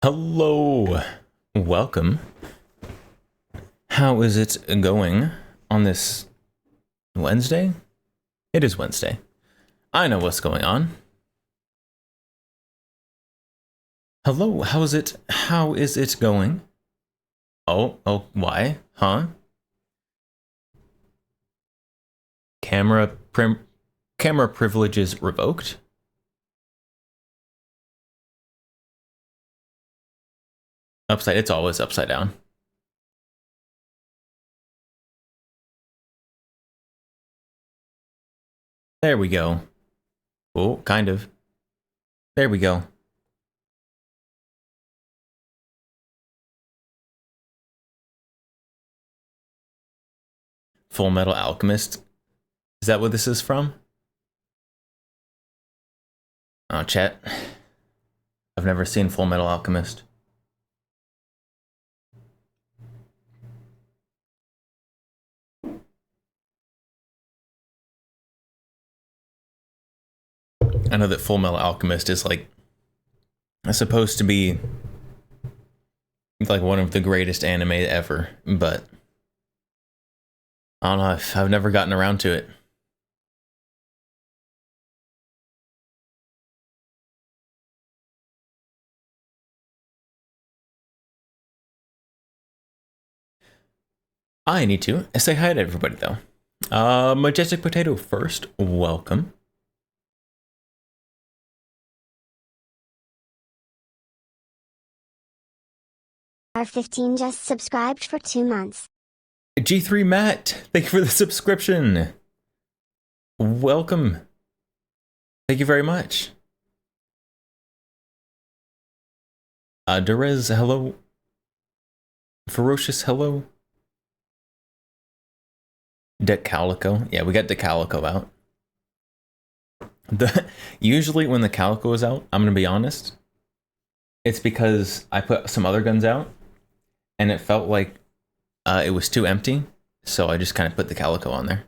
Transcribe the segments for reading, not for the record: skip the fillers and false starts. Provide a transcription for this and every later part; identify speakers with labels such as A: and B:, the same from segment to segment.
A: Hello, welcome. How is it going on this Wednesday? It is Wednesday. I know what's going on. Hello, how is it? How is it going? Oh, why? Huh? Camera privileges revoked? It's always upside down. There we go. Oh, kind of. There we go. Full Metal Alchemist. Is that what this is from? Oh, chat. I've never seen Full Metal Alchemist. I know that Full Metal Alchemist is like supposed to be like one of the greatest anime ever, but I don't know. I've never gotten around to it. I need to say hi to everybody though. Majestic Potato first, welcome.
B: R15 just subscribed for 2 months.
A: G3 Matt, thank you for the subscription. Welcome. Thank you very much. Derez, hello. Ferocious, hello. Decalico. Yeah, we got Decalico out. Usually when the Calico is out, I'm gonna be honest, it's because I put some other guns out and it felt like it was too empty, so I just kind of put the Calico on there.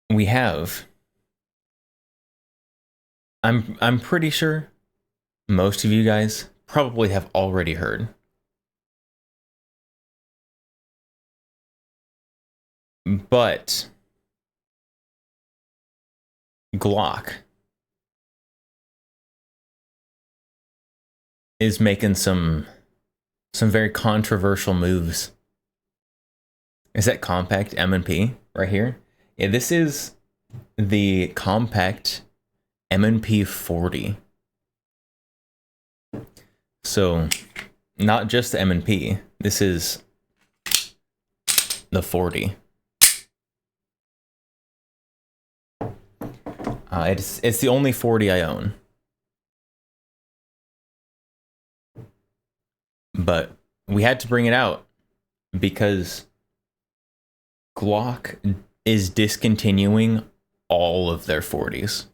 A: We have, I'm pretty sure most of you guys probably have already heard, but Glock is making some very controversial moves. Is that compact M&P right here? Yeah, this is the compact M&P 40. So not just the M&P, this is the 40. It's the only 40 I own. But we had to bring it out because Glock is discontinuing all of their 40s.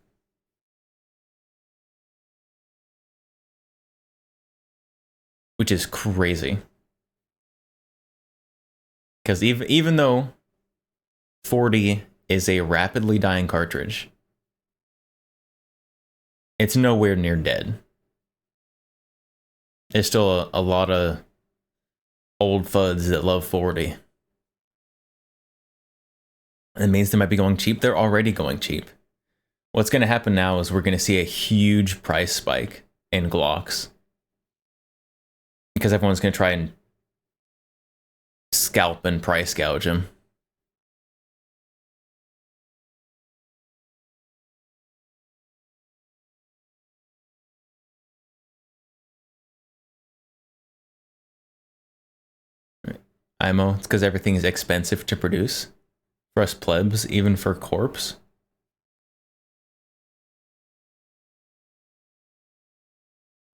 A: Which is crazy. Because even though 40 is a rapidly dying cartridge, it's nowhere near dead. There's still a lot of old fuds that love 40. It means they might be going cheap. They're already going cheap. What's going to happen now is we're going to see a huge price spike in Glocks, because everyone's going to try and scalp and price gouge them. IMO, it's because everything is expensive to produce. For us plebs, even for corpse.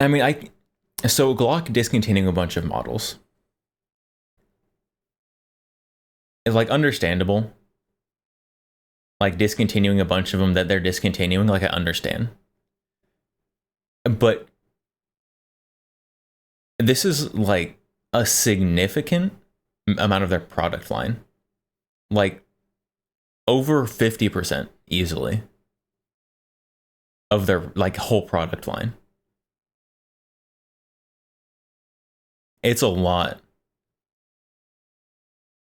A: I mean, so Glock discontinuing a bunch of models is like understandable. Like discontinuing a bunch of them that they're discontinuing, like I understand. But this is like a significant amount of their product line. Like over 50% easily of their like whole product line. It's a lot.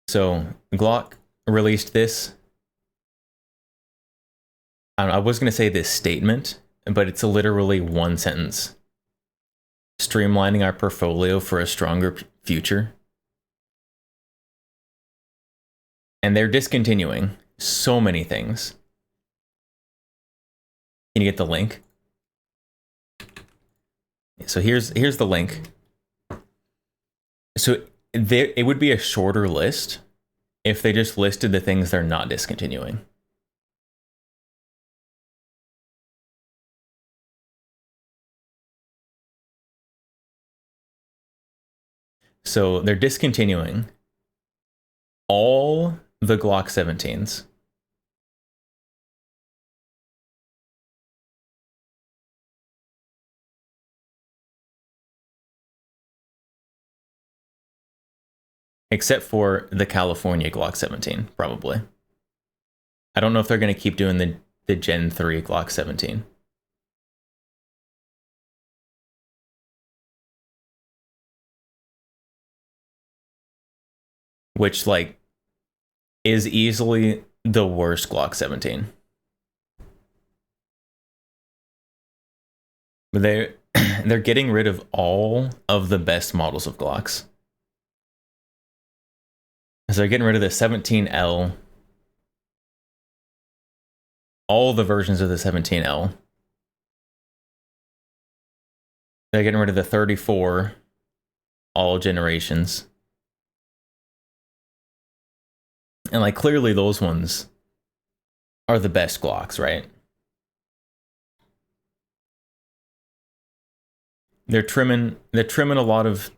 A: So Glock released this. I was going to say this statement, but it's literally one sentence. Streamlining our portfolio for a stronger future. And they're discontinuing so many things. Can you get the link? So here's the link. So it would be a shorter list if they just listed the things they're not discontinuing. So they're discontinuing all the Glock 17s. Except for the California Glock 17, probably. I don't know if they're going to keep doing the Gen 3 Glock 17. Which, like, is easily the worst Glock 17. But they're getting rid of all of the best models of Glocks. So they're getting rid of the 17L, all the versions of the 17L. They're getting rid of the 34, all generations. And like clearly those ones are the best Glocks, right? They're trimming a lot of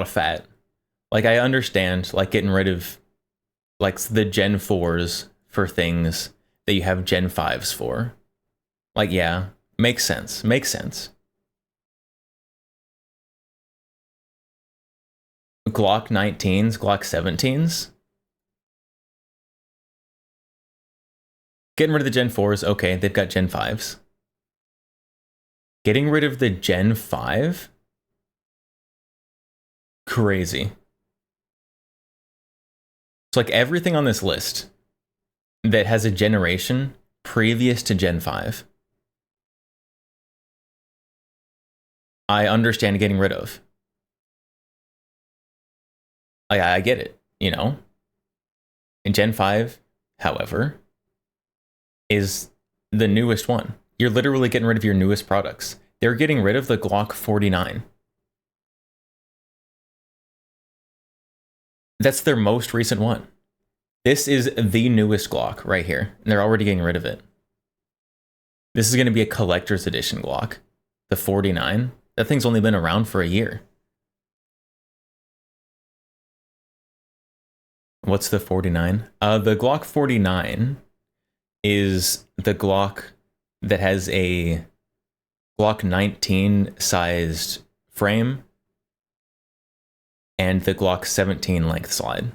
A: fat. Like I understand like getting rid of like the Gen 4s for things that you have Gen 5s for. Like yeah, makes sense. Makes sense. Glock 19s, Glock 17s. Getting rid of the Gen 4s, okay, they've got Gen 5s. Getting rid of the Gen 5? Crazy. It's like everything on this list that has a generation previous to Gen 5. I understand getting rid of. I get it, you know? And Gen 5, however, is the newest one. You're literally getting rid of your newest products. They're getting rid of the Glock 49. That's their most recent one. This is the newest Glock right here, and they're already getting rid of it. This is going to be a collector's edition Glock. The 49. That thing's only been around for a year. What's the 49? The Glock 49 is the Glock that has a Glock 19 sized frame and the Glock 17 length slide.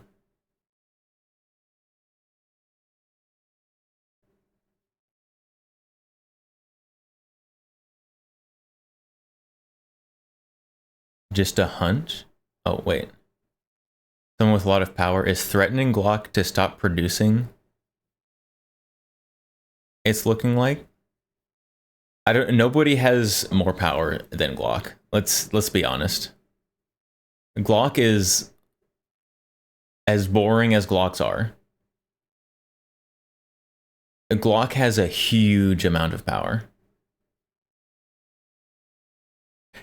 A: Just a hunch? Oh, wait. Someone with a lot of power is threatening Glock to stop producing. It's looking like. Nobody has more power than Glock. Let's be honest. Glock is as boring as Glocks are. A Glock has a huge amount of power.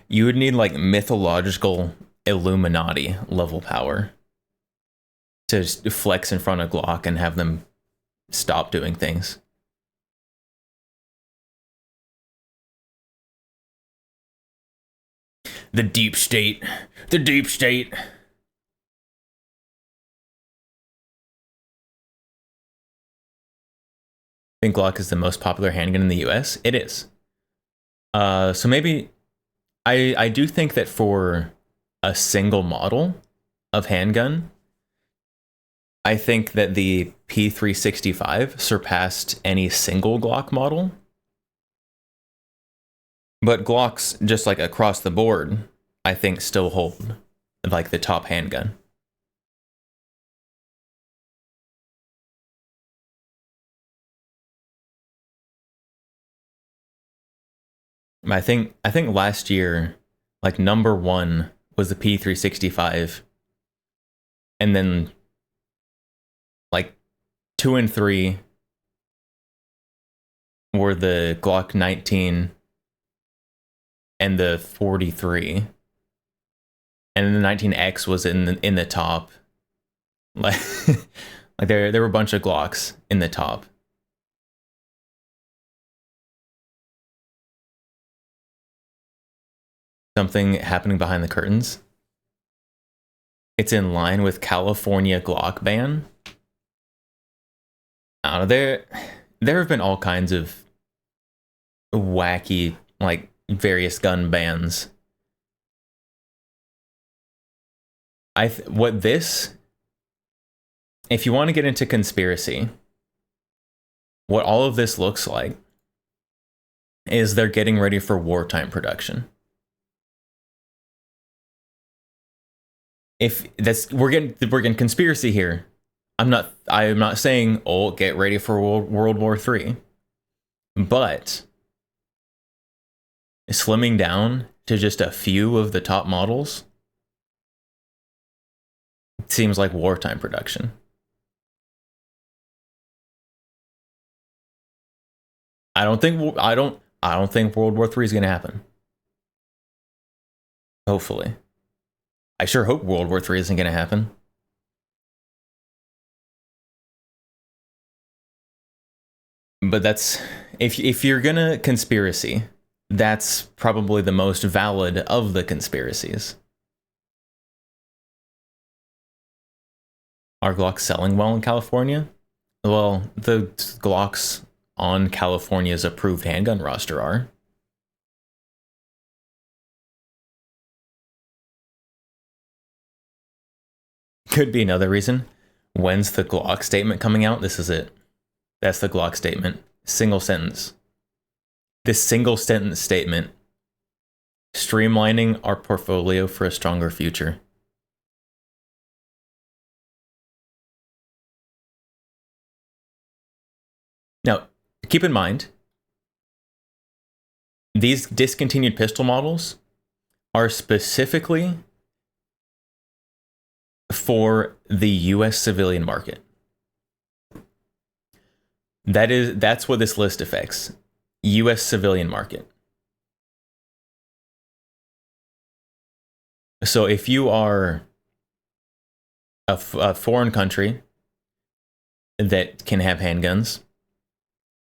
A: You would need like mythological Illuminati level power to flex in front of Glock and have them stop doing things. The deep state. The deep state. I think Glock is the most popular handgun in the US. It is. So maybe I do think that for a single model of handgun, I think that the P365 surpassed any single Glock model, but Glocks, just like across the board, I think still hold like the top handgun. I think last year, like number one was the P365, and then like two and three were the Glock 19 and the 43, and then the 19X was in the top. Like, like there were a bunch of Glocks in the top. Something happening behind the curtains. It's in line with California Glock ban. I don't know. There have been all kinds of wacky, like, various gun bans. What this, if you want to get into conspiracy, what all of this looks like is they're getting ready for wartime production. If that's we're getting conspiracy here. I'm not saying, oh, get ready for World War III, but slimming down to just a few of the top models seems like wartime production. I don't think World War III is going to happen. Hopefully. I sure hope World War III isn't going to happen. But that's if you're going to conspiracy, that's probably the most valid of the conspiracies. Are Glocks selling well in California? Well, the Glocks on California's approved handgun roster are. Could be another reason. When's the Glock statement coming out? This is it. That's the Glock statement. Single sentence. This single sentence statement. Streamlining our portfolio for a stronger future. Now, keep in mind, these discontinued pistol models are specifically for the US civilian market. That's what this list affects. US civilian market. So if you are a foreign country that can have handguns,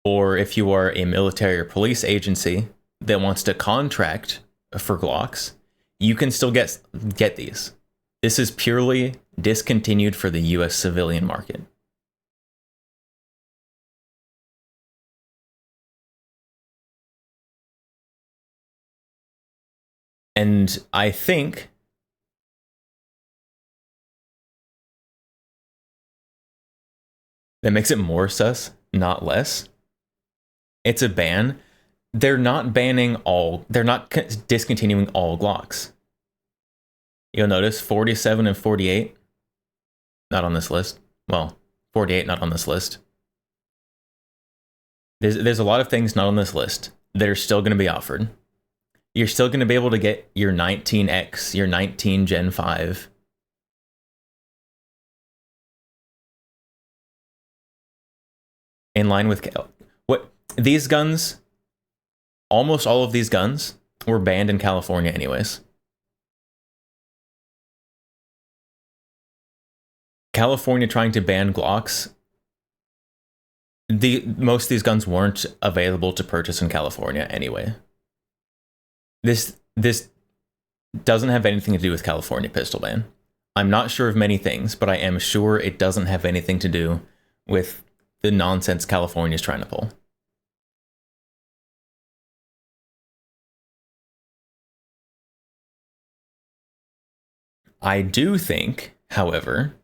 A: or if you are a military or police agency that wants to contract for Glocks, you can still get these. This is purely discontinued for the US civilian market. And I think that makes it more sus, not less. It's a ban. They're not discontinuing all Glocks. You'll notice 47 and 48, not on this list. Well, 48 not on this list. There's a lot of things not on this list that are still going to be offered. You're still going to be able to get your 19X, your 19 Gen 5. In line with what these guns, almost all of these guns were banned in California anyways. California trying to ban Glocks, most of these guns weren't available to purchase in California anyway. This doesn't have anything to do with California pistol ban. I'm not sure of many things, but I am sure it doesn't have anything to do with the nonsense California's trying to pull. I do think, however,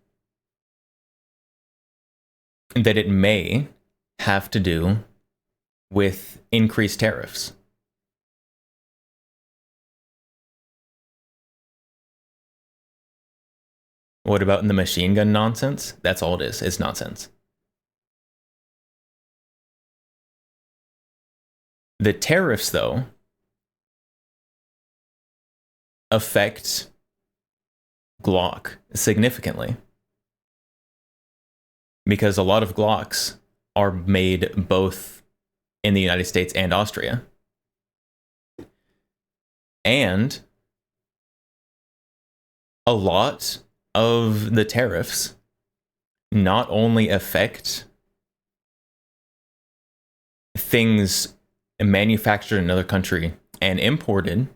A: that it may have to do with increased tariffs. What about in the machine gun nonsense? That's all it is. It's nonsense. The tariffs, though, affect Glock significantly because a lot of Glocks are made both in the United States and Austria. And a lot of the tariffs not only affect things manufactured in another country and imported,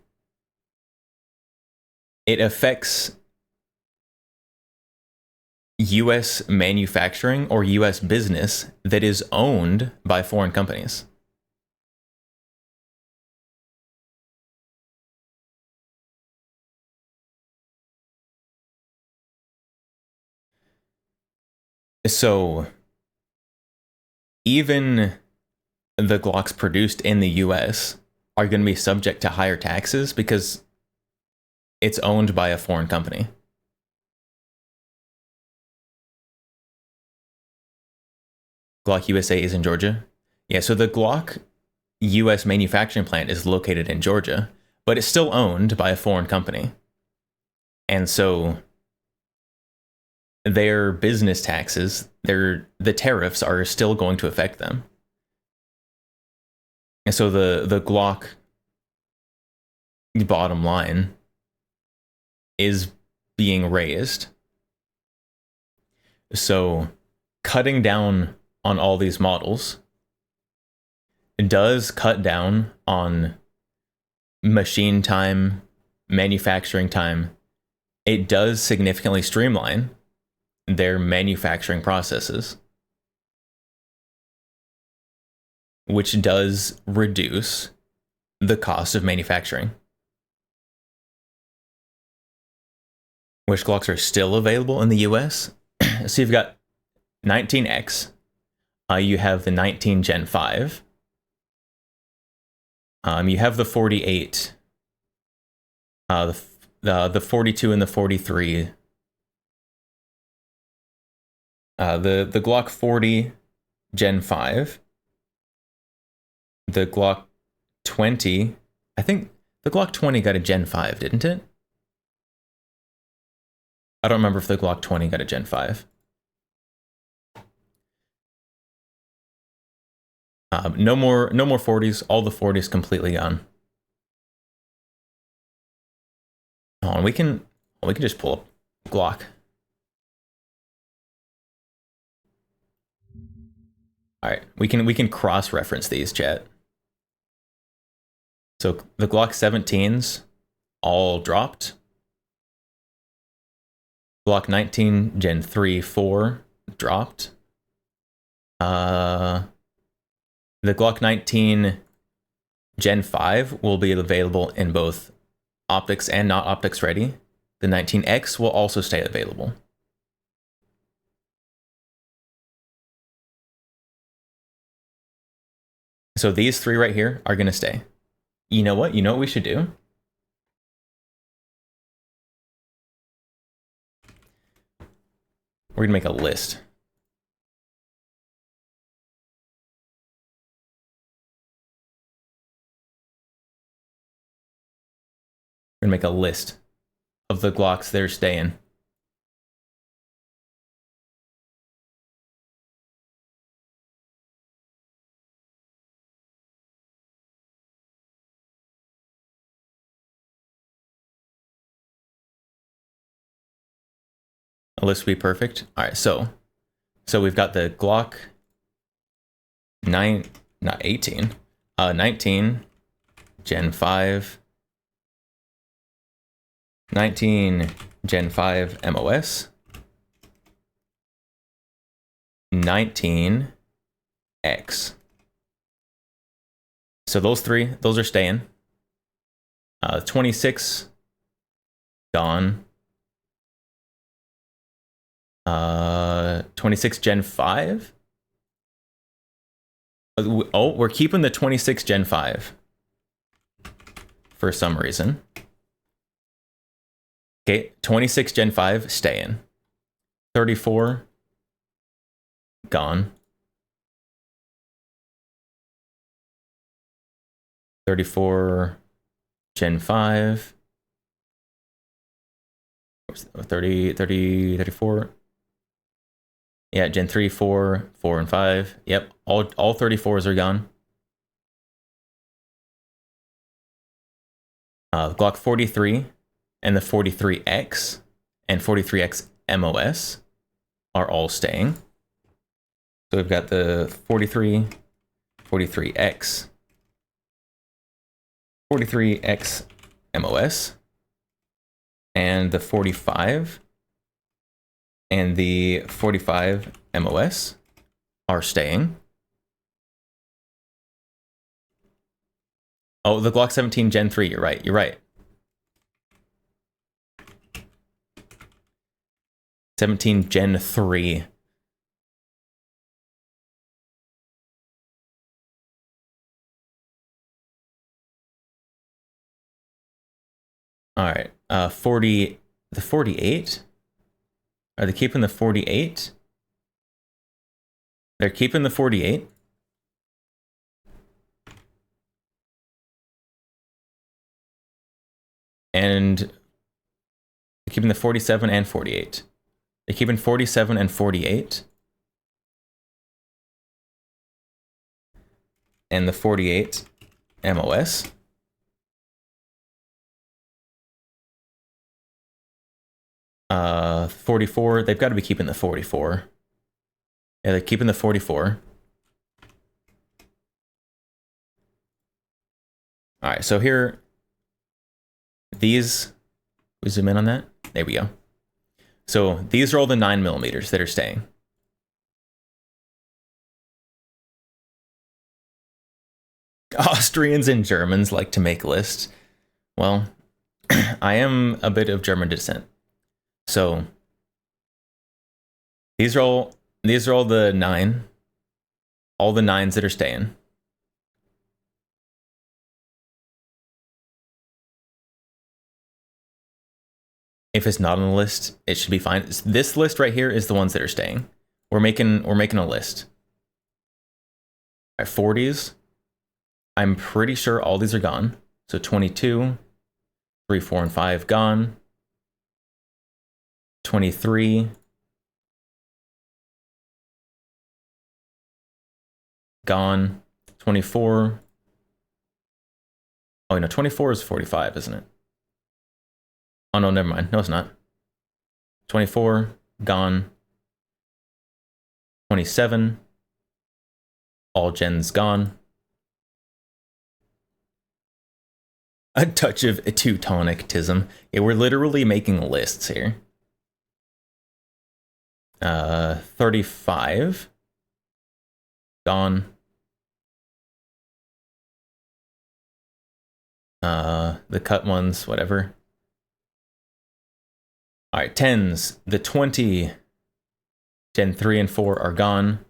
A: it affects US manufacturing or US business that is owned by foreign companies. So even the Glocks produced in the US are going to be subject to higher taxes because it's owned by a foreign company. Glock USA is in Georgia. Yeah, so the Glock US manufacturing plant is located in Georgia, but it's still owned by a foreign company. And so their business taxes, the tariffs are still going to affect them. And so the Glock bottom line is being raised. So cutting down on all these models does cut down on machine time, manufacturing time. It does significantly streamline their manufacturing processes, which does reduce the cost of manufacturing. Which Glocks are still available in the US? So you've got 19X, you have the 19 Gen 5, you have the 48, the 42 and the 43, the Glock 40 Gen 5, the Glock 20. I think the Glock 20 got a Gen 5, didn't it? I don't remember if the Glock 20 got a Gen 5. No more 40s. All the 40s completely gone. Oh, and we can just pull up Glock. All right, we can cross-reference these, chat. So the Glock 17s all dropped. Glock 19 Gen 3, 4 dropped. The Glock 19 Gen 5 will be available in both optics and not optics ready. The 19X will also stay available. So these three right here are going to stay. You know what? You know what we should do? We're going to make a list. We're going to make a list of the Glocks that are staying. A list would be perfect. All right, so we've got the Glock 19 Gen 5, 19 Gen 5 MOS, 19X. So those three, those are staying. 26 gone. 26 Gen 5 Oh, we're keeping the 26 Gen 5 for some reason. Okay, 26 Gen 5 staying. 34 gone. 34 Gen 5. 30, 34. Yeah, Gen 3, 4, 4, and 5. Yep, all 34s are gone. The Glock 43 and the 43X and 43X MOS are all staying. So we've got the 43, 43X, 43X MOS, and the 45 and the 45 MOS are staying. Oh, the Glock 17 Gen 3, you're right, you're right. 17 Gen 3. All right, the 48. Are they keeping the 48? They're keeping the 48. And they're keeping the 47 and 48. They're keeping 47 and 48. And the 48 MOS. Uh, 44, they've got to be keeping the 44. Yeah, they're keeping the 44. All right, so here, these, we zoom in on that. There we go. So these are all the 9mm that are staying. Austrians and Germans like to make lists. Well, I am a bit of German descent. So these are all the 9. All the 9s that are staying. If it's not on the list, it should be fine. This list right here is the ones that are staying. We're making a list. All right, 40s. I'm pretty sure all these are gone. So 22, 3, 4, and 5 gone. 23 gone. 24. Oh no, 24 is 45, isn't it? Oh no, never mind. No, it's not. 24 gone. 27. All gens gone. A touch of Teutonicism. Yeah, we're literally making lists here. 35 gone. The cut ones, whatever. All right, 10s. The 20 Gen 3 and 4 are gone.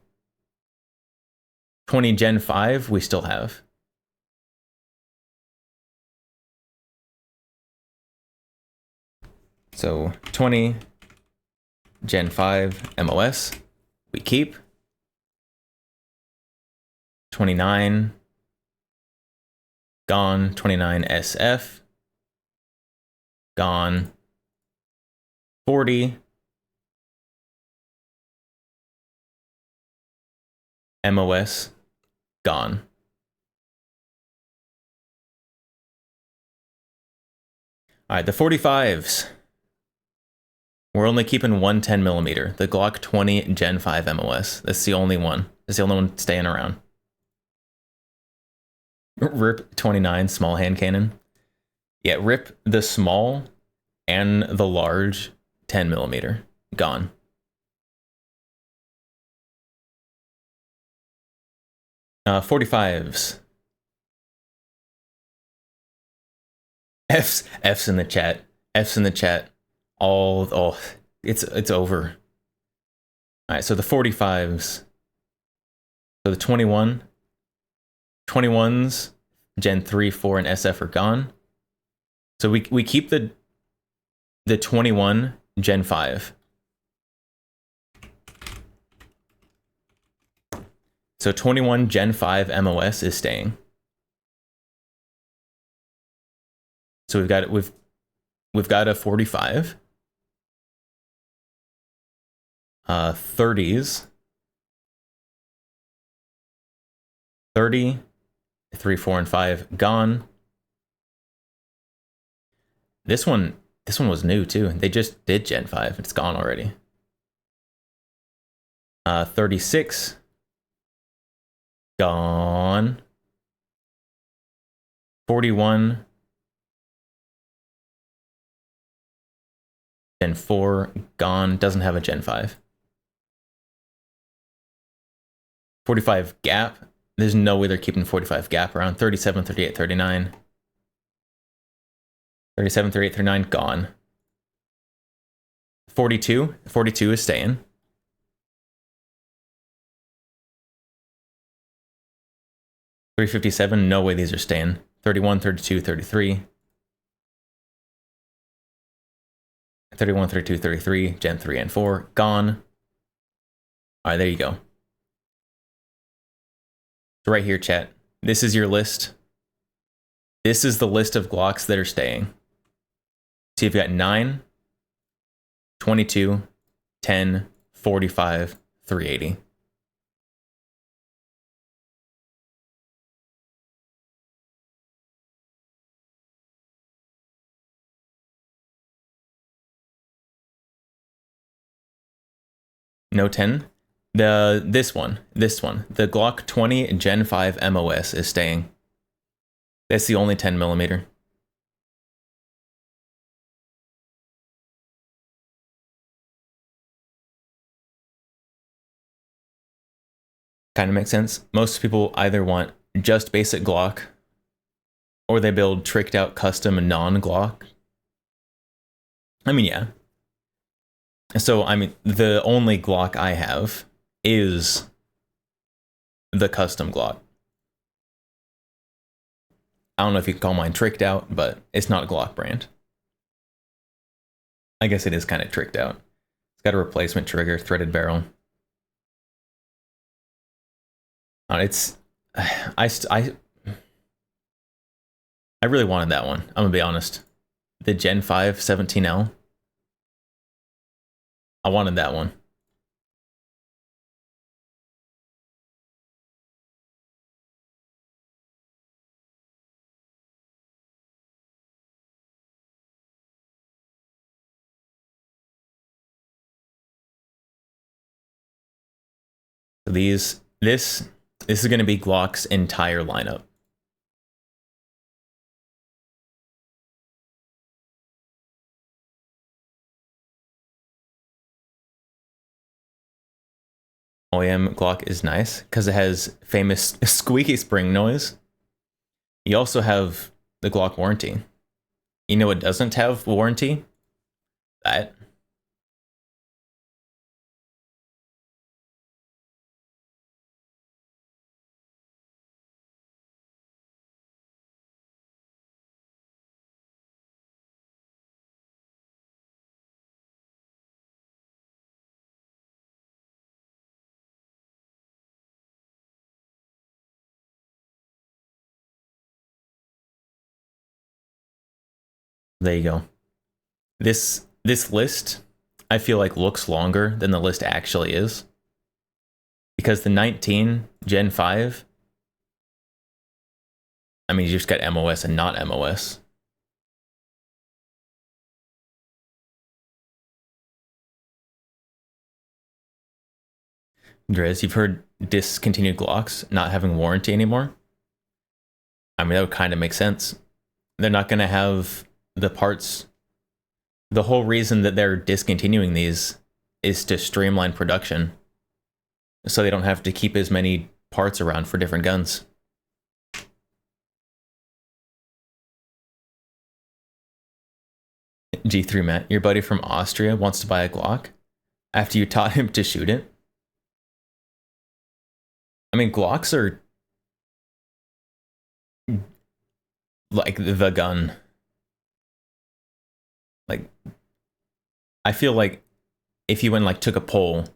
A: 20 Gen 5 we still have. So 20 Gen 5 MOS we keep. 29 gone. 29 SF gone. 40 MOS gone. All right, the 45s. We're only keeping one 10mm, the Glock 20 Gen 5 MOS. That's the only one. That's the only one staying around. RIP 29 small hand cannon. Yeah, RIP the small and the large 10mm. Gone. 45s. F's in the chat. F's in the chat. Oh, it's over. All right, so the 45s. So the 21 21s, Gen 3, 4, and SF are gone. So we keep the 21 Gen 5. So 21 Gen 5 MOS is staying. So we've got a 45. 30s. 30, 3, 4, and 5 gone. This one was new too. They just did Gen 5. It's gone already. 36 gone. 41 Gen 4 gone. Doesn't have a Gen 5. 45 gap. There's no way they're keeping 45 gap around. 37, 38, 39. 37, 38, 39 gone. 42 is staying. 357, no way these are staying. 31, 32, 33. 31, 32, 33, Gen 3 and 4, gone. All right, there you go. So right here, chat. This is your list. This is the list of Glocks that are staying. So you've got 9, 22, 10, 45, 380. No 10. This one, the Glock 20 Gen 5 MOS is staying. That's the only 10 millimeter. Kind of makes sense. Most people either want just basic Glock, or they build tricked out custom non-Glock. I mean, yeah. So, I mean, the only Glock I have is the custom Glock. I don't know if you can call mine tricked out, but it's not a Glock brand. I guess it is kind of tricked out. It's got a replacement trigger, threaded barrel. I really wanted that one. I'm gonna be honest. The Gen 5 17L. I wanted that one. So this is going to be Glock's entire lineup. OEM Glock is nice because it has famous squeaky spring noise. You also have the Glock warranty. You know what doesn't have warranty? That. There you go. This list, I feel like looks longer than the list actually is. Because the 19 Gen 5, I mean, you just got MOS and not MOS. Driz, you've heard discontinued Glocks not having warranty anymore? I mean, that would kind of make sense. They're not going to have the parts. The whole reason that they're discontinuing these is to streamline production, so they don't have to keep as many parts around for different guns. G3 Matt, your buddy from Austria wants to buy a Glock after you taught him to shoot it. I mean, Glocks are like the gun. Like I feel like if you went like took a poll,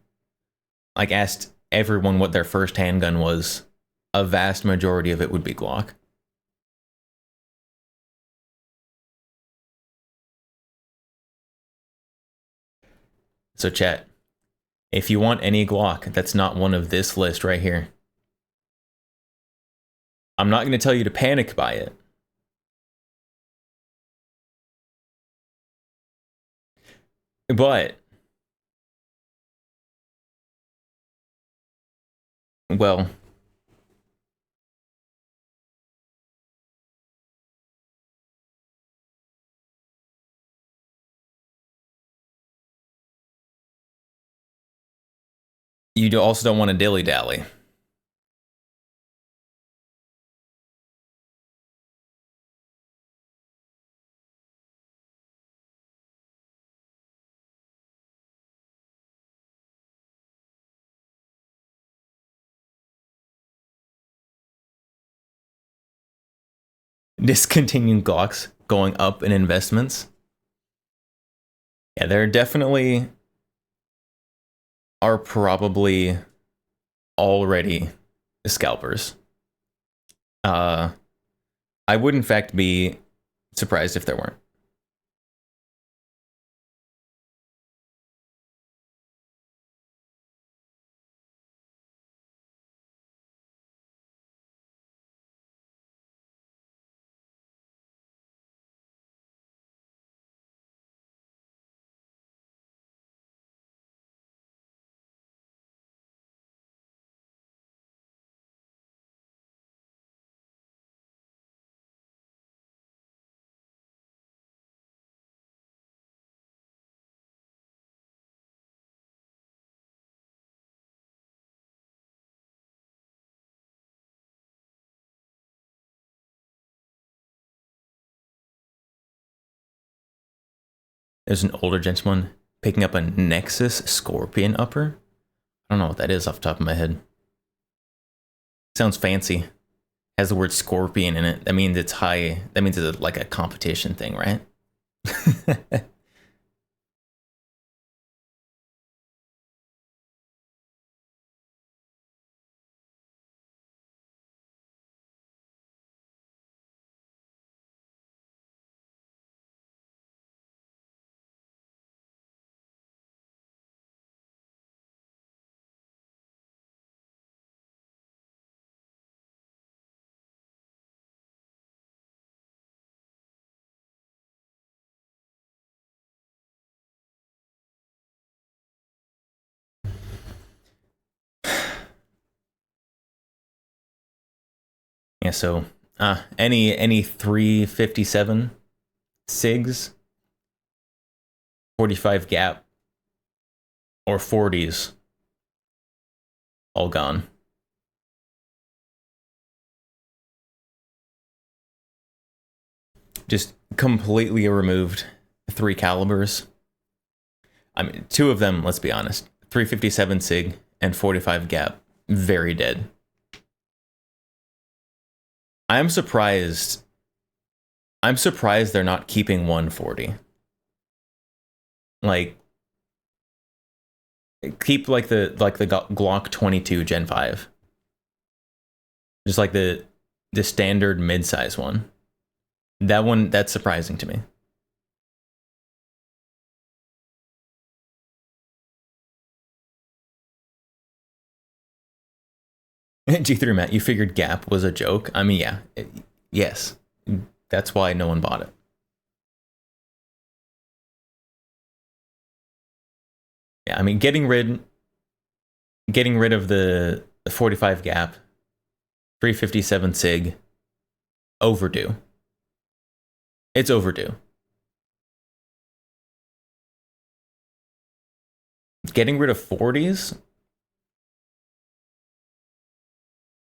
A: like asked everyone what their first handgun was, a vast majority of it would be Glock. So chat, if you want any Glock that's not one of this list right here, I'm not going to tell you to panic buy it. But, well, you also don't want to dilly-dally. Discontinuing Glocks going up in investments. Yeah, there definitely are probably already scalpers. I would in fact be surprised if there weren't. There's an older gentleman picking up a Nexus Scorpion upper. I don't know what that is off the top of my head. Sounds fancy. Has the word Scorpion in it. That means it's high. That means it's like a competition thing, right? Yeah, so any 357 SIGs, 45 gap, or 40s, all gone. Just completely removed 3 calibers. I mean, 2 of them, let's be honest, 357 SIG and 45 gap, very dead. I'm surprised. I'm surprised they're not keeping 140. Like, keep like the Glock 22 Gen 5. Just like the standard mid-size one. That one, that's surprising to me. G3 Matt, you figured Gap was a joke? I mean, yeah. Yes. That's why no one bought it. Yeah, I mean, getting rid of the 45 Gap, 357 SIG, overdue. It's overdue. Getting rid of 40s,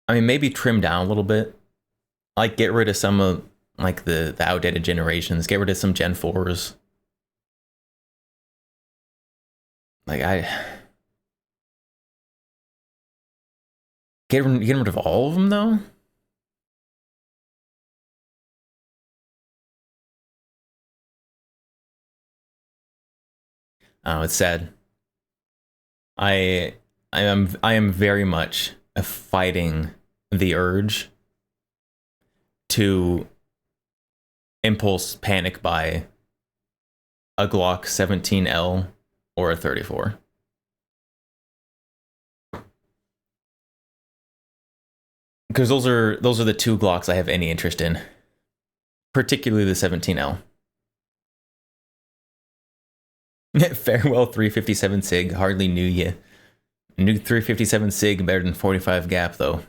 A: I mean, maybe trim down a little bit. Like, get rid of some of like the outdated generations. Get rid of some Gen 4s. Like, get rid of all of them though. Oh, it's sad. I I am very much fighting the urge to impulse panic buy a Glock 17L or a 34. Because those are the two Glocks I have any interest in, particularly the 17L. Farewell 357 Sig, hardly knew you. New 357 Sig better than 45 Gap though.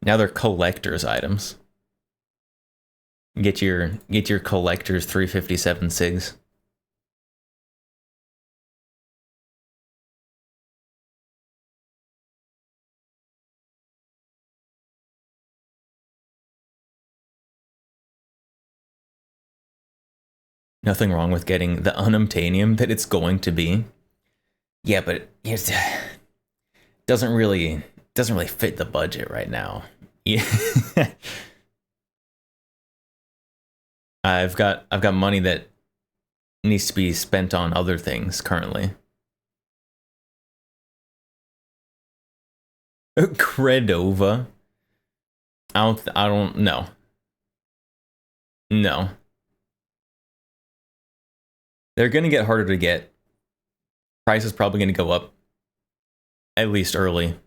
A: Now they're collector's items. Get your collector's 357 Sigs. Nothing wrong with getting the unobtainium that it's going to be. Yeah, but it doesn't really fit the budget right now. Yeah. I've got money that needs to be spent on other things currently. Credova. I don't know. No. They're gonna get harder to get. Price is probably gonna go up, at least early.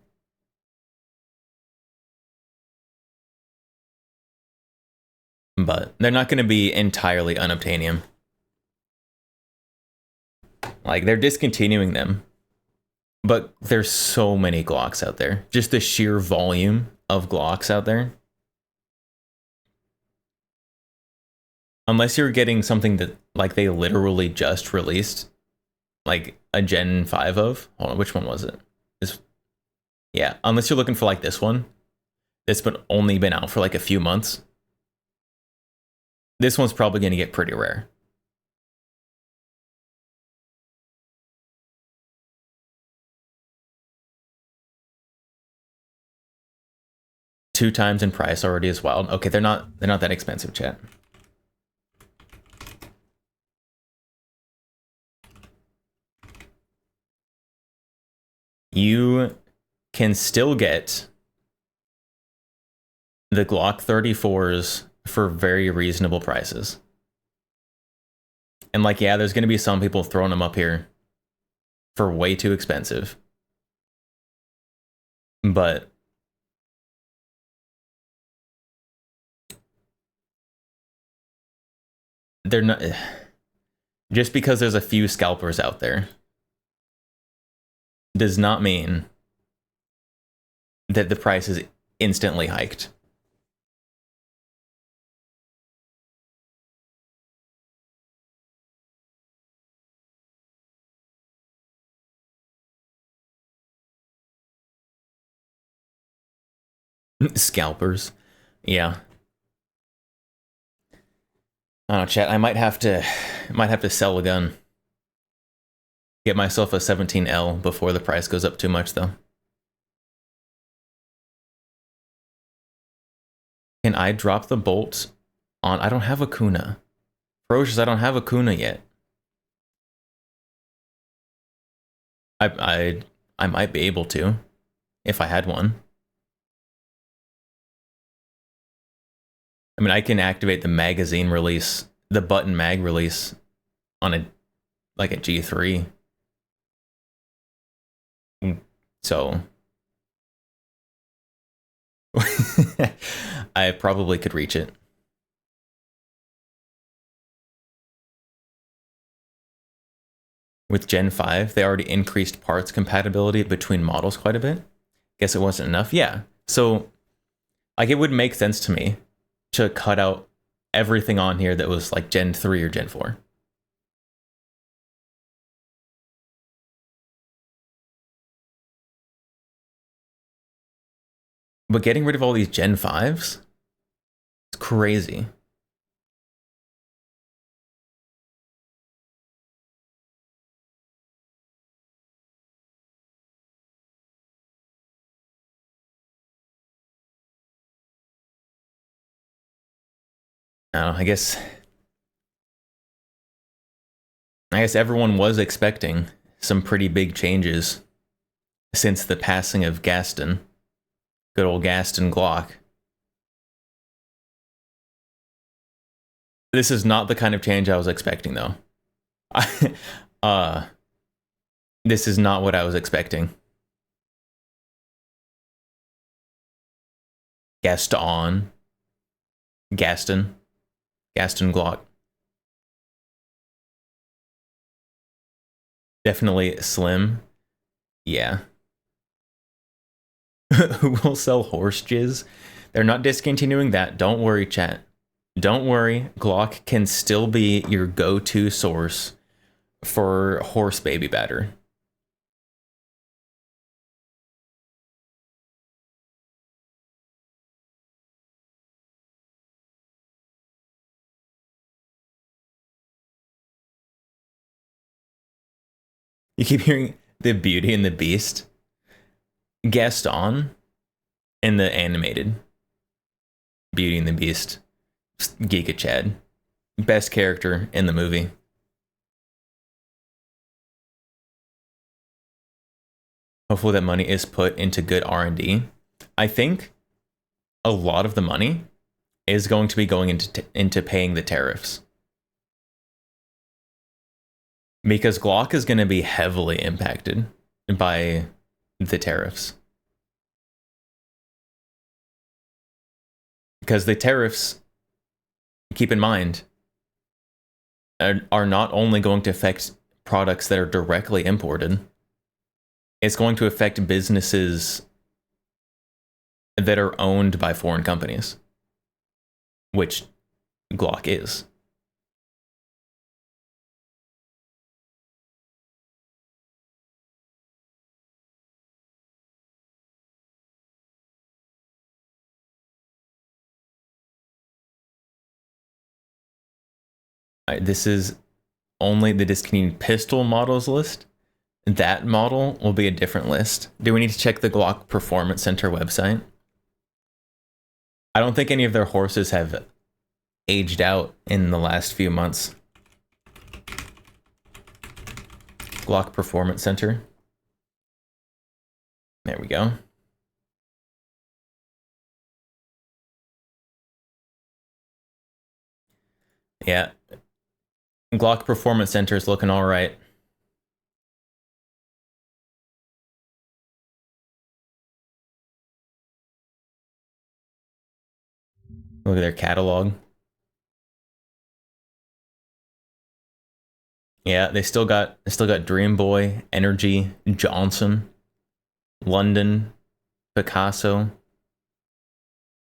A: But they're not gonna be entirely unobtainium. Like they're discontinuing them. But there's so many Glocks out there. Just the sheer volume of Glocks out there. Unless you're getting something that like they literally just released, like a Gen 5 of. Hold on, which one was it? This, yeah, unless you're looking for like this one, that's been only been out for like a few months. This one's probably going to get pretty rare. Two times in price already is wild. Okay, they're not that expensive, chat. You can still get the Glock 34s for very reasonable prices. And like, yeah, there's going to be some people throwing them up here for way too expensive. But they're not, just because there's a few scalpers out there does not mean that the price is instantly hiked. Scalpers. Yeah. I don't know, chat. I might have to sell a gun. Get myself a 17L before the price goes up too much though. Can I drop the bolts on? I don't have a Kuna. Ferocious, I don't have a Kuna yet. I might be able to if I had one. I mean, I can activate the magazine release, the button mag release on a like a G3. So I probably could reach it. With Gen 5, they already increased parts compatibility between models quite a bit. Guess it wasn't enough. Yeah. So like it would make sense to me to cut out everything on here that was like Gen 3 or Gen 4. But getting rid of all these Gen 5s, it's crazy. I don't know, I guess I guess everyone was expecting some pretty big changes since the passing of Gaston. Good old Gaston Glock. This is not the kind of change I was expecting, though. uh, this is not what I was expecting. Gaston Glock. Definitely slim. Yeah. Who will sell horse jizz? They're not discontinuing that. Don't worry, chat. Don't worry. Glock can still be your go-to source for horse baby batter. You keep hearing the Beauty and the Beast. Gaston in the animated Beauty and the Beast. Giga Chad. Best character in the movie. Hopefully that money is put into good R&D. I think a lot of the money is going to be going into paying the tariffs. Because Glock is going to be heavily impacted by the tariffs. Because the tariffs, keep in mind, are not only going to affect products that are directly imported, it's going to affect businesses that are owned by foreign companies, which Glock is. This is only the discontinued pistol models list. That model will be a different list. Do we need to check the Glock Performance Center website? I don't think any of their horses have aged out in the last few months. Glock Performance Center. There we go. Yeah. Glock Performance Center is looking all right. Look at their catalog. Yeah, they still got Dream Boy, Energy, Johnson, London, Picasso.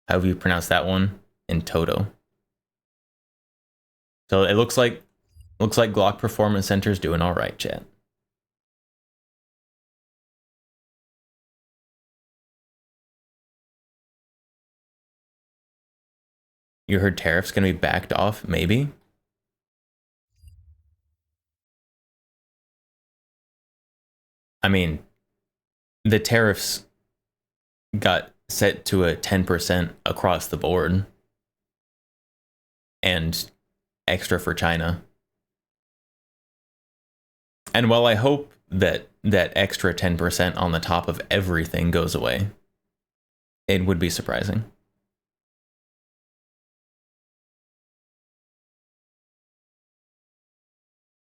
A: However you pronounce that one, and Toto. So it looks like Glock Performance Center is doing all right, chat. You heard tariffs gonna be backed off, maybe? I mean, the tariffs got set to a 10% across the board and extra for China. And while I hope that that extra 10% on the top of everything goes away, it would be surprising.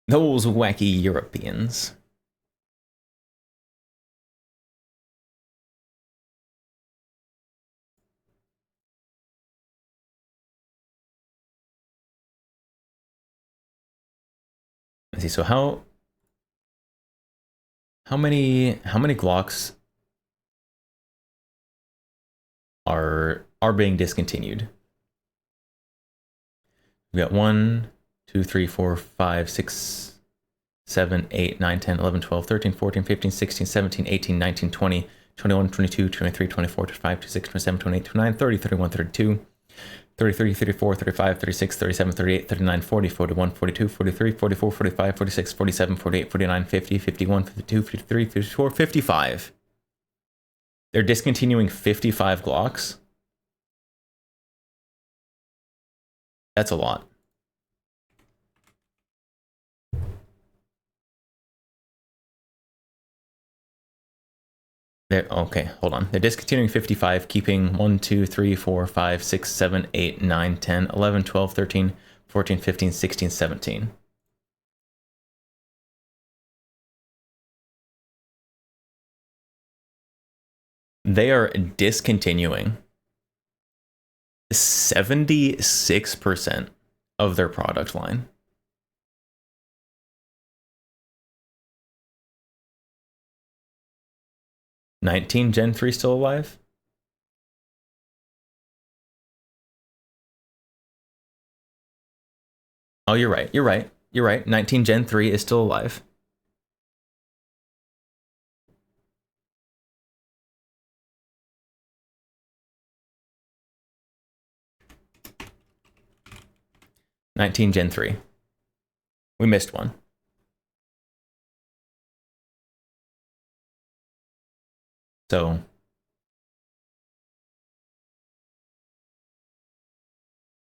A: Those wacky Europeans. Let's see, so how many Glocks are being discontinued? We got 1, 2, 3, 4, 5, 6, 7, 8, 9, 10, 11, 12, 13, 14, 15, 16, 17, 18, 19, 20, 21, 22, 23, 24, 25, 26, 27, 28, 29, 30, 31, 32, 33, 34, 35, 36, 37, 38, 39, 40, 41, 42, 43, 44, 45, 46, 47, 48, 49, 50, 51, 52, 53, 54, 55. They're discontinuing 55 Glocks. That's a lot. They're okay, hold on. They're discontinuing 55, keeping 1, 2, 3, 4, 5, 6, 7, 8, 9, 10, 11, 12, 13, 14, 15, 16, 17. They are discontinuing 76% of their product line. '19 Gen 3 still alive? Oh, you're right. You're right. You're right. 19 Gen 3 is still alive. '19 Gen 3. We missed one. So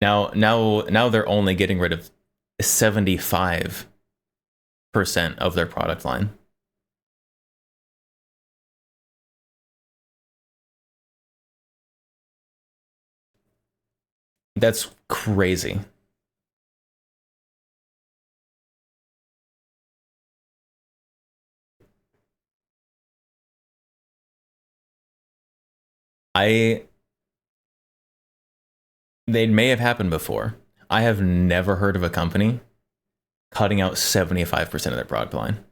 A: now they're only getting rid of 75% of their product line. That's crazy. I They may have happened before. I have never heard of a company cutting out 75% of their product line.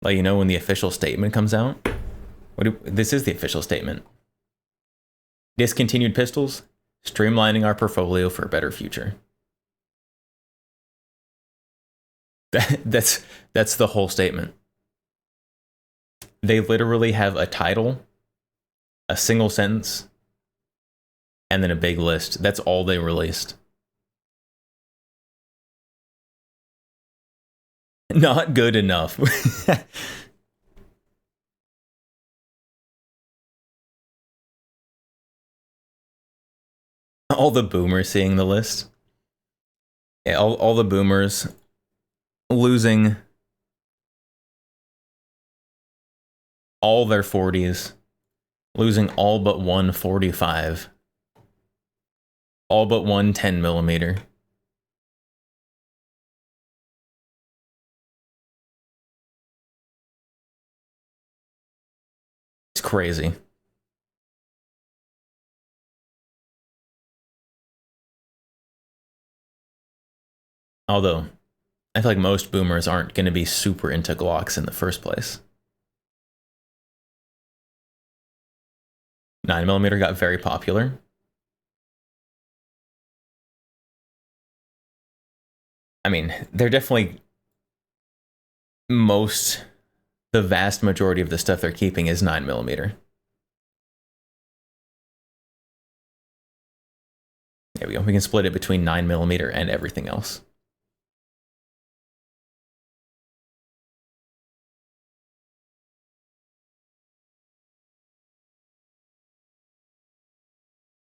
A: Like, when the official statement comes out, this is the official statement. Discontinued pistols, streamlining our portfolio for a better future. That's the whole statement. They literally have a title, a single sentence, and then a big list. That's all they released. Not good enough. All the boomers seeing the list. Yeah, all the boomers losing all their 40s, losing all but 145, all but one 10 millimeter. It's crazy. Although, I feel like most boomers aren't going to be super into Glocks in the first place. 9mm got very popular. I mean, they're definitely the vast majority of the stuff they're keeping is 9mm. There we go. We can split it between 9mm and everything else.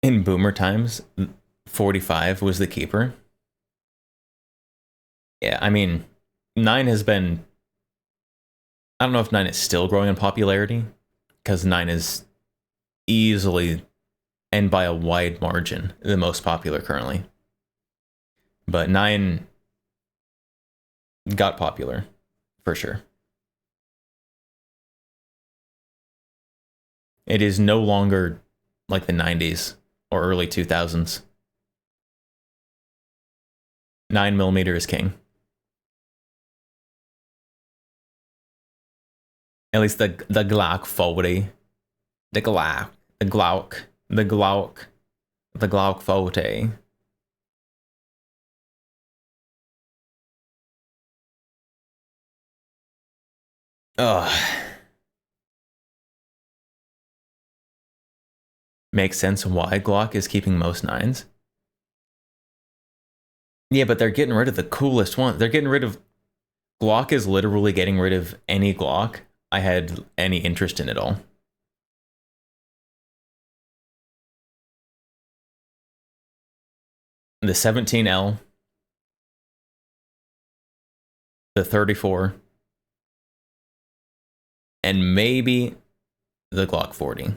A: In boomer times, 45 was the keeper. Yeah, I mean, 9 has been... I don't know if 9 is still growing in popularity, because 9 is easily, and by a wide margin, the most popular currently. But 9 got popular, for sure. It is no longer like the 90s or early 2000s. 9mm is king. At least the Glock 40. The Glock. The Glock. The Glock. The Glock 40. Ugh. Makes sense why Glock is keeping most 9s. Yeah, but they're getting rid of the coolest one. They're getting rid of... Glock is literally getting rid of any Glock I had any interest in at all. The 17L, the 34, and maybe the Glock 40,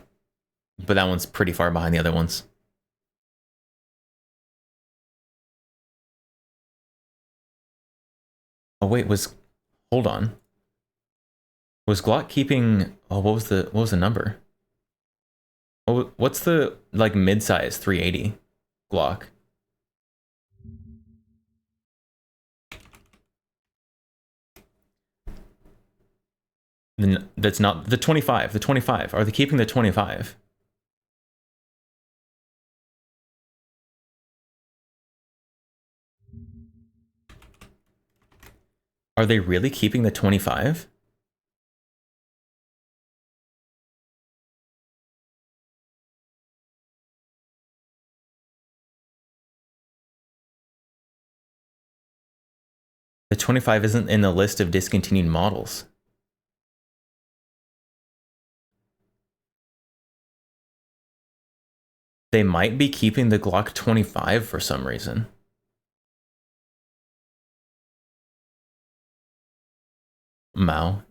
A: but that one's pretty far behind the other ones. Oh wait, hold on. Was Glock keeping? Oh, what was the number? Oh, what's the like mid-size 380 Glock? That's not the 25. The 25. Are they keeping the 25? Are they really keeping the 25? The 25 isn't in the list of discontinued models. They might be keeping the Glock 25 for some reason. Mao.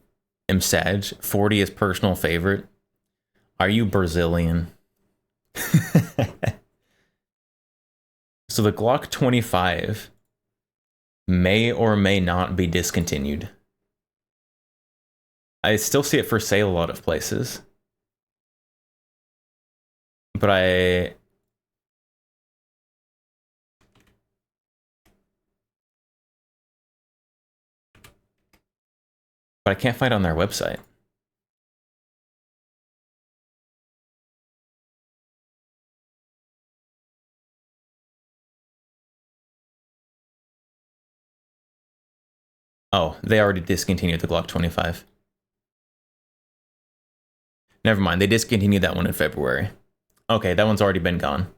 A: M. Sag. 40 is personal favorite. Are you Brazilian? So the Glock 25 may or may not be discontinued. I still see it for sale a lot of places. But I can't find it on their website. Oh, they already discontinued the Glock 25. Never mind, they discontinued that one in February. Okay, that one's already been gone.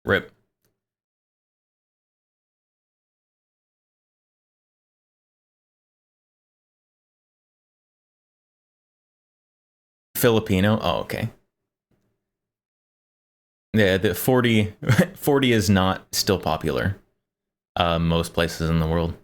A: RIP. Filipino? Oh, okay. Yeah, the 40, 40 is not still popular. Most places in the world.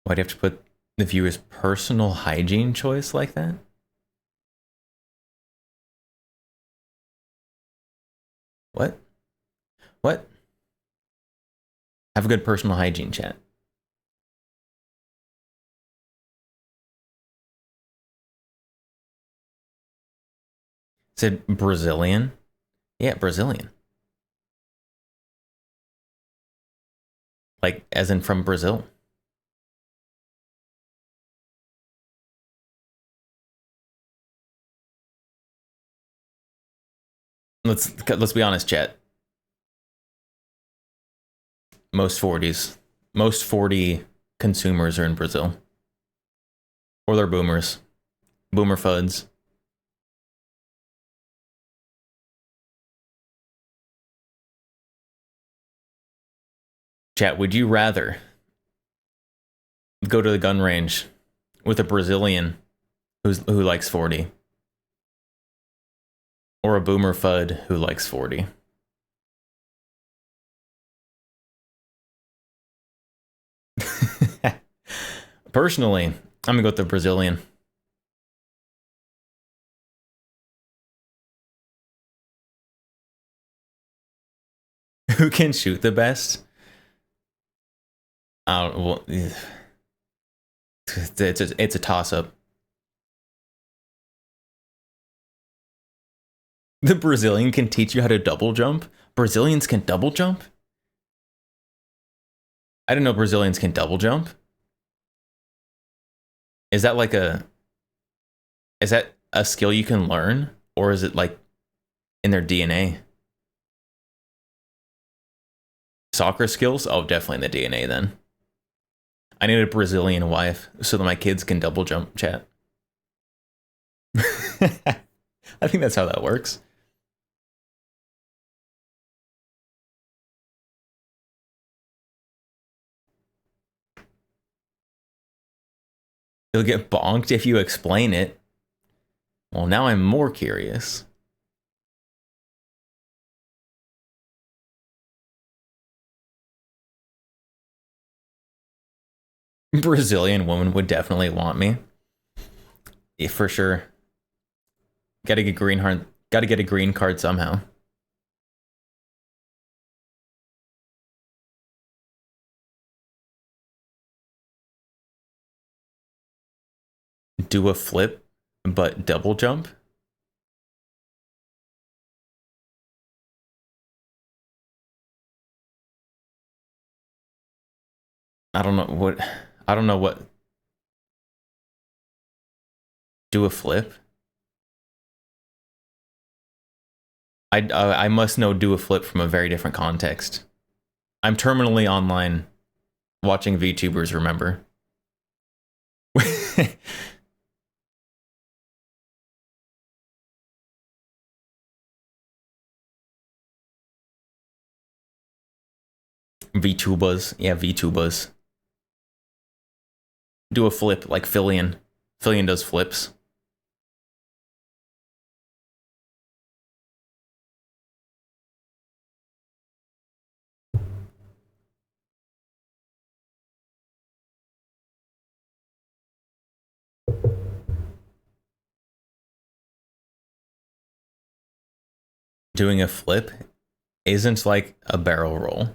A: Why do you have to put the viewer's personal hygiene choice like that? What? What? Have a good personal hygiene, chat. Said Brazilian? Yeah, Brazilian. Like, as in from Brazil. Let's be honest, chat. Most 40 consumers are in Brazil. Or they're boomers. Boomer fuds. Chat, would you rather go to the gun range with a Brazilian who likes 40? Or a boomer fud who likes 40? Personally, I'm gonna go with the Brazilian. Who can shoot the best? Well, it's a toss up. The Brazilian can teach you how to double jump. Brazilians can double jump? I didn't know Brazilians can double jump. Is that like is that a skill you can learn, or is it like in their DNA? Soccer skills? Oh, definitely in the DNA then. I need a Brazilian wife so that my kids can double jump, chat. I think that's how that works. You'll get bonked if you explain it. Well, now I'm more curious. Brazilian woman would definitely want me. Yeah, for sure. Gotta get green card. Gotta get a green card somehow. Do a flip, but double jump. I don't know what. I don't know what. Do a flip. I must know do a flip from a very different context. I'm terminally online watching VTubers. Remember. VTubers, yeah, VTubers. Do a flip like Fillion. Fillion does flips. Doing a flip isn't like a barrel roll.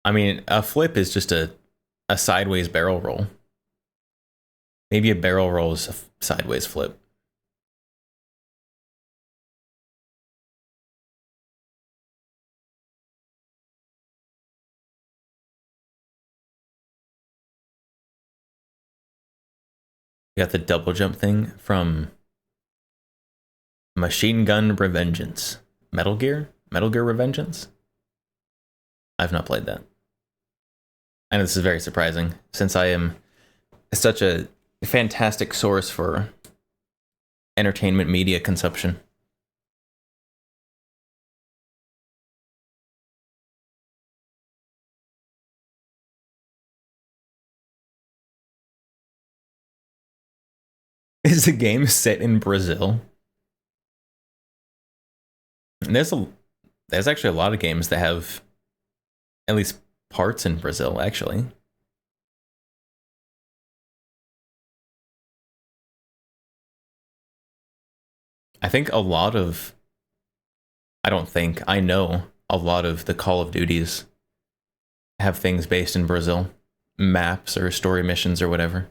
A: I mean, a flip is just a sideways barrel roll. Maybe a barrel roll is a sideways flip. You got the double jump thing from Machine Gun Revengeance. Metal Gear? Metal Gear Revengeance? I've not played that. And this is very surprising, since I am such a fantastic source for entertainment media consumption. Is the game set in Brazil? And there's actually a lot of games that have at least parts in Brazil, actually. I think a lot of, I don't think, I know a lot of the Call of Duties have things based in Brazil, maps or story missions or whatever.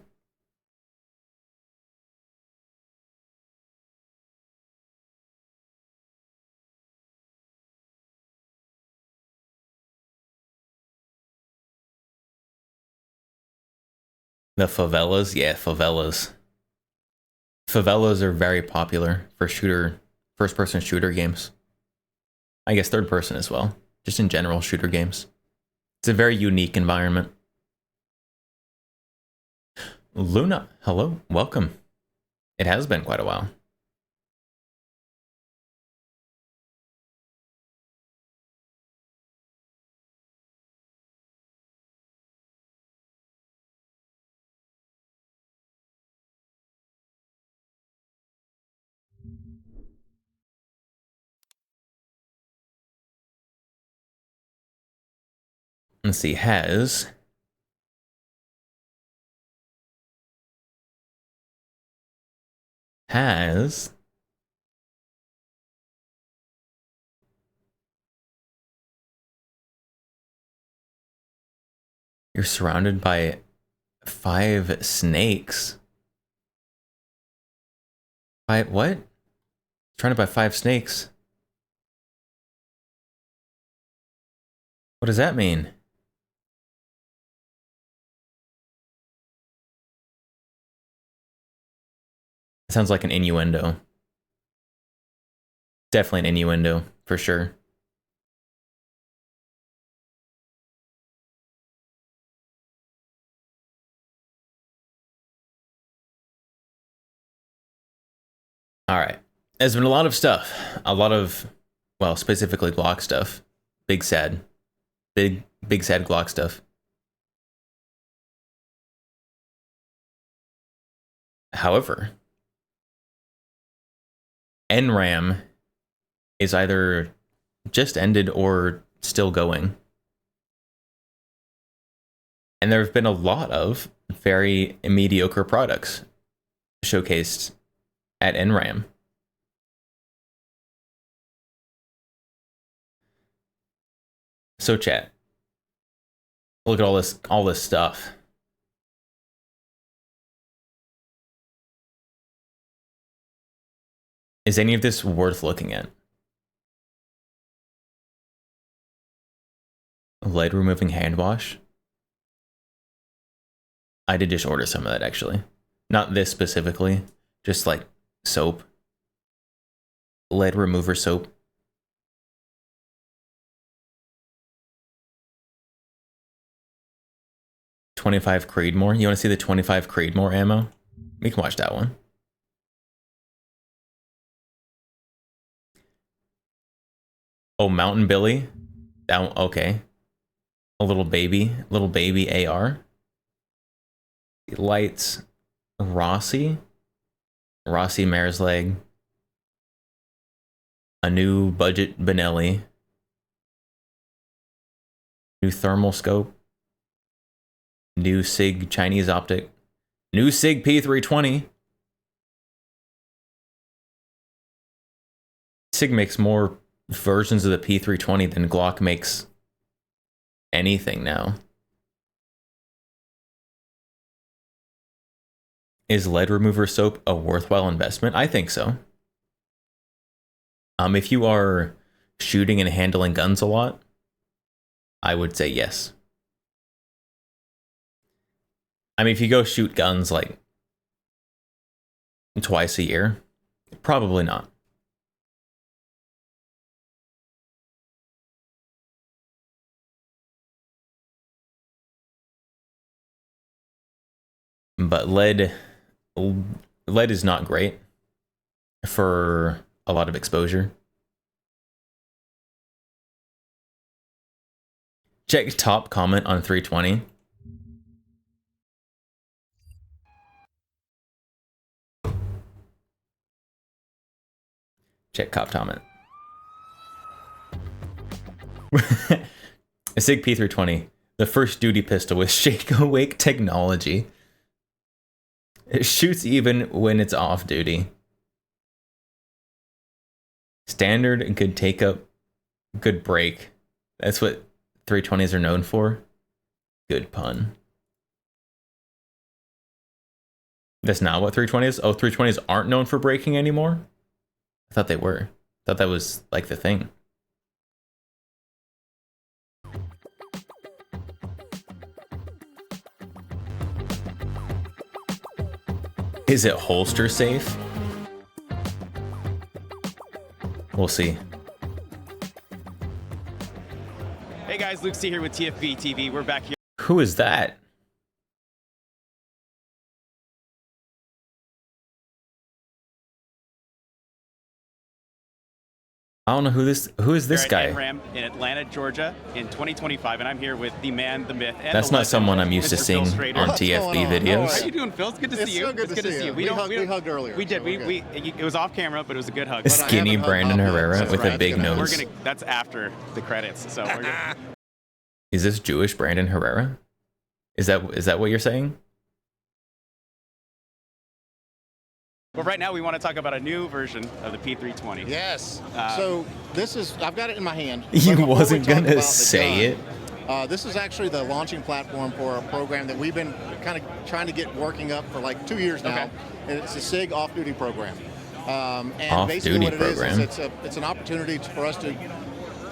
A: The favelas, yeah, favelas. Favelas are very popular for first person shooter games. I guess third person as well, just in general shooter games. It's a very unique environment. Luna, hello, welcome. It has been quite a while. Let's see, has you're surrounded by 5 snakes. By what? Surrounded by 5 snakes. What does that mean? It sounds like an innuendo. Definitely an innuendo, for sure. All right. There's been a lot of stuff. A lot of, well, specifically Glock stuff. Big sad. Big sad Glock stuff. However, NRAM is either just ended or still going. And there have been a lot of very mediocre products showcased at NRAM. So chat, look at all this stuff. Is any of this worth looking at? Lead removing hand wash. I did just order some of that actually. Not this specifically, just like soap. Lead remover soap. $25 Creedmoor. You want to see the 25 Creedmoor ammo? We can watch that one. Oh, Mountain Billy. That one, okay. A little baby AR. Lights. Rossi Mare's Leg. A new budget Benelli. New thermal scope. New SIG Chinese optic. New SIG P320. SIG makes more versions of the P320 than Glock makes anything now. Is lead remover soap a worthwhile investment? I think so. If you are shooting and handling guns a lot, I would say yes. I mean, if you go shoot guns like twice a year, probably not. But lead is not great for a lot of exposure. Check top comment on 320. Check cop comment. A SIG P320, the first duty pistol with shake awake technology. It shoots even when it's off duty. Standard could take up, good break. That's what 320s are known for. Good pun. That's not what 320s. Oh, 320s aren't known for breaking anymore? I thought they were. I thought that was like the thing. Is it holster safe? We'll see.
C: Hey guys, Luke C here with TFB TV. We're back here.
A: Who is that? I don't know who is this guy?
C: NRAM in Atlanta, Georgia, in 2025, and I'm here with the man, the myth, and
A: That's
C: the
A: not
C: legend,
A: someone I'm used to
C: Mr.
A: seeing
C: Phil Schrader.
A: on TFB videos.
C: How are you doing, Phil? It's good to see you.
D: So good
C: it's
D: to see you. We hugged earlier.
C: We did.
D: So
C: it was off camera, but it was a good hug.
A: Skinny Brandon Herrera with a big nose.
C: That's after the credits. So we're gonna.
A: Is this Jewish Brandon Herrera? Is that what you're saying?
C: But right now, we want to talk about a new version of the P320.
D: Yes. So this is, I've got it in my hand.
A: You
D: But before we
A: wasn't
D: talk
A: gonna
D: about the
A: say
D: gun,
A: it.
D: This is actually the launching platform for a program that we've been kind of trying to get working up for like 2 years now.
C: Okay.
D: And it's a SIG off-duty program. And
A: Off-duty
D: basically what it
A: program.
D: is it's an opportunity for us to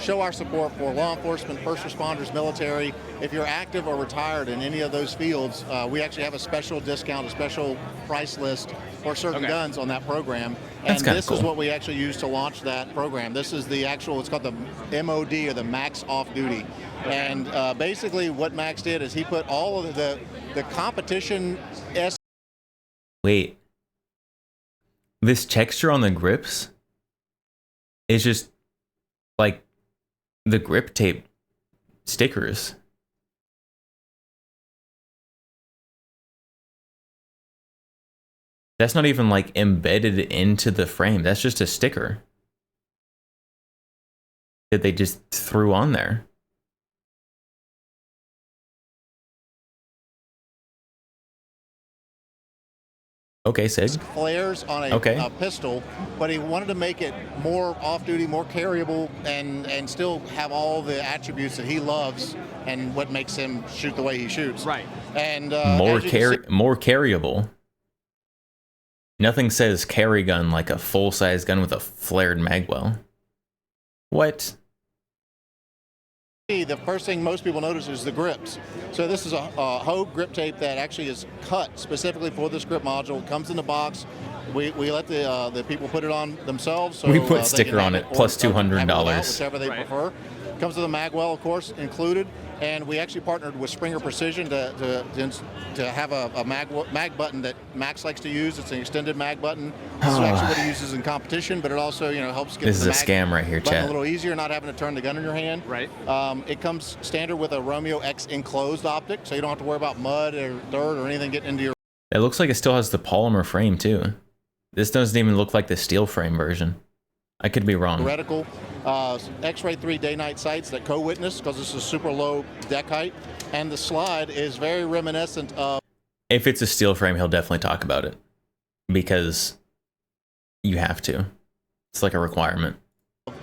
D: show our support for law enforcement, first responders, military. If you're active or retired in any of those fields, we actually have a special discount, a special price list for certain guns on that program. And
A: That's kinda
D: this is
A: cool.
D: what we actually use to launch that program. This is the actual, it's called the MOD, or the Max Off Duty. And basically what Max did is he put all of the competition
A: Wait. This texture on the grips is just like the grip tape stickers. That's not even like embedded into the frame. That's just a sticker that they just threw on there. Okay, Sig.
D: Flares on a pistol, but he wanted to make it more off-duty, more carryable, and still have all the attributes that he loves and what makes him shoot the way he shoots.
C: Right.
D: And
A: more carryable. Nothing says carry gun like a full-size gun with a flared magwell. What?
D: The first thing most people notice is the grips. So this is a Hogue grip tape that actually is cut specifically for this grip module. It comes in the box. We let the people put it on themselves. So,
A: we put sticker on it plus $200.
D: Whichever they prefer. Comes with a magwell, of course, included. And we actually partnered with Springer Precision to have a mag button that Max likes to use. It's an extended mag button. This is actually what he uses in competition, but it also helps get
A: this is a scam right here, chat.
D: A little easier, not having to turn the gun in your hand.
C: Right.
D: It comes standard with a Romeo X enclosed optic, so you don't have to worry about mud or dirt or anything getting into your.
A: It looks like it still has the polymer frame too. This doesn't even look like the steel frame version. I could be wrong.
D: Reticle, X-ray 3 day-night sights that co-witness because this is super low deck height, and the slide is very reminiscent of.
A: If it's a steel frame, he'll definitely talk about it because you have to. It's like a requirement.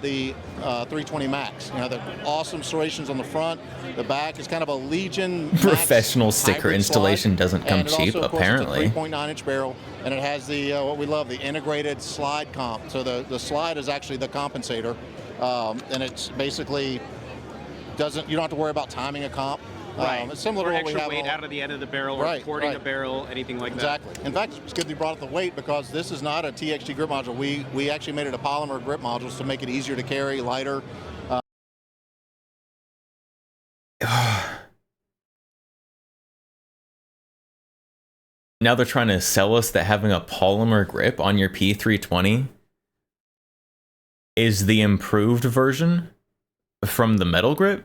D: The 320 Max, the awesome serrations on the front, the back is kind of a Legion
A: professional sticker installation. Doesn't come cheap,
D: also,
A: apparently.
D: It's a 3.9-inch barrel, and it has the what we love, the integrated slide comp. So the slide is actually the compensator, and it's basically you don't have to worry about timing a comp.
C: Right.
D: It's similar to what we have
C: weight out of the end of the barrel, or porting a barrel, anything like that.
D: Exactly. In fact, it's good that you brought up the weight because this is not a TXT grip module. We actually made it a polymer grip module to make it easier to carry, lighter.
A: Now they're trying to sell us that having a polymer grip on your P320 is the improved version from the metal grip?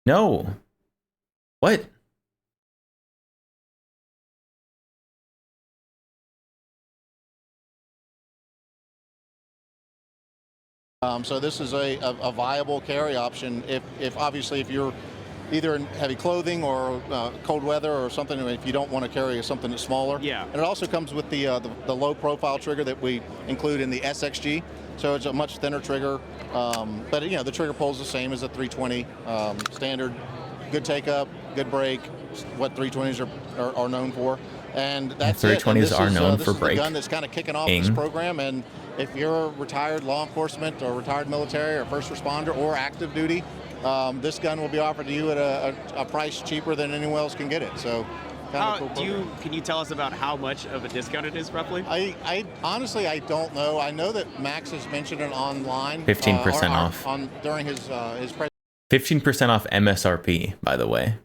A: No. What?
D: So this is a viable carry option if obviously if you're either in heavy clothing or cold weather or something, if you don't want to carry something that's smaller.
C: Yeah.
D: And it also comes with the low profile trigger that we include in the SXG. So it's a much thinner trigger, but the trigger pull's the same as a 320 standard. Good take up, good break, what 320s are known for. And that's
A: 320s are known for break.
D: This is the gun that's kind of kicking off this program. And if you're a retired law enforcement or retired military or first responder or active duty, this gun will be offered to you at a price cheaper than anyone else can get it. So,
C: can you tell us about how much of a discount it is roughly?
D: I honestly I don't know. I know that Max has mentioned it online.
A: 15% off
D: during his presentation.
A: 15% off MSRP, by the way.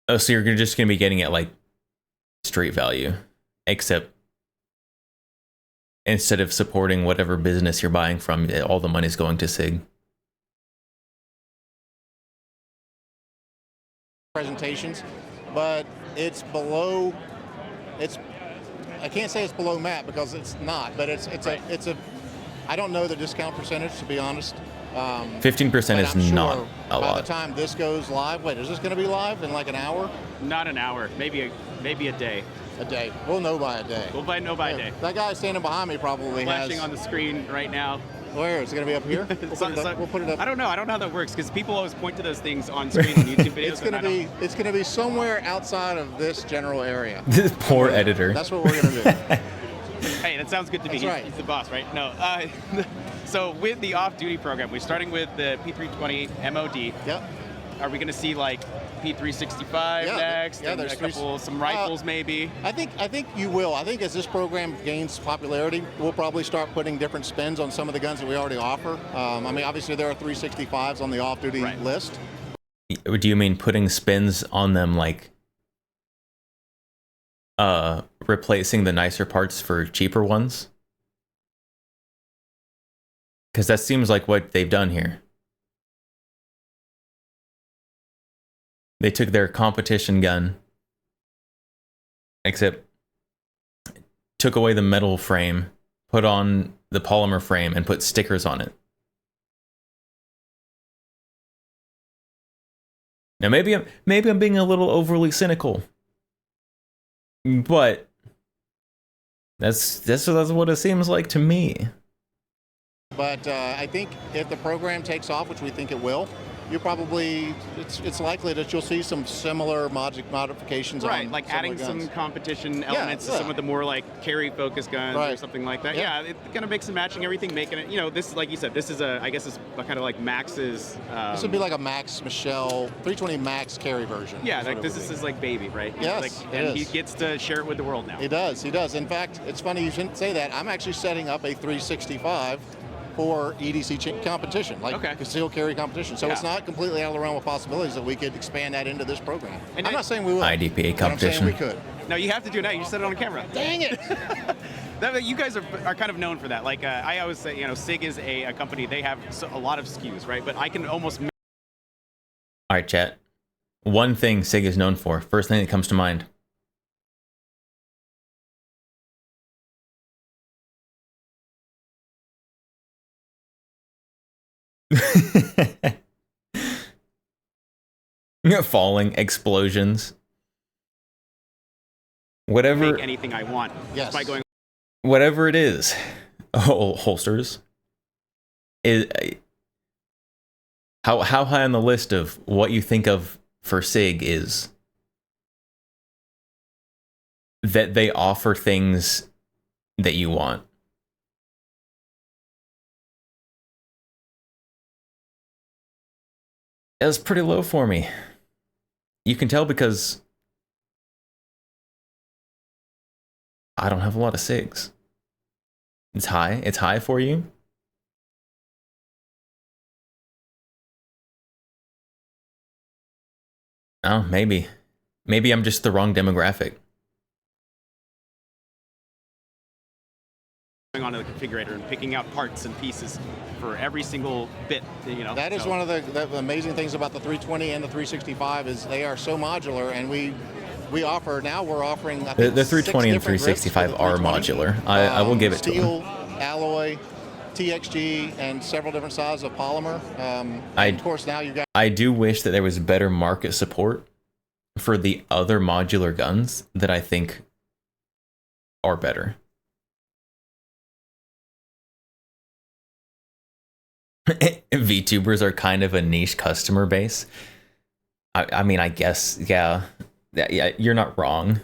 A: Oh, so you're just going to be getting it like street value, except instead of supporting whatever business you're buying from, all the money's going to SIG.
D: Presentations, but it's below. I can't say it's below MAP because it's not, but it's a. I don't know the discount percentage, to be honest.
A: 15% is not a lot.
D: By the time this goes live, wait, is this going to be live in like an hour?
C: Not an hour, maybe a day.
D: A day. We'll know by a day.
C: We'll know by a day.
D: That guy standing behind me probably
C: flashing on the screen right now.
D: Where is it going to be up here? We'll put it up.
C: I don't know how that works because people always point to those things on screen in YouTube videos.
D: It's going to be somewhere outside of this general area.
A: This poor editor.
D: That's what we're going to do.
C: Hey, that sounds good to me. He's the boss, right? No. So with the off-duty program, we're starting with the P320 MOD.
D: Yep.
C: Are we going to see like P365 next?
D: Yeah,
C: and some rifles maybe.
D: I think you will. I think as this program gains popularity, we'll probably start putting different spins on some of the guns that we already offer. I mean, obviously there are 365s on the off-duty list.
A: Do you mean putting spins on them like replacing the nicer parts for cheaper ones? Because that seems like what they've done here. They took their competition gun, except took away the metal frame, put on the polymer frame, and put stickers on it. Now maybe I'm being a little overly cynical, but that's what it seems like to me.
D: But I think if the program takes off, which we think it will, you probably it's likely that you'll see some similar modifications.
C: Right,
D: on
C: like
D: similar
C: adding
D: guns.
C: some competition elements to some of the more like carry-focused guns or something like that. Yeah, it's gonna mix and matching everything, making it. You know, this is like you said. This is I guess it's kind of like Max's.
D: This would be like a Max Michelle 320 Max carry version.
C: Yeah, like this is his like baby, right?
D: Yes,
C: like, and he gets to share it with the world now.
D: He does. He does. In fact, it's funny you shouldn't say that. I'm actually setting up a 365 for EDC competition, like concealed carry competition. So it's not completely out of the realm of possibilities that we could expand that into this program. And I'm not saying we will.
A: IDPA competition.
D: I'm saying we could.
C: No, you have to do it now. You just said it on camera.
D: Dang it!
C: You guys are kind of known for that. Like I always say, you know, SIG is a company. They have a lot of SKUs, right? But I can almost.
A: All right, chat. One thing SIG is known for. First thing that comes to mind. Falling explosions. Whatever.
C: Make anything I want.
D: Yes.
C: By going.
A: Whatever it is. Holsters. Is how high on the list of what you think of for SIG is that they offer things that you want. It was pretty low for me. You can tell because I don't have a lot of SIGs. It's high. It's high for you. Oh, maybe. Maybe I'm just the wrong demographic.
C: Going onto the configurator and picking out parts and pieces for every single bit, you know.
D: That is one of the amazing things about the 320 and the 365 is they are so modular, and we're offering I think,
A: the 320 and 365 are modular. I will give it to them.
D: Steel, alloy, TXG, and several different sizes of polymer. Of course, now you've got.
A: I do wish that there was better market support for the other modular guns that I think are better. VTubers are kind of a niche customer base. I mean, I guess, yeah, you're not wrong.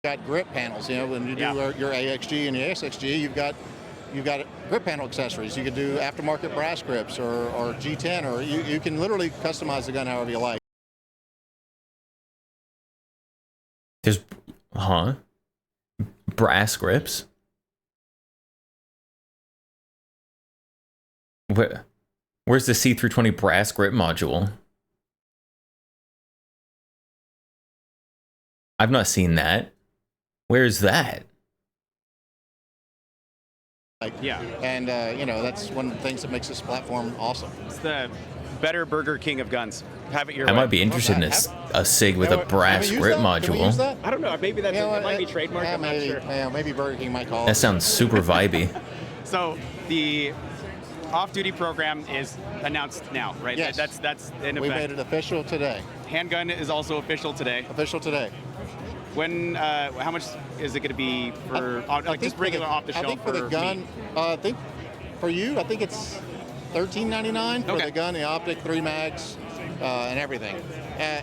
D: Got grip panels, you know, when you do your AXG and your SXG, you've got grip panel accessories. You could do aftermarket brass grips or G10, or you can literally customize the gun however you like.
A: There's, brass grips? Where's the C320 brass grip module? I've not seen that. Where's that?
C: Yeah.
D: And, you know, that's one of the things that makes this platform awesome.
C: It's the better Burger King of guns. Have it your way.
A: I might be interested in a SIG with a brass grip module.
C: I don't know. Maybe that's it might be trademarked.
D: Yeah,
C: I'm
D: maybe,
C: not sure.
D: Yeah, maybe Burger King might call it.
A: That sounds super vibey.
C: So the off-duty program is announced now, right?
D: Yes.
C: That's in effect.
D: We made it official today.
C: Handgun is also official today.
D: Official today.
C: When? How much is it going to be for just regular off-the-shelf?
D: I think for the gun, I think for you, I think it's $13.99 for the gun, the optic, 3 mags, and everything.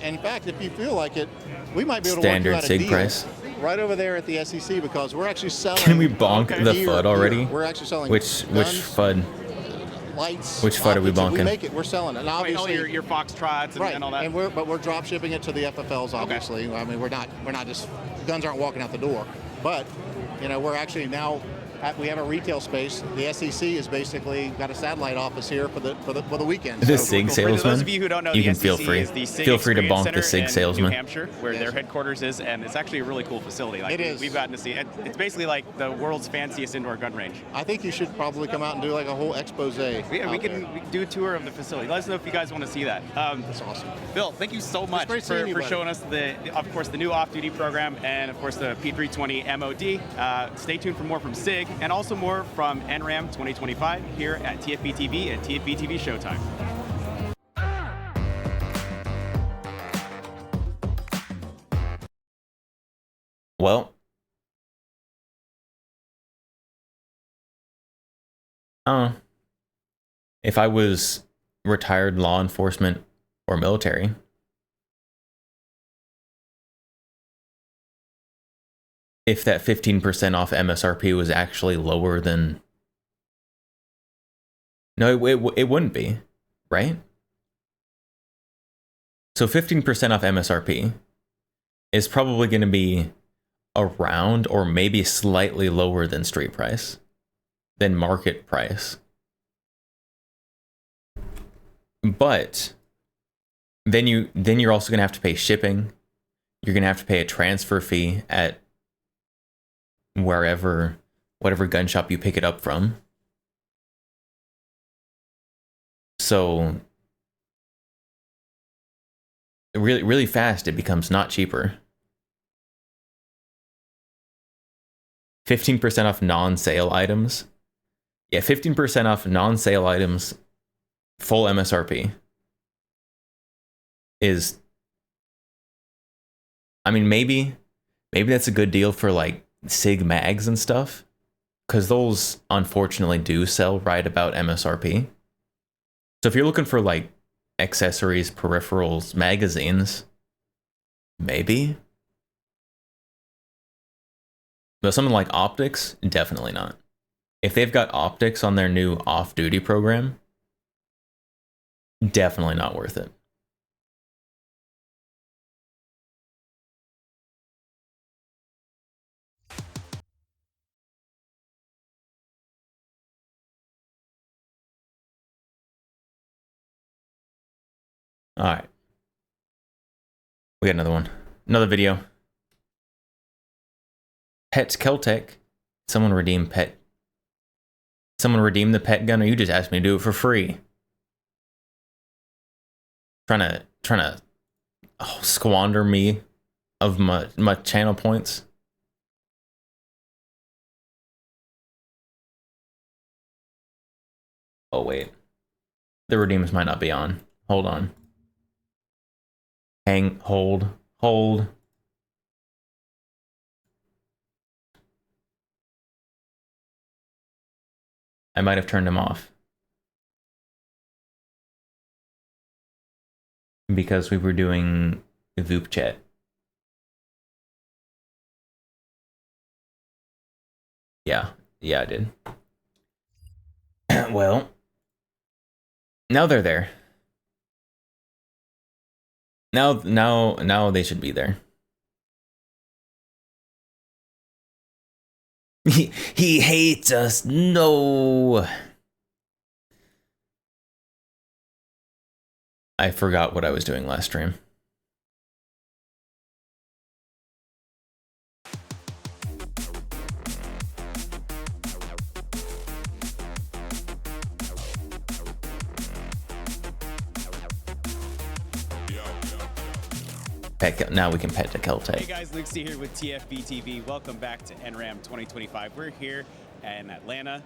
D: In fact, if you feel like it, we might be able to work
A: Standard
D: out a
A: SIG
D: deal
A: price.
D: right over there at the SEC because we're actually selling.
A: Can we bonk the FUD already?
D: We're actually selling
A: which FUD?
D: Lights.
A: Which FUD are we bonking?
D: We make it. We're selling it. And obviously,
C: your Foxtrots and all that.
D: And we're drop shipping it to the FFLs. Obviously, I mean we're not just guns aren't walking out the door, but you know we're actually now we have a retail space. The SEC is basically got a satellite office here for the weekend.
A: The
D: So
A: SIG
C: For
A: salesman.
C: those of you who don't know,
A: You
C: the
A: can
C: SEC
A: feel free.
C: is the SIG
A: Feel free to
C: Experience
A: bonk
C: Center
A: the SIG
C: in
A: salesman.
C: New Hampshire, where
D: Yes.
C: their headquarters is, and it's actually a really cool facility. Like
D: It is.
C: We've gotten to see it. It's basically like the world's fanciest indoor gun range.
D: I think you should probably come out and do like a whole expose.
C: Yeah, we can do a tour of the facility. Let us know if you guys want to see that.
D: That's awesome.
C: Bill, thank you so much
D: great seeing you,
C: for
D: buddy.
C: showing us of course, the new off-duty program, and of course the P320 MOD. Stay tuned for more from SIG, and also more from NRAM 2025 here at TFB TV and TFB TV Showtime.
A: Well, if I was retired law enforcement or military, if that 15% off MSRP was actually lower than... No, it wouldn't be, right? So 15% off MSRP is probably going to be around or maybe slightly lower than street price, than market price. But then you're also going to have to pay shipping. You're going to have to pay a transfer fee at whatever gun shop you pick it up from. So really, really fast, it becomes not cheaper. 15% off non-sale items. Yeah, 15% off non-sale items, full MSRP is, I mean, maybe that's a good deal for like SIG mags and stuff, because those unfortunately do sell right about MSRP. So if you're looking for like accessories, peripherals, magazines, maybe. But something like optics, definitely not. If they've got optics on their new off-duty program, definitely not worth it. All right. We got another one. Another video. Pets Keltec. Someone redeem the pet gun, or you just asked me to do it for free. Trying to squander me of my channel points. Oh wait. The redeems might not be on. Hold on. Hold. I might have turned them off. Because we were doing Voop chat. Yeah, I did. Well, now they're there. Now they should be there. He hates us. No. I forgot what I was doing last stream. Now we can pet the Keltec.
C: Hey guys, Luke C here with TFB TV. Welcome back to NRAM 2025. We're here in Atlanta,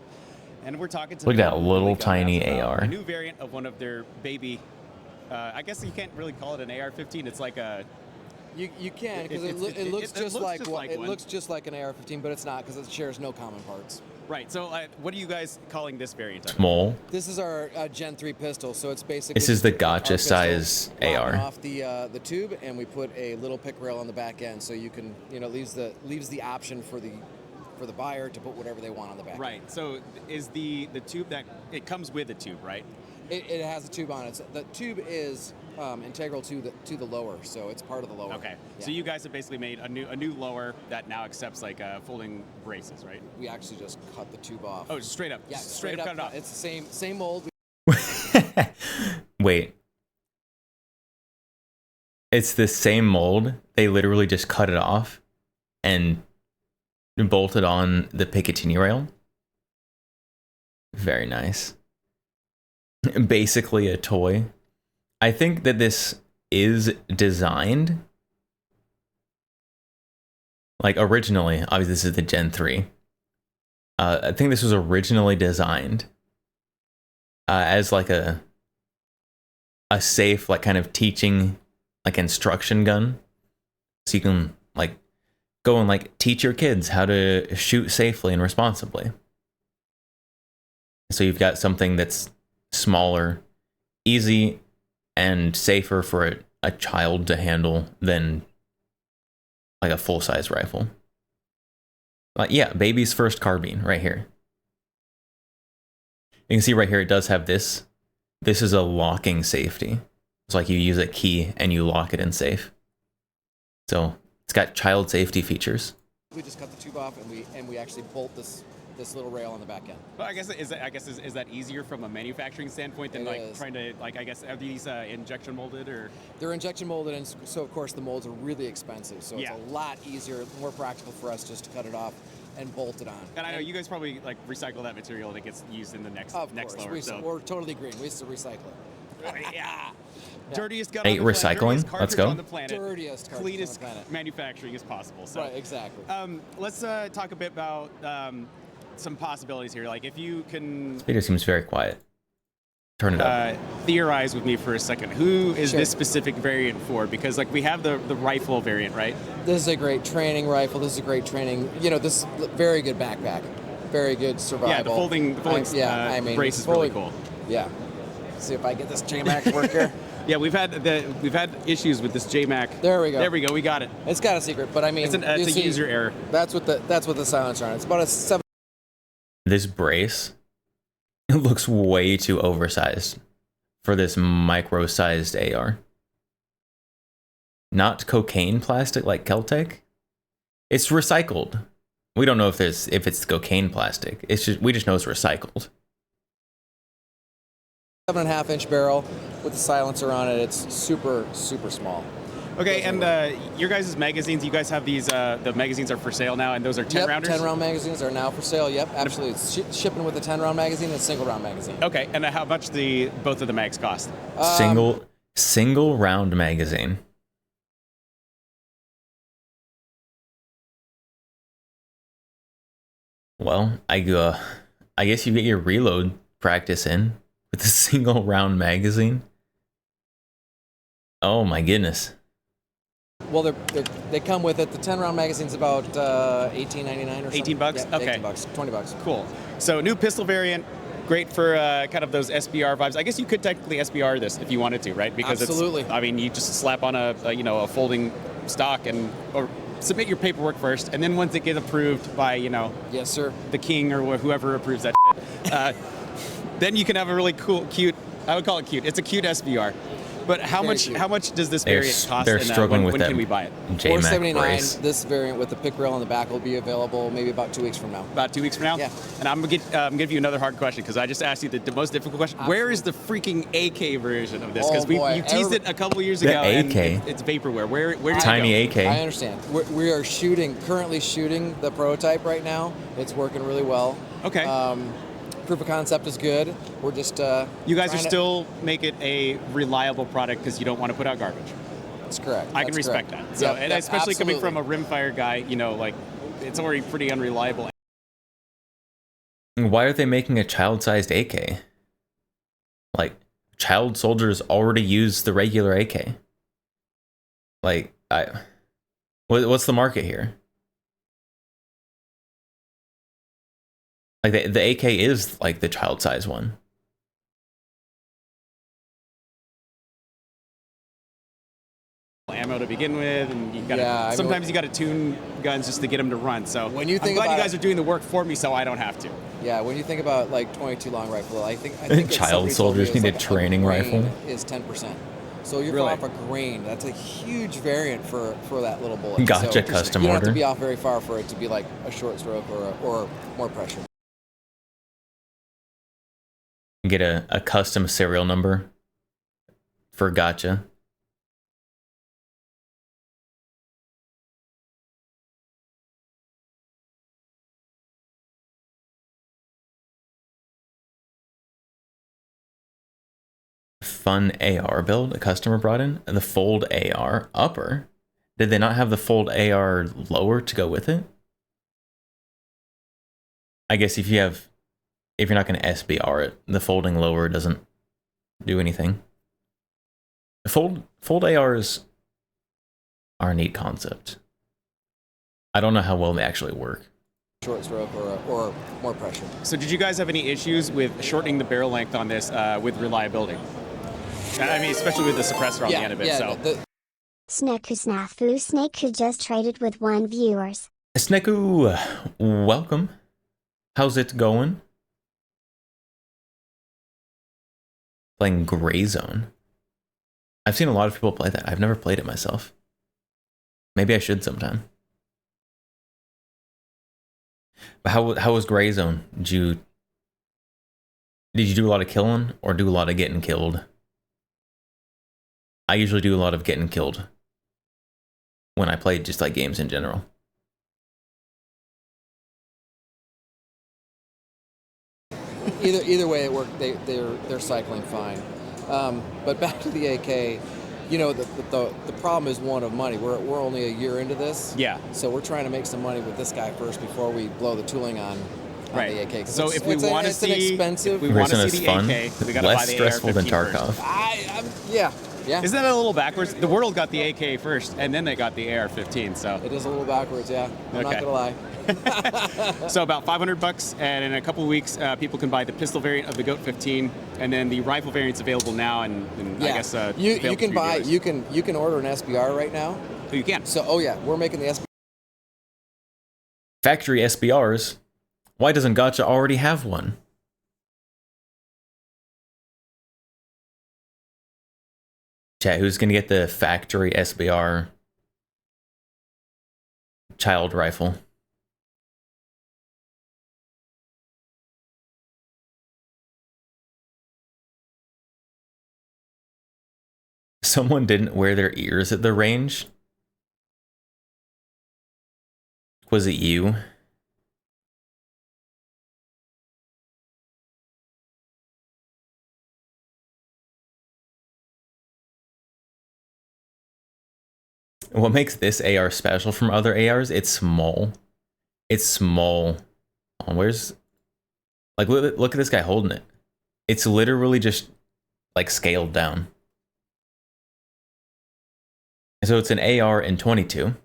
C: and we're talking to...
A: Look at that little tiny AR.
C: A new variant of one of their baby... I guess you can't really call it an AR-15. It's like a...
E: You can, because it looks just like an AR-15, but it's not, because it shares no common parts.
C: Right. So, what are you guys calling this variant?
A: Small.
E: This is our Gen 3 pistol, so it's basically...
A: This is the gotcha size AR.
E: Off the tube, and we put a little pick rail on the back end, so you can, leaves the option for the buyer to put whatever they want on the back.
C: Right. So, is the tube that it comes with a tube, right?
E: It has a tube on it. So the tube is integral to the lower, so it's part of the lower.
C: Okay.
E: Yeah.
C: So you guys have basically made a new lower that now accepts like folding braces, right?
E: We actually just cut the tube off.
C: Oh, just straight up.
E: Yeah,
C: Just straight up cut it off.
E: It's the same mold.
A: Wait. It's the same mold. They literally just cut it off and bolted on the Picatinny rail. Very nice. Basically a toy. I think that this is designed like originally. Obviously, this is the Gen 3. I think this was originally designed as like a safe, like kind of teaching, like instruction gun, so you can like go and like teach your kids how to shoot safely and responsibly. So you've got something that's smaller, easy, and safer for a child to handle than like a full-size rifle. Like, yeah, baby's first carbine right here. You can see right here it does have this. This is a locking safety. It's like you use a key and you lock it in safe. So it's got child safety features.
E: We just cut the tube off and we actually bolt this little rail on the back end.
C: Well, is that easier from a manufacturing standpoint than trying to are these injection molded or?
E: They're injection molded, and so of course the molds are really expensive. So it's a lot easier, more practical for us just to cut it off and bolt it on.
C: And I know you guys probably like recycle that material and it gets used in the next lower.
E: We're totally green. We used to recycle it.
C: Yeah. Dirtiest gun
A: Hey,
C: on the
A: recycling.
C: planet,
A: Let's go.
C: on the planet,
E: dirtiest cartridge
C: cleanest
E: on the planet.
C: manufacturing as possible. So,
E: right, exactly.
C: Let's talk a bit about some possibilities here. Like if you can...
A: Video seems very quiet. Turn it up.
C: Theorize with me for a second. Who is this specific variant for? Because like we have the rifle variant, right?
E: This is a great training rifle. This is a great training. This is very good backpack. Very good survival.
C: Yeah, the folding brace is really cool.
E: Yeah. See if I get this JMac to work here.
C: Yeah, we've had issues with this JMac.
E: There we go.
C: There we go. We got it.
E: It's got a secret, but I mean,
C: it's a user error.
E: That's what the silencer on. It's about a 7.
A: This brace, it looks way too oversized for this micro-sized AR. Not cocaine plastic like Keltec. It's recycled. We don't know if it's cocaine plastic. We just know it's recycled.
E: 7.5-inch barrel with the silencer on it. It's super small.
C: Okay, and your guys' magazines, you guys have these, the magazines are for sale now, and those are 10-rounders?
E: 10-round magazines are now for sale, yep, absolutely. It's shipping with a 10-round magazine and a single-round magazine.
C: Okay, and how much both of the mags cost?
A: Single round magazine. Well, I guess you get your reload practice in with a single round magazine. Oh my goodness.
E: Well, they come with it. The 10-round magazine's about $18.99 or something.
C: $18?
E: Yeah,
C: okay.
E: $18, $20.
C: Cool. So new pistol variant, great for kind of those SBR vibes. I guess you could technically SBR this if you wanted to, right? Because
E: absolutely.
C: You just slap on a folding stock or submit your paperwork first, and then once it gets approved by
E: yes, sir,
C: the king or whoever approves that shit, then you can have a really cool, cute. I would call it cute. It's a cute SBR. But how much does this variant cost?
A: They're struggling with
C: when can we buy it?
A: JMac brace.
E: This variant with the pick rail on the back will be available maybe about 2 weeks from now.
C: About 2 weeks from now?
E: Yeah.
C: And I'm gonna give you another hard question because I just asked you the most difficult question.
E: Absolutely.
C: Where is the freaking AK version of this? Because you teased it a couple years
A: the
C: ago.
A: AK.
C: And it's vaporware. Where did
A: Tiny
C: it go?
A: AK.
E: I understand. We are currently shooting the prototype right now. It's working really well.
C: Okay.
E: Proof of concept is good. We're just
C: you guys are still make it a reliable product because you don't want to put out garbage.
E: That's correct.
C: I can respect that. So, and especially coming from a rimfire guy, it's already pretty unreliable.
A: Why are they making a child-sized AK? Like, child soldiers already use the regular AK. Like, what's the market here? Like the AK is like the child size one.
C: ammo to begin with, and you got
E: Yeah,
C: sometimes you got to tune guns just to get them to run. So
E: When you
C: I'm
E: think
C: glad
E: about
C: you guys
E: it-
C: are doing the work for me, so I don't have to.
E: Yeah, when you think about like 22 long rifle, I think it's
A: Child
E: somebody told me
A: soldiers
E: it was
A: need a training
E: grain
A: rifle.
E: is 10%. So you're
C: Really?
E: off a grain. That's a huge variant for that little bullet.
A: Gotcha,
E: So
A: custom
E: you don't have
A: order.
E: to be off very far for it to be like a short stroke or more pressure.
A: Get a custom serial number for gotcha. Fun AR build a customer brought in. The Fold AR upper. Did they not have the Fold AR lower to go with it? I guess if you're not going to SBR it, the folding lower doesn't do anything. Fold ARs are a neat concept. I don't know how well they actually work.
E: Short stroke or more pressure.
C: So did you guys have any issues with shortening the barrel length on this with reliability? I mean, especially with the suppressor on the end of it. So.
B: Snafu Snake who just traded with one viewers.
A: Sneku, welcome. How's it going? Playing Gray Zone. I've seen a lot of people play that. I've never played it myself. Maybe I should sometime. But how was Gray Zone? Did you do a lot of killing or do a lot of getting killed? I usually do a lot of getting killed when I play just like games in general.
E: Either way it worked. They're cycling fine. But back to the AK, you know, the problem is one of money. We're only a year into this.
C: Yeah.
E: So we're trying to make some money with this guy first before we blow the tooling on
C: Right.
E: the AK.
C: So if we want to see,
E: expensive.
C: if we want to
A: Gray Zone
C: see
A: is
C: the
A: fun,
C: AK, we got to buy
A: less
C: the
A: stressful than
C: AR-15 first.
A: Tarkov.
E: Yeah.
C: Isn't that a little backwards? The world got the AK first, and then they got the AR-15. So
E: It is a little backwards, yeah. I'm not
C: Okay.
E: gonna lie.
C: So about $500, and in a couple of weeks, people can buy the pistol variant of the Goat 15, and then the rifle variant's available now, and I
E: Yeah.
C: guess
E: you
C: available
E: can
C: to
E: buy
C: viewers.
E: you can order an SBR right now.
C: Oh, you can.
E: So we're making the SBR.
A: Factory SBRs. Why doesn't Gotcha already have one? Chat, who's gonna get the factory SBR child rifle? Someone didn't wear their ears at the range. Was it you? What makes this AR special from other ARs? It's small. It's small. Oh, where's... Like, look at this guy holding it. It's literally just, like, scaled down. So it's an AR in 22.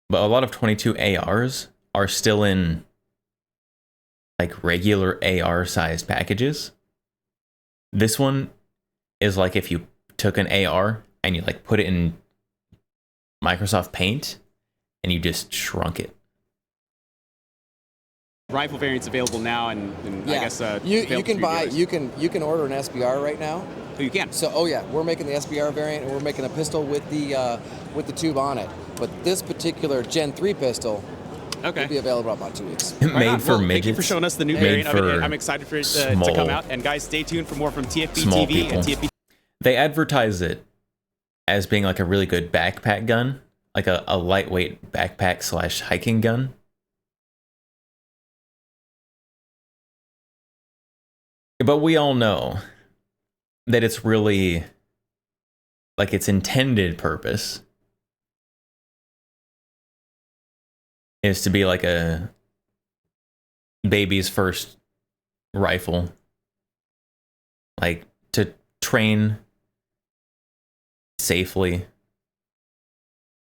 A: But a lot of 22 ARs are still in, like, regular AR-sized packages. This one is like if you took an AR and you, like, put it in Microsoft Paint and you just shrunk it.
C: Rifle variant's available now, and I guess
E: you
C: available
E: can
C: to
E: buy
C: viewers.
E: you can order an SBR right now.
C: Oh, you can.
E: So we're making the SBR variant and we're making a pistol with the tube on it. But this particular Gen 3 pistol
C: Okay.
E: will be available in about 2 weeks.
C: Right
A: Made
C: on.
A: for
C: Well,
A: midgets.
C: Thank you for showing us the new
A: Made
C: variant of it.
A: for
C: I'm excited for it to
A: small-
C: come out. And guys, stay tuned for more from TFB
A: small
C: TV
A: people.
C: and TFB.
A: They advertise it as being like a really good backpack gun, like a lightweight backpack / hiking gun. But we all know that it's really, like, its intended purpose is to be like a baby's first rifle, like to train safely,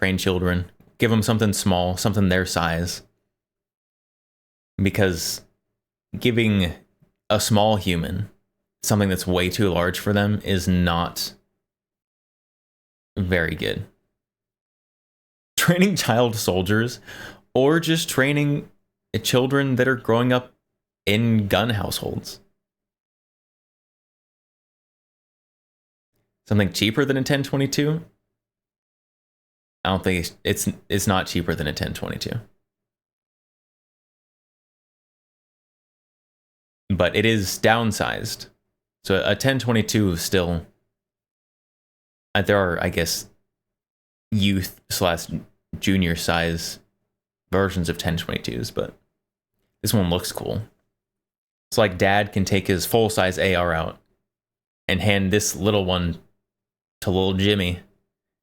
A: train children, give them something small, something their size, because giving a small human something that's way too large for them is not very good. Training child soldiers, or just training children that are growing up in gun households. Something cheaper than a 1022? I don't think it's not cheaper than a 1022. But it is downsized. So a 1022 is still, there are, I guess, youth / junior size versions of 1022s, but this one looks cool. It's like dad can take his full size AR out and hand this little one to little Jimmy,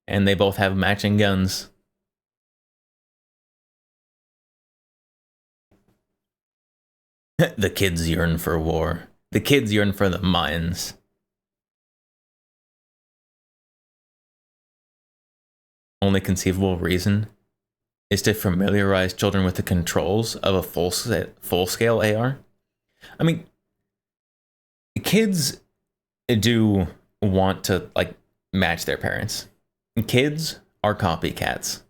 A: and they both have matching guns. The kids yearn for war. The kids yearn for the mines. Only conceivable reason is to familiarize children with the controls of a full-scale AR. I mean, kids do want to like match their parents. Kids are copycats.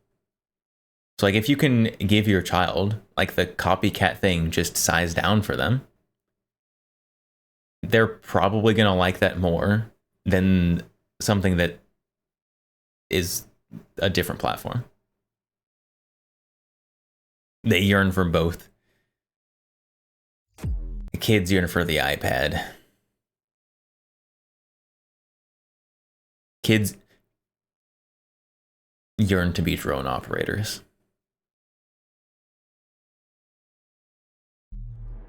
A: So like if you can give your child like the copycat thing just size down for them, they're probably going to like that more than something that is a different platform. They yearn for both. The kids yearn for the iPad. Kids yearn to be drone operators.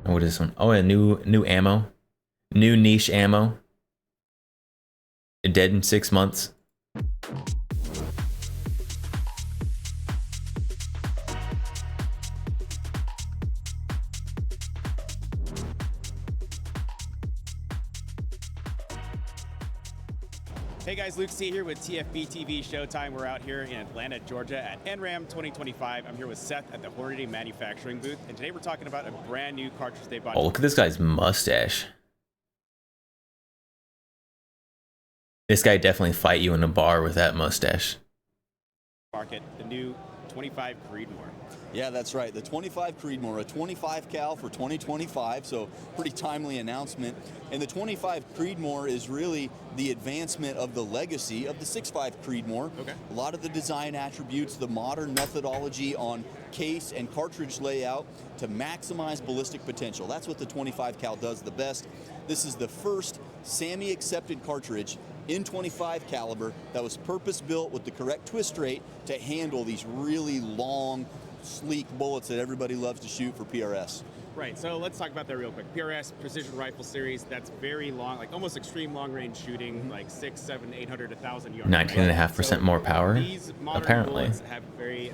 A: What is this one? Oh, a new ammo. New niche ammo. Dead in 6 months.
C: Hey guys, Luke C here with TFB TV Showtime. We're out here in Atlanta, Georgia at NRAM 2025. I'm here with Seth at the Hornady Manufacturing booth, and today we're talking about a brand new cartridge they bought.
A: Oh, look at this guy's mustache. This guy definitely fight you in a bar with that mustache.
C: Market, the new 25 Creedmoor.
F: Yeah, that's right. The 25 Creedmoor, a 25 cal for 2025, so pretty timely announcement. And the 25 Creedmoor is really the advancement of the legacy of the 6.5 Creedmoor.
C: Okay.
F: A lot of the design attributes, the modern methodology on case and cartridge layout to maximize ballistic potential. That's what the 25 cal does the best. This is the first SAMI accepted cartridge in 25 caliber that was purpose built with the correct twist rate to handle these really long, sleek bullets that everybody loves to shoot for PRS.
C: Right, so let's talk about that real quick. PRS, Precision Rifle Series, that's very long, like almost extreme long range shooting, like 6, 7, 800, 1,000 yards.
A: 19.5% more power,
C: These modern
A: apparently.
C: bullets have very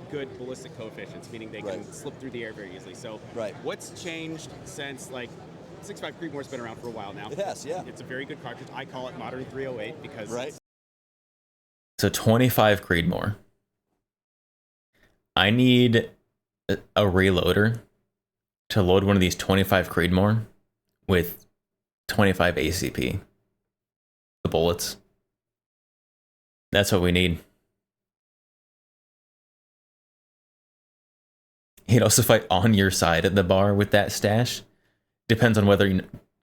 C: good ballistic coefficients, meaning they can slip through the air very easily. So what's changed since like 6.5 Creedmoor's been around for a while now?
F: It has, yeah.
C: It's a very good cartridge. I call it modern 308 because
A: So 25 Creedmoor. I need a reloader to load one of these 25 Creedmoor with 25 ACP. The bullets. That's what we need. He'd also fight on your side at the bar with that stash. Depends on whether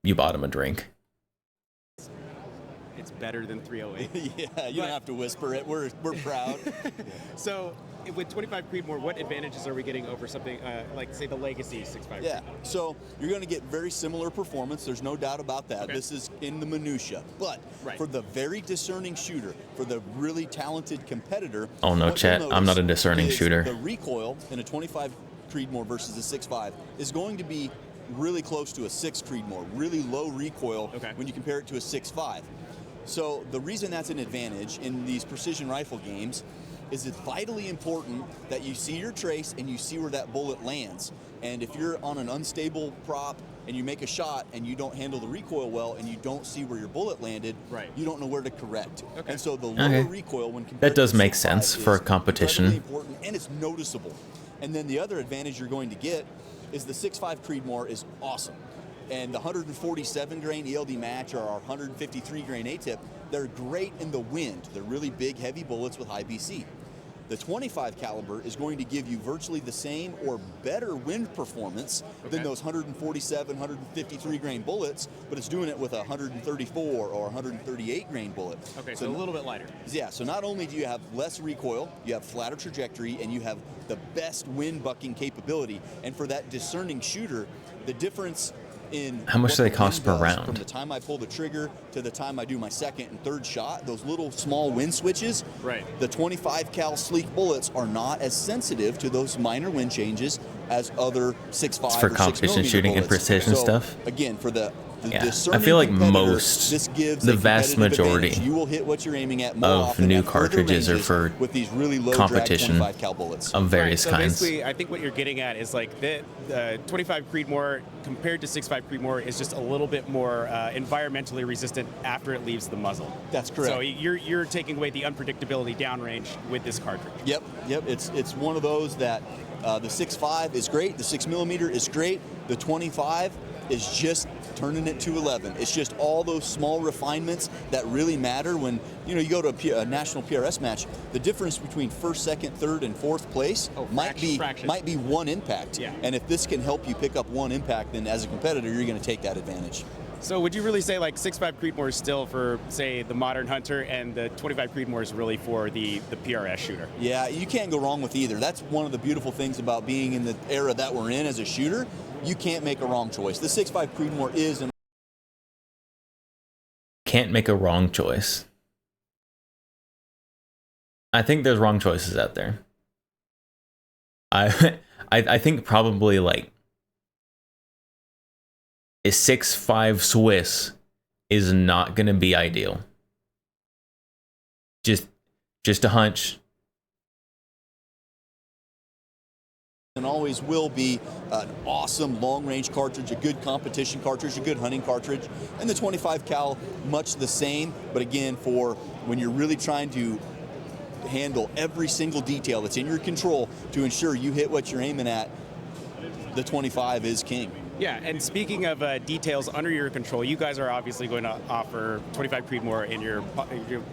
A: you bought him a drink.
C: it's better than 308.
F: Yeah, you don't have to whisper it. We're proud.
C: So with 25 Creedmoor, what advantages are we getting over something like, say, the Legacy 6.5?
F: Yeah, so you're going to get very similar performance. There's no doubt about that.
C: Okay.
F: This is in the minutia. But for the very discerning shooter, for the really talented competitor...
A: Oh no, chat, I'm not a discerning shooter.
F: The recoil in a 25 Creedmoor versus a 6.5 is going to be really close to a 6 Creedmoor, really low recoil when you compare it to a 6.5. So the reason that's an advantage in these precision rifle games is it's vitally important that you see your trace and you see where that bullet lands. And if you're on an unstable prop and you make a shot and you don't handle the recoil well and you don't see where your bullet landed, you don't know where to correct. And so the lower recoil when compared
A: that does
F: to
A: make sense for a competition.
F: important, and it's noticeable. And then the other advantage you're going to get is the 6.5 Creedmoor is awesome. And the 147 grain ELD match or our 153 grain ATIP they're great in the wind. They're really big, heavy bullets with high BC. The 25 caliber is going to give you virtually the same or better wind performance than those 147, 153 grain bullets, but it's doing it with a 134 or 138 grain bullet.
C: Okay, so a little bit lighter.
F: Yeah, so not only do you have less recoil, you have flatter trajectory, and you have the best wind bucking capability. And for that discerning shooter, the difference in
A: how much do they cost per round?
F: From the time I pull the trigger to the time I do my second and third shot, those little small wind switches, the 25 cal sleek bullets are not as sensitive to those minor wind changes as other 6.5
A: for competition shooting
F: bullets.
A: And precision stuff.
F: Again, for the
A: I feel like most,
F: this gives
A: the vast majority
F: you will hit what you're aiming at more
A: of
F: often
A: new
F: at further
A: cartridges are
F: ranges
A: for
F: with these really low
A: competition
F: drag 25 cal bullets.
A: of various
C: so
A: kinds.
C: Basically, I think what you're getting at is like the 25 Creedmoor compared to 6.5 Creedmoor is just a little bit more environmentally resistant after it leaves the muzzle.
F: That's correct.
C: So you're taking away the unpredictability downrange with this cartridge.
F: Yep. It's one of those that the 6.5 is great, the 6mm is great, the 25 is just turning it to 11. It's just all those small refinements that really matter when you go to a national PRS match. The difference between first, second, third, and fourth place might be one impact.
C: Yeah.
F: And if this can help you pick up one impact, then as a competitor, you're going to take that advantage.
C: So would you really say like 6.5 Creedmoor is still for, say, the modern hunter, and the 25 Creedmoor is really for the PRS shooter?
F: Yeah, you can't go wrong with either. That's one of the beautiful things about being in the era that we're in as a shooter. You can't make a wrong choice. The 6.5 Creedmoor is an
A: Can't make a wrong choice. I think there's wrong choices out there. I think probably like a 6.5 Swiss is not going to be ideal. Just a hunch.
F: And always will be an awesome long-range cartridge, a good competition cartridge, a good hunting cartridge, and the 25 cal much the same. But again, for when you're really trying to handle every single detail that's in your control to ensure you hit what you're aiming at, the 25 is king.
C: Yeah, and speaking of details under your control, you guys are obviously going to offer 25 Creedmoor in your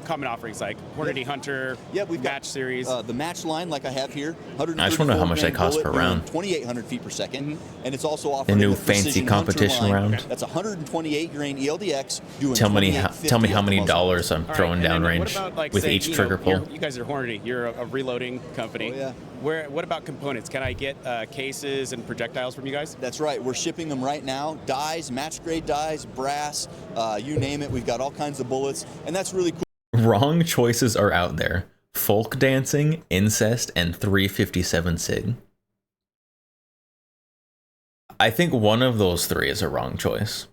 C: common offerings like Hornady Hunter,
F: we've
C: Match
F: got,
C: Series.
F: The match line, like I have here,
A: I just want to know how much they cost per round.
F: 2,800 feet per second, and it's also offered
A: the new
F: the
A: fancy competition round.
F: That's 128 grain ELDX. Doing
A: tell me how many dollars I'm throwing downrange
C: like,
A: with
C: say,
A: each trigger pull.
C: You guys are Hornady. You're a reloading company.
F: Oh, yeah.
C: What about components? Can I get cases and projectiles from you guys?
F: That's right. We're shipping them right now. Dies, match grade dies, brass, you name it. We've got all kinds of bullets, and that's really cool.
A: Wrong choices are out there. Folk dancing, incest, and 357 SIG. I think one of those three is a wrong choice.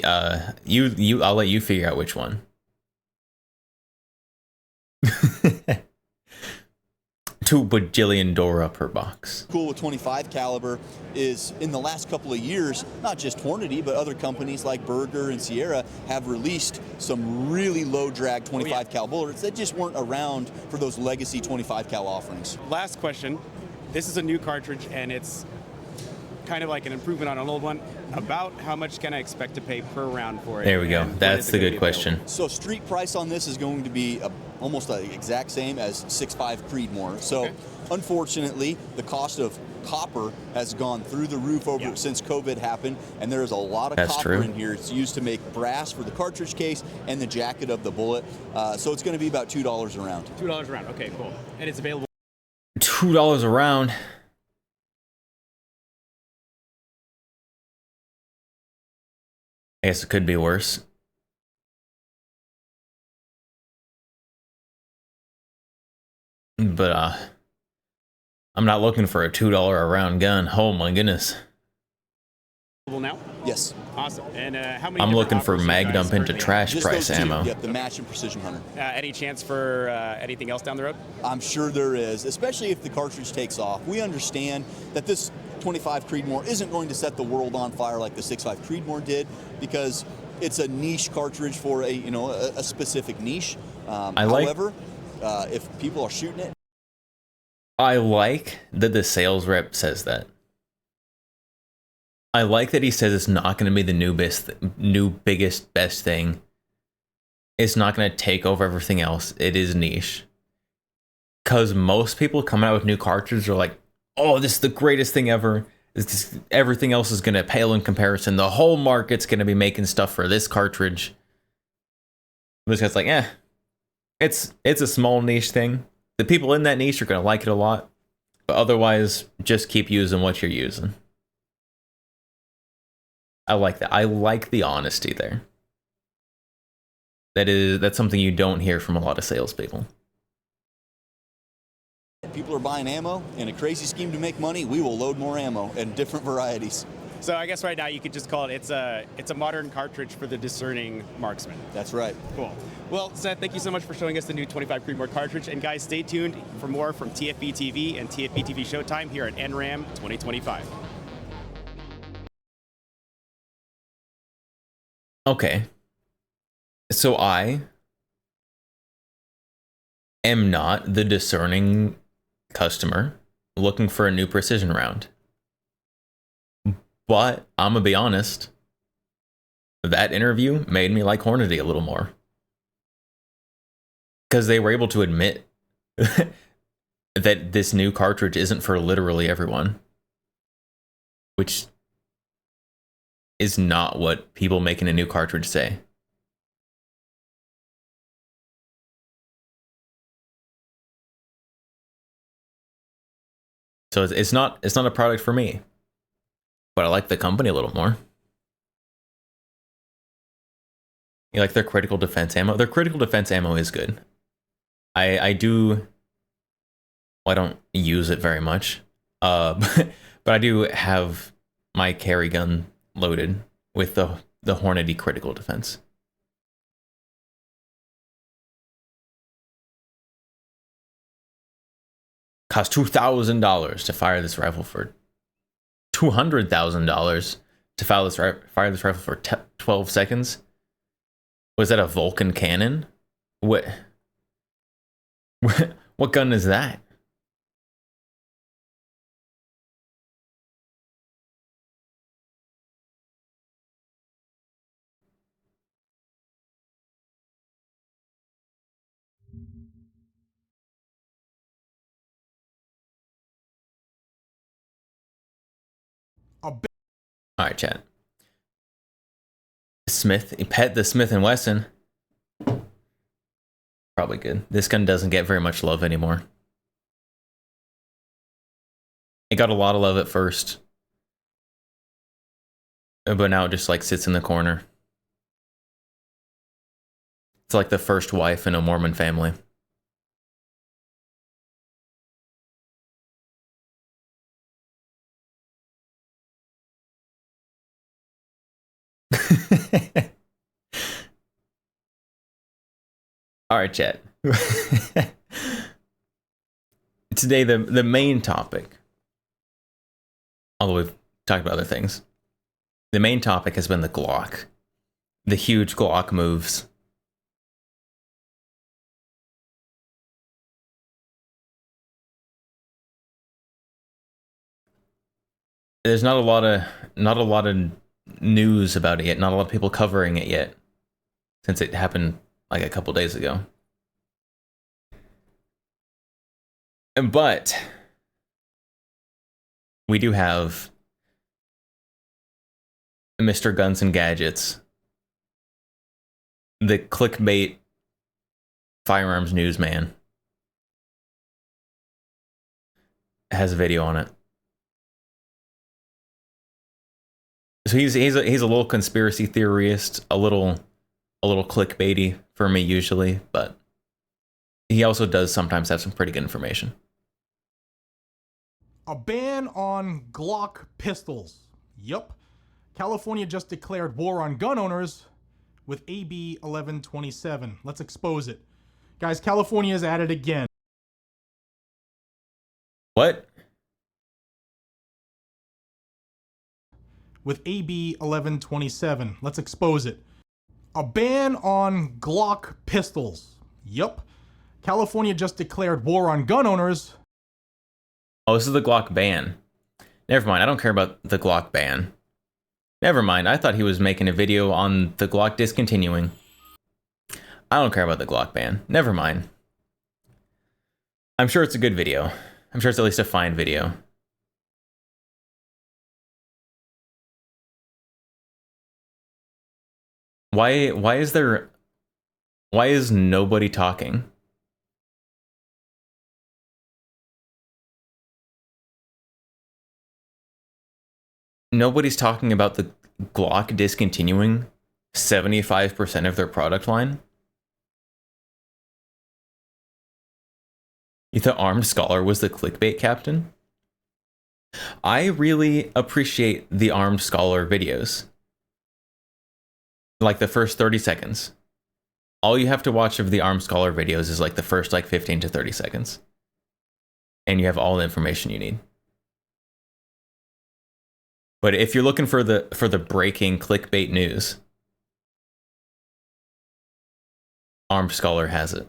A: I'll let you figure out which one. 2 bajillion Dora per box.
F: Cool with 25 caliber is in the last couple of years, not just Hornady, but other companies like Berger and Sierra have released some really low drag 25 cal bullets that just weren't around for those legacy 25 cal offerings.
C: Last question. This is a new cartridge, and it's kind of like an improvement on an old one. About how much can I expect to pay per round for it?
A: There we go. That's the good question.
F: So street price on this is going to be almost the exact same as 6.5 Creedmoor. So unfortunately, the cost of copper has gone through the roof since COVID happened, and there's a lot of copper in here. It's used to make brass for the cartridge case and the jacket of the bullet. So it's going to be about $2 a round.
C: $2 a round. Okay, cool. And it's available.
A: $2 a round. I guess it could be worse. But I'm not looking for a $2 a round gun. Oh my goodness.
C: Now?
F: Yes.
C: Awesome. And how many?
A: I'm looking for mag dump into trash price ammo.
F: Yep, the Match and Precision Hunter.
C: Any chance for anything else down the road?
F: I'm sure there is, especially if the cartridge takes off. We understand that this 25 Creedmoor isn't going to set the world on fire like the 6.5 Creedmoor did, because it's a niche cartridge for a specific niche. However, if people are shooting it,
A: I like that the sales rep says that. I like that he says it's not going to be the new biggest best thing. It's not going to take over everything else. It is niche. Because most people coming out with new cartridges are like, oh, this is the greatest thing ever. Everything else is going to pale in comparison. The whole market's going to be making stuff for this cartridge. This guy's like, it's a small niche thing. The people in that niche are going to like it a lot. But otherwise, just keep using what you're using. I like that. I like the honesty there. That's something you don't hear from a lot of salespeople.
F: People are buying ammo. In a crazy scheme to make money, we will load more ammo and different varieties.
C: So I guess right now you could just call it, it's a modern cartridge for the discerning marksman.
F: That's right.
C: Cool. Well, Seth, thank you so much for showing us the new 25 Creedmoor cartridge. And guys, stay tuned for more from TFB TV and TFB TV Showtime here at NRAM 2025.
A: Okay. So I am not the discerning customer looking for a new precision round. But I'm gonna be honest, that interview made me like Hornady a little more. Because they were able to admit that this new cartridge isn't for literally everyone. Which is not what people making a new cartridge say. So it's not a product for me. But I like the company a little more. You like their critical defense ammo? Their critical defense ammo is good. I do. Well, I don't use it very much. But I do have my carry gun loaded with the Hornady critical defense. Cost $2,000 to fire this rifle for $200,000 to fire this rifle for 12 seconds. Was that a Vulcan cannon? What gun is that? All right, chat. The Smith & Wesson. Probably good. This gun doesn't get very much love anymore. It got a lot of love at first. But now it just like sits in the corner. It's like the first wife in a Mormon family. All right, chat. Today, the main topic, although we've talked about other things, the main topic has been the Glock. The huge Glock moves. There's not a lot of news about it yet. Not a lot of people covering it yet, since it happened like a couple days ago. But we do have Mr. Guns and Gadgets, the clickbait firearms newsman, has a video on it. So he's a little conspiracy theorist, a little clickbaity for me usually, but he also does sometimes have some pretty good information.
G: A ban on Glock pistols. Yup. California just declared war on gun owners with AB 1127. Let's expose it. Guys, California is at it again.
A: What?
G: With AB 1127. Let's expose it. A ban on Glock pistols. Yup. California just declared war on gun owners.
A: Oh, this is the Glock ban. Never mind, I don't care about the Glock ban. Never mind. I thought he was making a video on the Glock discontinuing. I don't care about the Glock ban. Never mind. I'm sure it's a good video. I'm sure it's at least a fine video. Why is nobody talking? Nobody's talking about the Glock discontinuing 75% of their product line. You thought Armed Scholar was the clickbait captain? I really appreciate the Armed Scholar videos. Like the first 30 seconds. All you have to watch of the Armed Scholar videos is like the first like 15 to 30 seconds. And you have all the information you need. But if you're looking for the breaking clickbait news, Armed Scholar has it.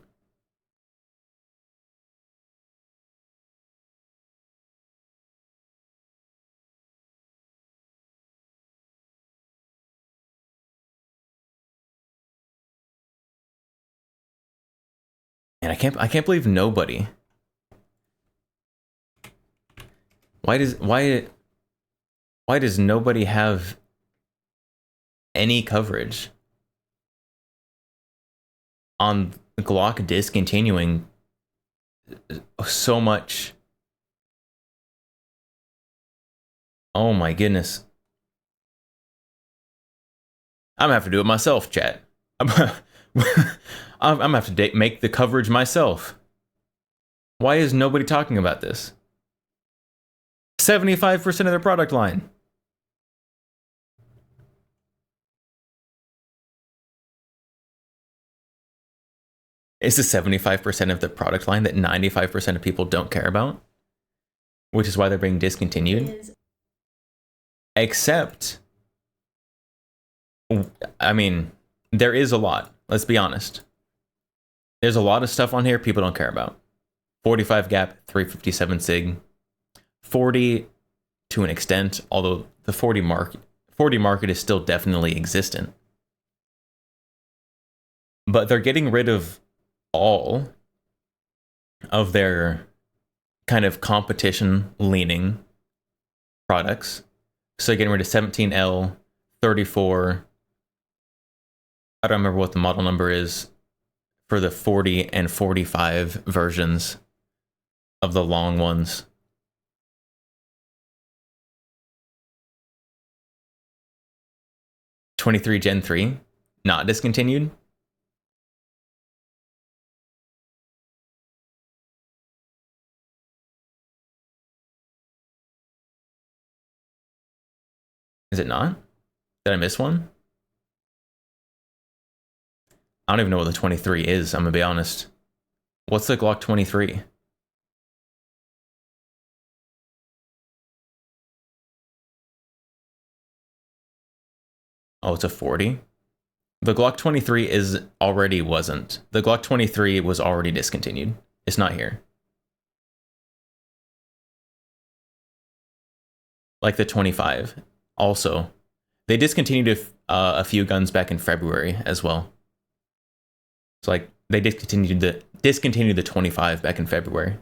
A: And I can't believe nobody. Why does nobody have any coverage on Glock discontinuing so much? Oh my goodness. I'm gonna have to do it myself, chat. I'm gonna have to make the coverage myself. Why is nobody talking about this? 75% of their product line. It's the 75% of the product line that 95% of people don't care about, which is why they're being discontinued. Except, I mean, there is a lot. Let's be honest. There's a lot of stuff on here people don't care about. 45 gap, 357 sig, 40 to an extent, although the 40 market is still definitely existent. But they're getting rid of all of their kind of competition leaning products. So getting rid of 17L, 34. I don't remember what the model number is for the 40 and 45 versions of the long ones. '23 Gen 3, not discontinued. Is it not? Did I miss one? I don't even know what the 23 is, I'm gonna be honest. What's the Glock 23? Oh, it's a 40? The Glock 23 wasn't. The Glock 23 was already discontinued. It's not here. Like the 25. Also, they discontinued a few guns back in February as well. So like they discontinued the 25 back in February.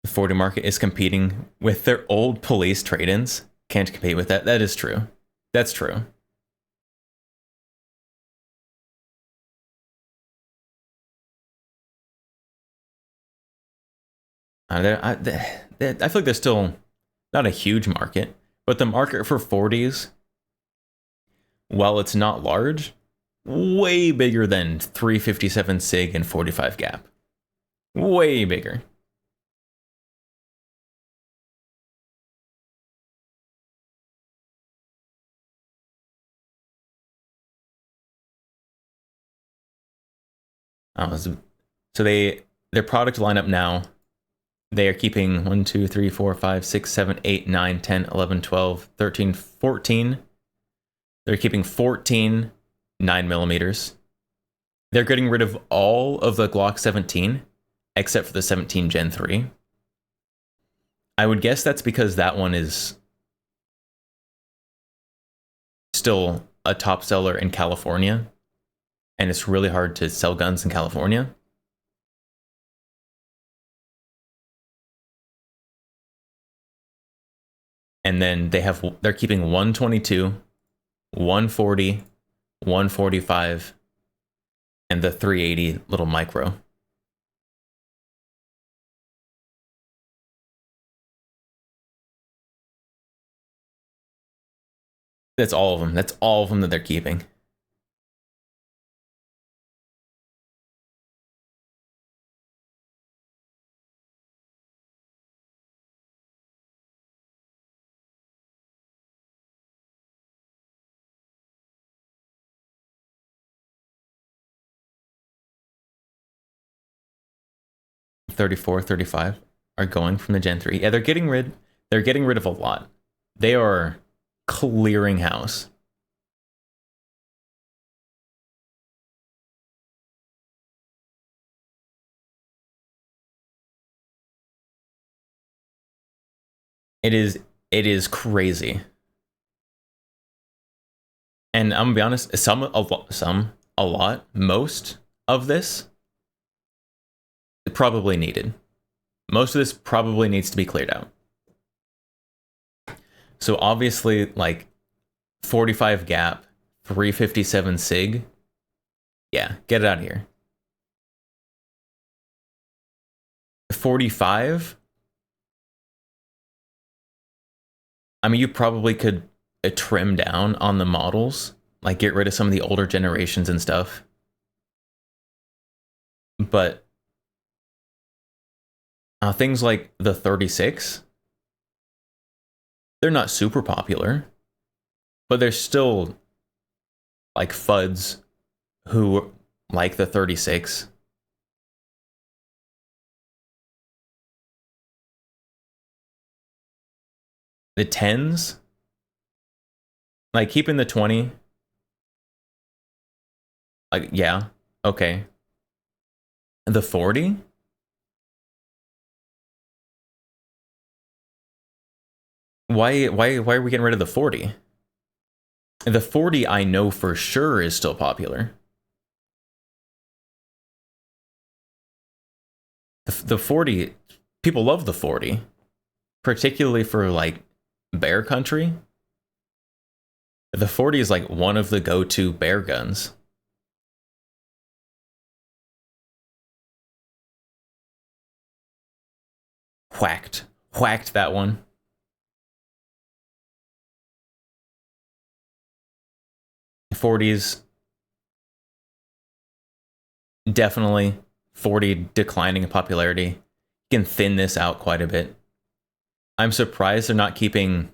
A: The 40 market is competing with their old police trade-ins. Can't compete with that. That is true. That's true. I feel like there's still not a huge market, but the market for 40s, while it's not large, way bigger than 357 SIG and 45 gap. Way bigger. So their product lineup now, they are keeping 1, 2, 3, 4, 5, 6, 7, 8, 9, 10, 11, 12, 13, 14. They're keeping 14 9mm. They're getting rid of all of the Glock 17 except for the 17 Gen 3. I would guess that's because that one is still a top seller in California, and it's really hard to sell guns in California. And then they're keeping 122, 140, 145, and the 380 little micro. That's all of them. That's all of them that they're keeping. $34, $35 are going from the Gen 3. Yeah, they're getting rid of a lot. They are clearing house. It is crazy. And I'm gonna be honest, a lot, most of this probably needed. Most of this probably needs to be cleared out. So obviously, like 45 gap, 357 sig. Yeah, get it out of here. 45. I mean, you probably could trim down on the models, like get rid of some of the older generations and stuff. But things like the 36, they're not super popular, but there's still like FUDs who like the 36. The 10s, like keeping the 20, like, yeah, okay. The 40? Why are we getting rid of the 40? The 40 I know for sure is still popular. The 40, people love the 40, particularly for like bear country. The 40 is like one of the go-to bear guns. Whacked that one. The 40s, definitely 40 declining in popularity. You can thin this out quite a bit. I'm surprised they're not keeping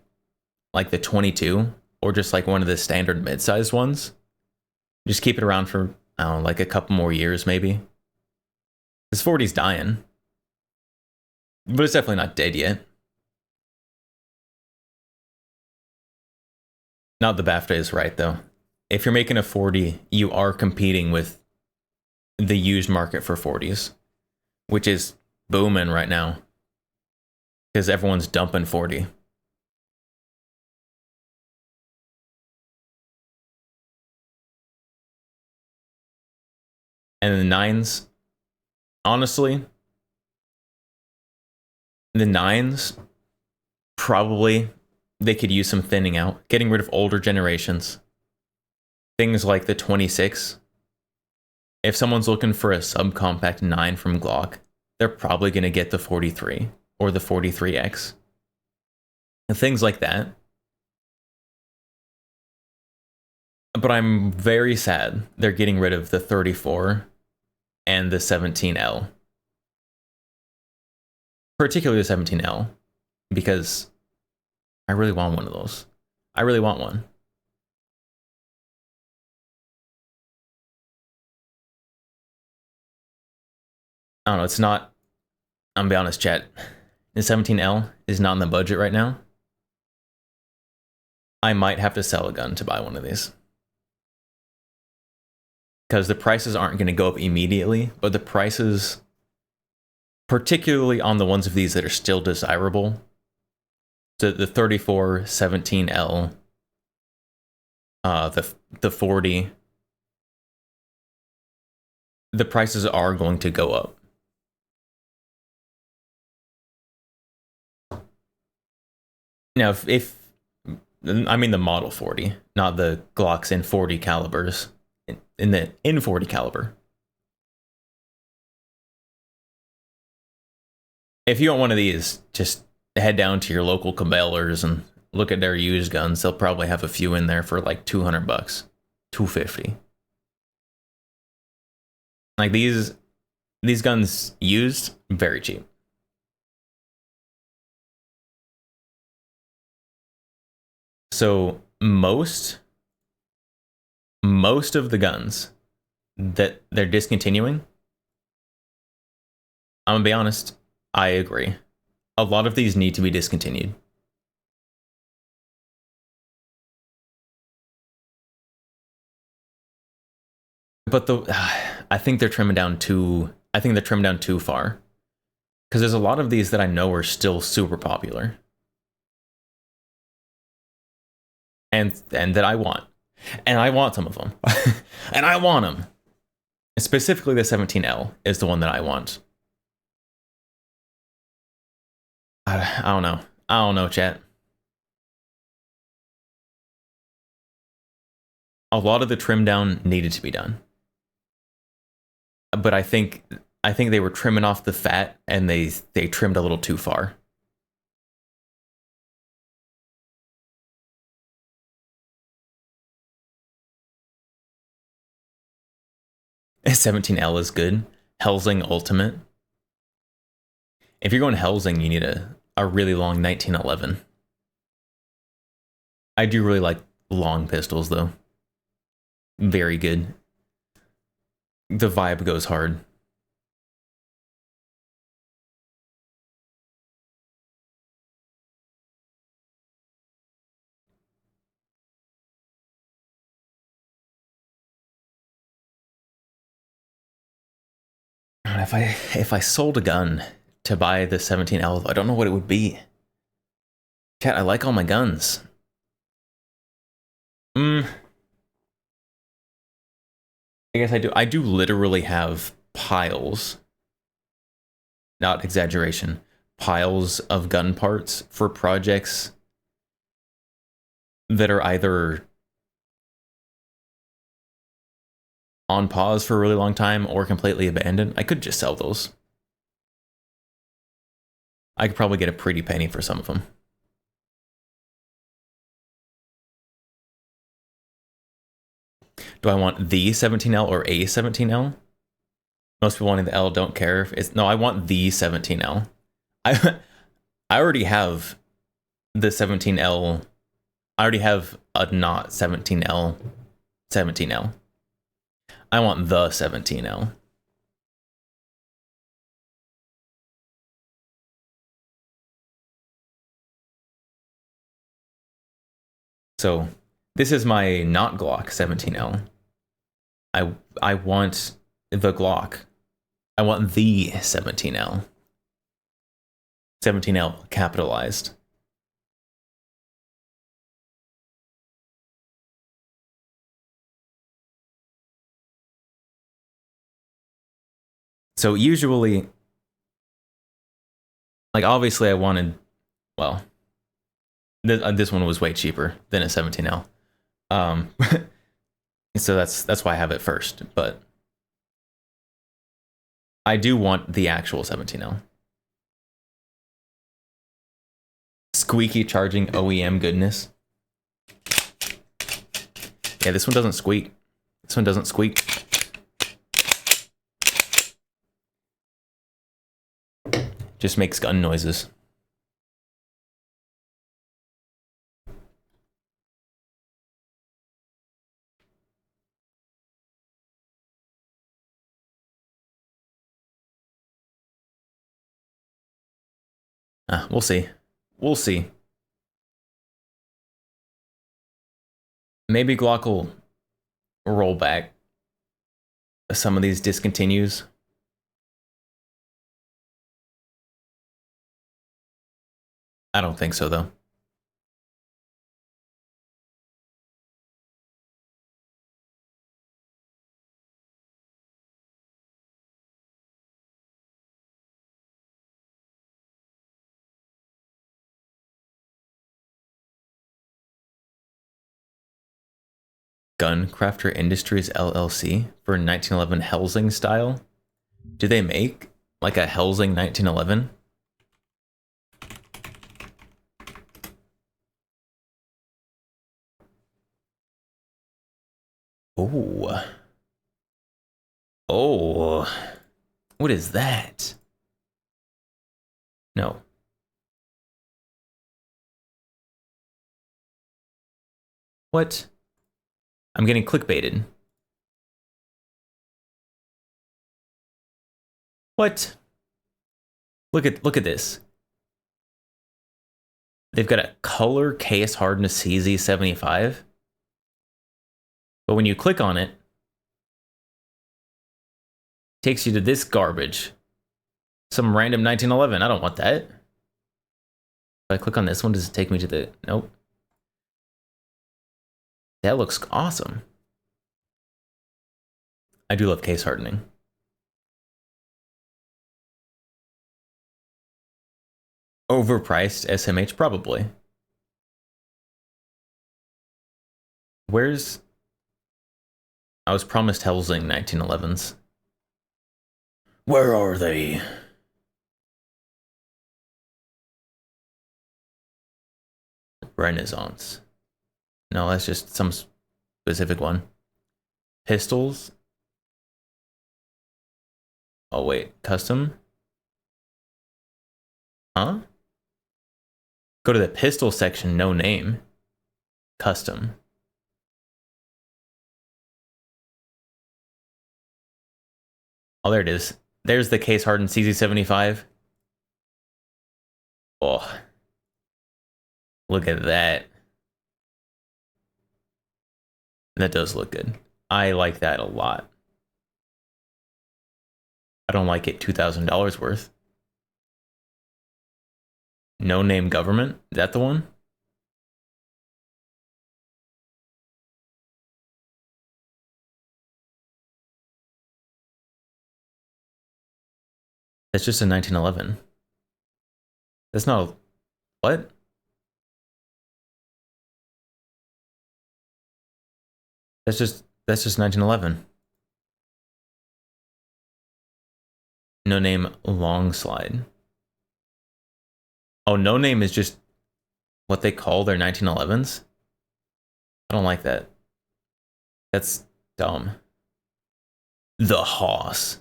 A: like the 22 or just like one of the standard mid-sized ones. Just keep it around for, I don't know, like a couple more years maybe. This 40's dying. But it's definitely not dead yet. Not the BAFTA is right though. If you're making a 40, you are competing with the used market for 40s, which is booming right now because everyone's dumping 40. And the 9s, honestly, the 9s, probably they could use some thinning out, getting rid of older generations. Things like the 26. If someone's looking for a subcompact 9 from Glock, they're probably going to get the 43 or the 43X. And things like that. But I'm very sad they're getting rid of the 34 and the 17L. Particularly the 17L, because I really want one of those. I really want one. I don't know, it's not, I'm gonna be honest, chat. The 17L is not in the budget right now. I might have to sell a gun to buy one of these. because the prices aren't going to go up immediately, but the prices, particularly on the ones of these that are still desirable, the 3417L, the 40, the prices are going to go up. Now, if I mean the Model 40, not the Glocks in 40 calibers, in 40 caliber. If you want one of these, just head down to your local Cabela's and look at their used guns. They'll probably have a few in there for like $200, $250. Like these guns used, very cheap. So most of the guns that they're discontinuing, I'm gonna be honest, I agree. A lot of these need to be discontinued. But I think they're trimming down too. I think they're trimmed down too far. Because there's a lot of these that I know are still super popular. And that I want. And I want some of them. And I want them. Specifically the 17L is the one that I want. I don't know. I don't know, chat. A lot of the trim down needed to be done. But I think they were trimming off the fat and they trimmed a little too far. A 17L is good. Helsing Ultimate. If you're going Helsing, you need a really long 1911. I do really like long pistols though. Very good. The vibe goes hard. If I sold a gun to buy the 17L, I don't know what it would be. Chat, I like all my guns. I guess I do. I do literally have piles, not exaggeration, piles of gun parts for projects that are either on pause for a really long time or completely abandoned. I could just sell those. I could probably get a pretty penny for some of them. Do I want the 17L or a 17L? Most people wanting the L don't care if it's... No, I want the 17L. I already have the 17L. I already have a not 17L. 17L. I want the 17L. So this is my not Glock 17L. I want the Glock. I want the 17L. 17L capitalized. So usually, like obviously I wanted, well, this one was way cheaper than a 17L. So that's why I have it first, but I do want the actual 17L. Squeaky charging OEM goodness. Yeah, this one doesn't squeak. This one doesn't squeak. Just makes gun noises. We'll see. We'll see. Maybe Glock will roll back some of these discontinues. I don't think so, though. Guncrafter Industries LLC for 1911 Helsing style. Do they make like a Helsing 1911? Oh. Oh. What is that? No. What? I'm getting clickbaited. What? Look at this. They've got a color case hardness CZ75. But when you click on it, takes you to this garbage. Some random 1911. I don't want that. If I click on this one, does it take me to the... Nope. That looks awesome. I do love case hardening. Overpriced SMH, probably. Where's... I was promised Helsing 1911s. Where are they? Renaissance. No, that's just some specific one. Pistols. Oh, wait. Custom? Huh? Go to the pistol section, no name. Custom. Oh, there it is. There's the case hardened CZ75. Oh. Look at that. That does look good. I like that a lot. I don't like it $2,000 worth. No name government? Is that the one? That's just a 1911. That's not a... What? That's just 1911. No name long slide. Oh, no name is just what they call their 1911s? I don't like that. That's dumb. The Hoss.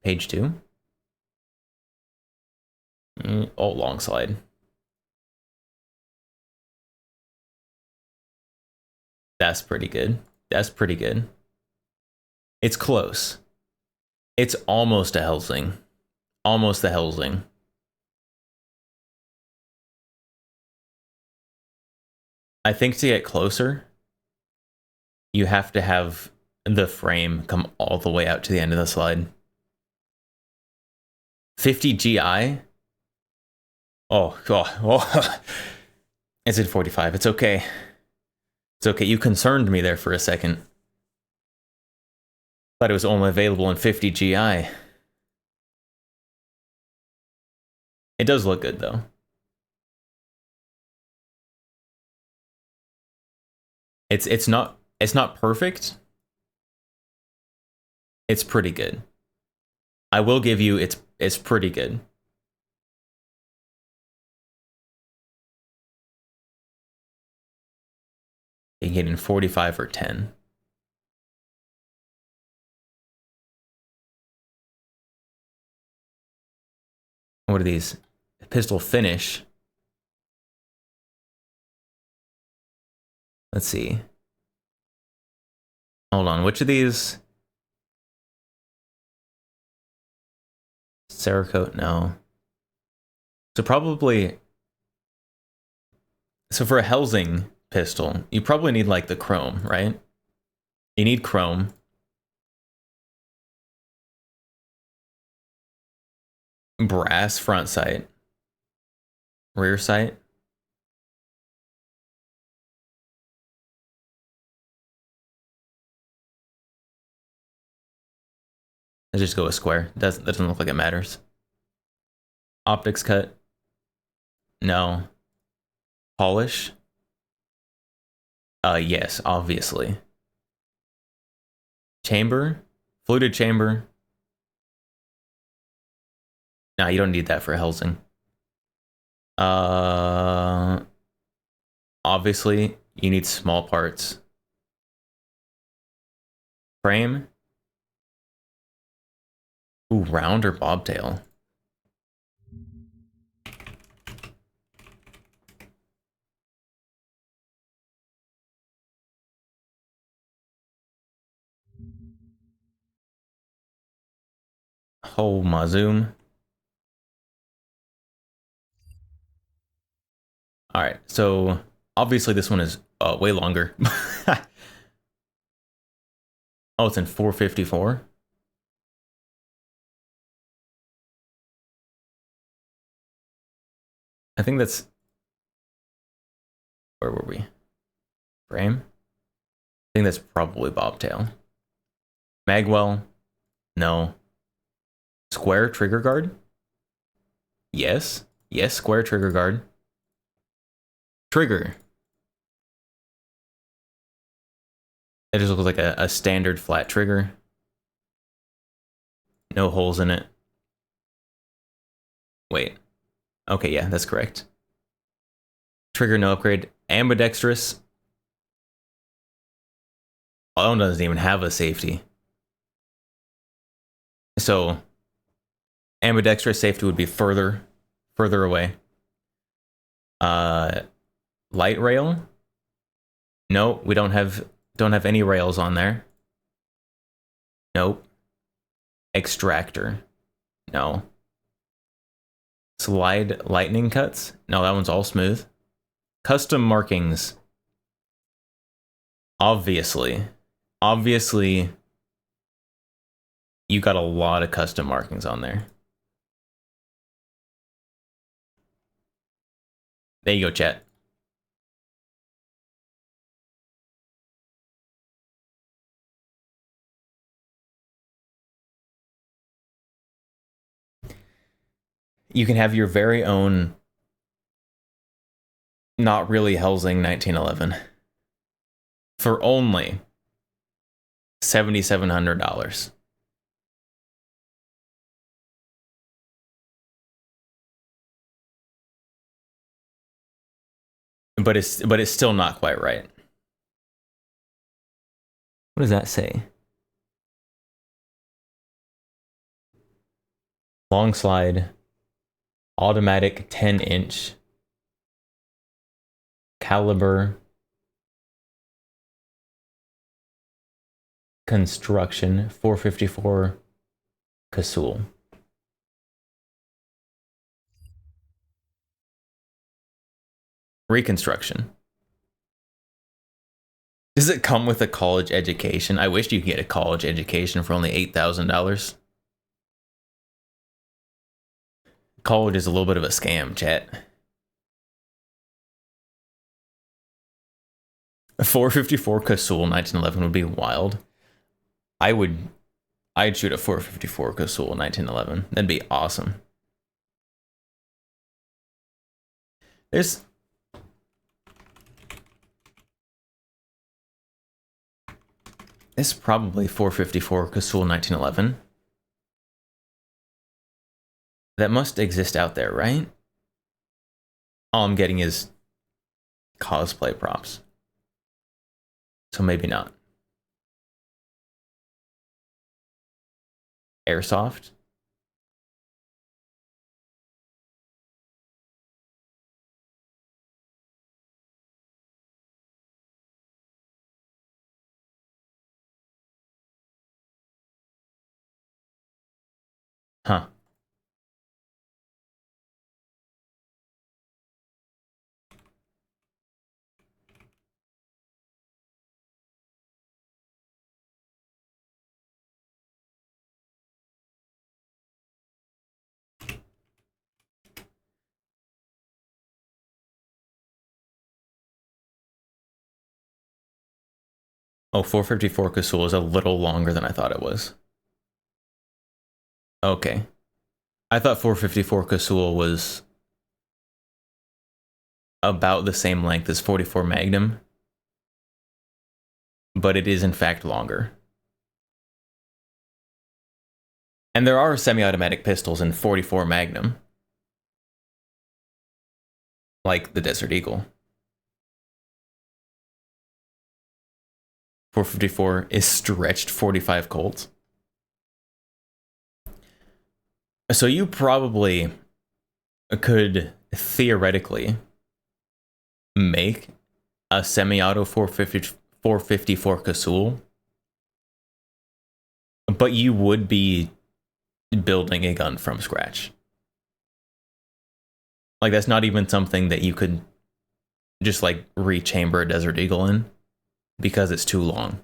A: Page 2. Oh, long slide. That's pretty good. That's pretty good. It's close. It's almost a Helsing. Almost the Helsing. I think to get closer, you have to have the frame come all the way out to the end of the slide. 50 GI? Oh. It's at 45. It's okay. It's okay. You concerned me there for a second. Thought it was only available in 50 GI. It does look good, though. It's not perfect. It's pretty good. I will give you it's pretty good. You can get in 45 or 10. What are these? Pistol finish. Let's see. Hold on, which of these? Cerakote, no. So probably So for a Helsing pistol, you probably need like the chrome, right? You need chrome. Brass front sight. Rear sight. Let's just go with square. Doesn't look like it matters. Optics cut. No. Polish. Yes, obviously. Chamber. Fluted chamber. Nah, you don't need that for Helsing. Obviously, you need small parts. Frame. Ooh, round or bobtail? Oh, Mazoom. All right, so obviously this one is way longer. Oh, it's in 454. I think that's... Where were we? Frame? I think that's probably bobtail. Magwell? No. Square trigger guard? Yes. Yes, square trigger guard. Trigger. It just looks like a standard flat trigger. No holes in it. Wait. Okay, yeah, that's correct. Trigger, no upgrade. Ambidextrous. Oh, doesn't even have a safety. So, ambidextrous safety would be further away. Light rail? No, we don't have any rails on there. Nope. Extractor? No. Slide lightning cuts? No, that one's all smooth. Custom markings. Obviously, you got a lot of custom markings on there. There you go, chat. You can have your very own, not really Helsing 1911 for only $7,700. But it's still not quite right. What does that say? Long slide, automatic 10-inch, caliber, construction, 454 Casul. Reconstruction. Does it come with a college education? I wish you could get a college education for only $8,000. College is a little bit of a scam, chat. 454 Casul 1911 would be wild. I'd shoot a 454 Casul 1911. That'd be awesome. There's It's probably 454 Casul 1911. That must exist out there, right? All I'm getting is cosplay props. So maybe not. Airsoft? Huh. Oh, 454 Kasul is a little longer than I thought it was. Okay. I thought 454 Kasul was about the same length as 44 Magnum, but it is in fact longer. And there are semi-automatic pistols in 44 Magnum, like the Desert Eagle. 454 is stretched 45 Colts. So you probably could theoretically make a semi-auto 454 Kasul, but you would be building a gun from scratch. Like, that's not even something that you could just like rechamber a Desert Eagle in, because it's too long.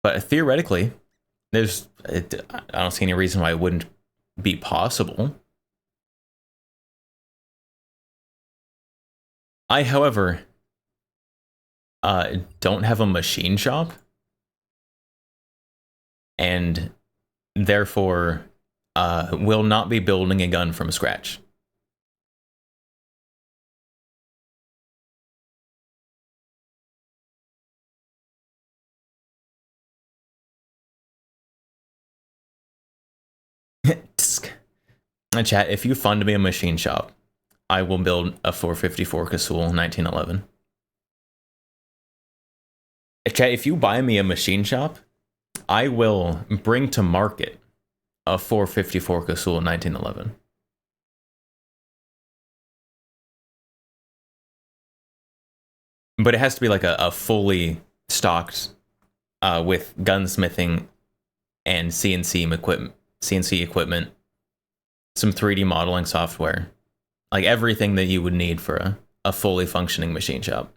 A: But theoretically, I don't see any reason why it wouldn't be possible. I, however, don't have a machine shop, and therefore will not be building a gun from scratch. Chat, if you fund me a machine shop, I will build a 454 Kasul 1911. Chat, if you buy me a machine shop, I will bring to market a 454 Kasul 1911. But it has to be like a fully stocked with gunsmithing and CNC equipment, some 3D modeling software, like everything that you would need for a fully functioning machine shop.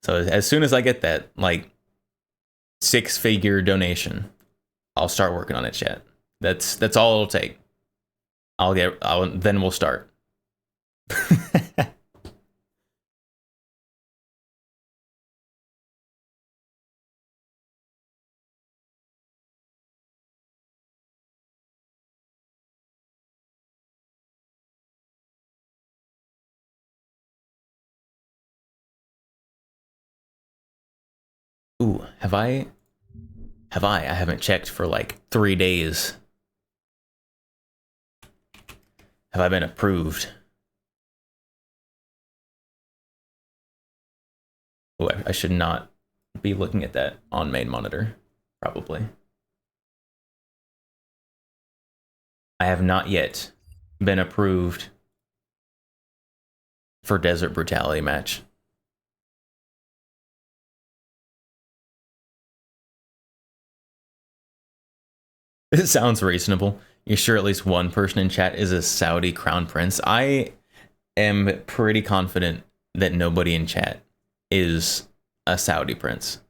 A: So as soon as I get that, like, 6-figure donation, I'll start working on it, chat. That's all it'll take. Then we'll start. Ooh, I haven't checked for like 3 days. Have I been approved? Oh, I should not be looking at that on main monitor, probably. I have not yet been approved for Desert Brutality match. It sounds reasonable. You're sure at least one person in chat is a Saudi crown prince? I am pretty confident that nobody in chat is a Saudi prince.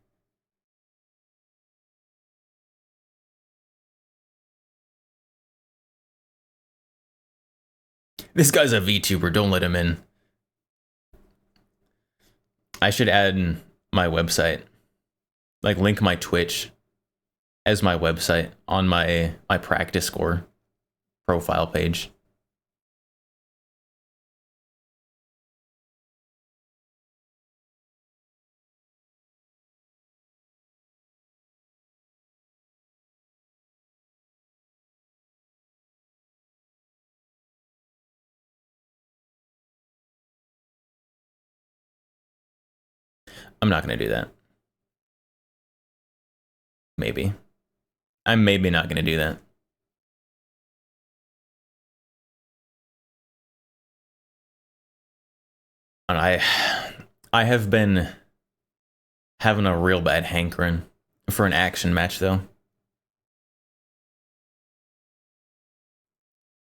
A: This guy's a VTuber, don't let him in. I should add my website, like link my Twitch as my website on my practice score profile page. I'm not going to do that. Maybe. I'm maybe not going to do that. And I have been having a real bad hankering for an action match, though.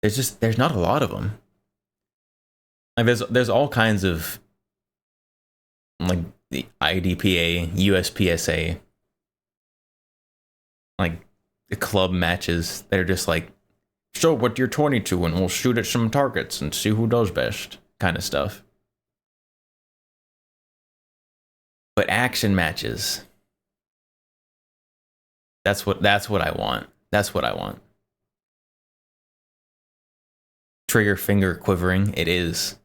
A: there's not a lot of them. Like there's all kinds of like the IDPA, USPSA, like the club matches. They're just like, show what you're 22 and we'll shoot at some targets and see who does best kind of stuff. But action matches, that's what I want. That's what I want. Trigger finger quivering. It is.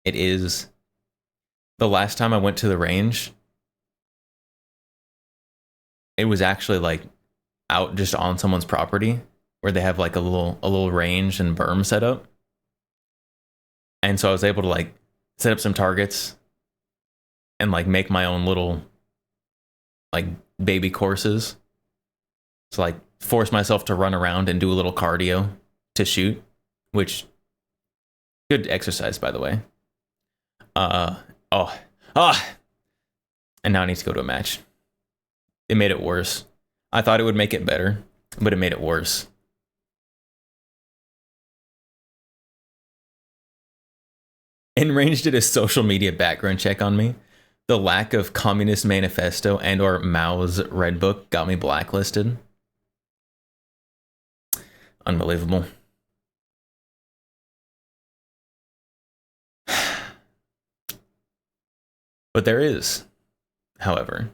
A: It is. The last time I went to the range, it was actually like out just on someone's property where they have like a little range and berm set up. And so I was able to like set up some targets and like make my own little like baby courses. So like force myself to run around and do a little cardio to shoot, which good exercise, by the way. And now I need to go to a match. It made it worse. I thought it would make it better, but it made it worse. InRange did a social media background check on me. The lack of Communist Manifesto and or Mao's Red Book got me blacklisted. Unbelievable. But there is, however,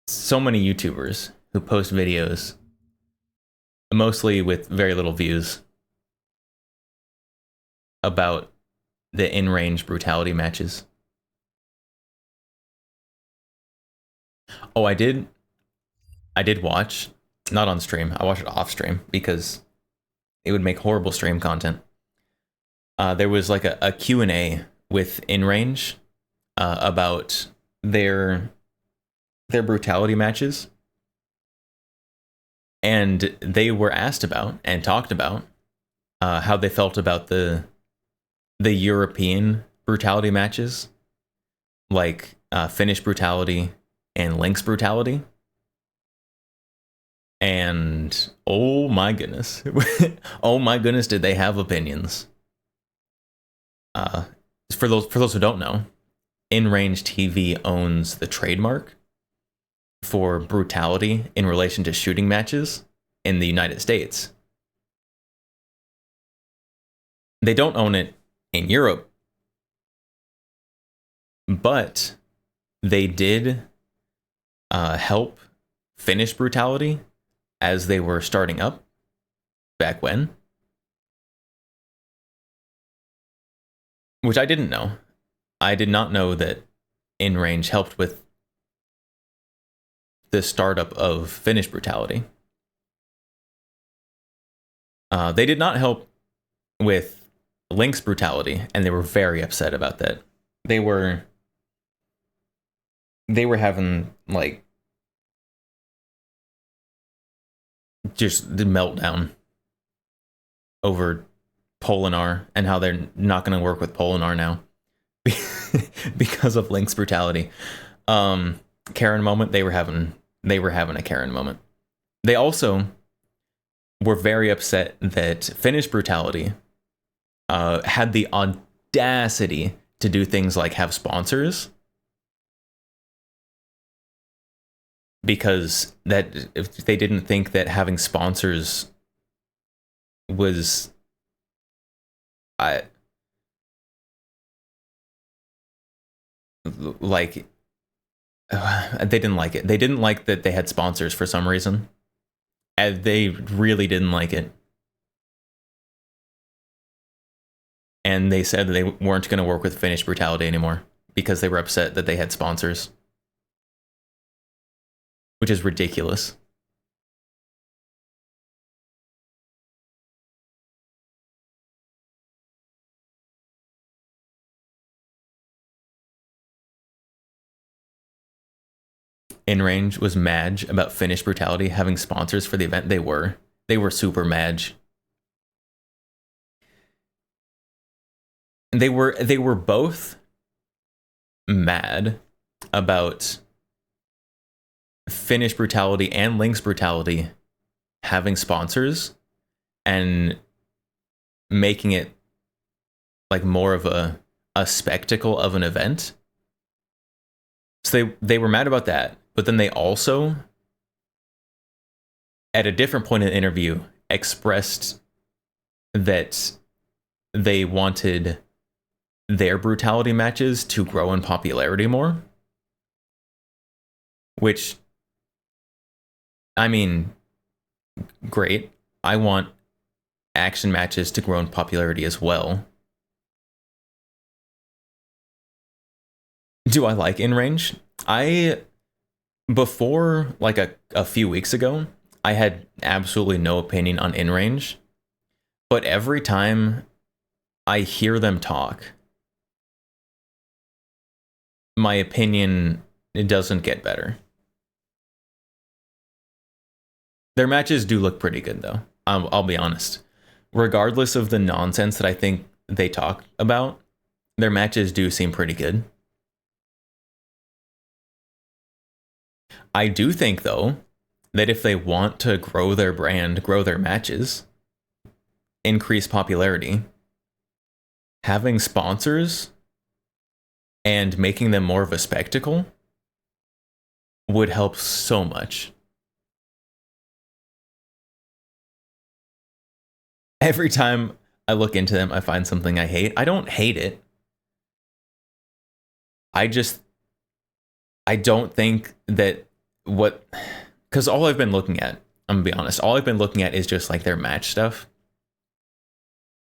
A: so many YouTubers who post videos, mostly with very little views, about the in-range brutality matches. Oh, I did watch, not on stream, I watched it off stream because it would make horrible stream content. There was like a Q&A with InRange about their brutality matches. And they were asked about and talked about how they felt about the European brutality matches, like Finnish brutality and Lynx brutality. And oh my goodness. Oh my goodness, did they have opinions. For those who don't know, InRange TV owns the trademark for brutality in relation to shooting matches in the United States. They don't own it in Europe, but they did help Finnish brutality as they were starting up back when. Which I didn't know. I did not know that InRange helped with the startup of Finnish brutality. They did not help with Lynx brutality, and they were very upset about that. They were having like just the meltdown over Polinar and how they're not going to work with Polinar now because of Lynx brutality. Karen moment, they were having a Karen moment. They also were very upset that Finnish brutality had the audacity to do things like have sponsors, because that if they didn't think that having sponsors was like they didn't like it. They didn't like that they had sponsors for some reason. And they really didn't like it. And they said that they weren't going to work with Finnish brutality anymore because they were upset that they had sponsors. Which is ridiculous. InRange was mad about Finnish brutality having sponsors for the event. They were super mad. They were both mad about Finish Brutality and Link's Brutality having sponsors and making it like more of a spectacle of an event. So they were mad about that, but then they also, at a different point in the interview, expressed that they wanted their Brutality matches to grow in popularity more. Which, I mean, great. I want action matches to grow in popularity as well. Do I like in range? Before like a few weeks ago, I had absolutely no opinion on in range. But every time I hear them talk, my opinion, it doesn't get better. Their matches do look pretty good, though. I'll be honest. Regardless of the nonsense that I think they talk about, their matches do seem pretty good. I do think, though, that if they want to grow their brand, grow their matches, increase popularity, having sponsors and making them more of a spectacle would help so much. Every time I look into them, I find something I hate. I don't hate it. I don't think that because all I've been looking at, I'm gonna be honest, all I've been looking at is just like their match stuff.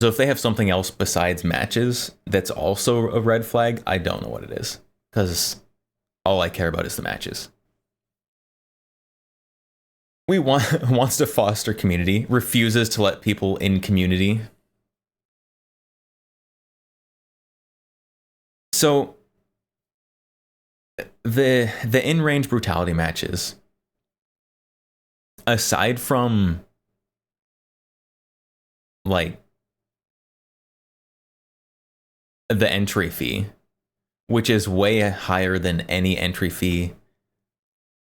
A: So if they have something else besides matches that's also a red flag, I don't know what it is. Because all I care about is the matches. Wants to foster community, refuses to let people in community. So the in-range Brutality matches, aside from like the entry fee, which is way higher than any entry fee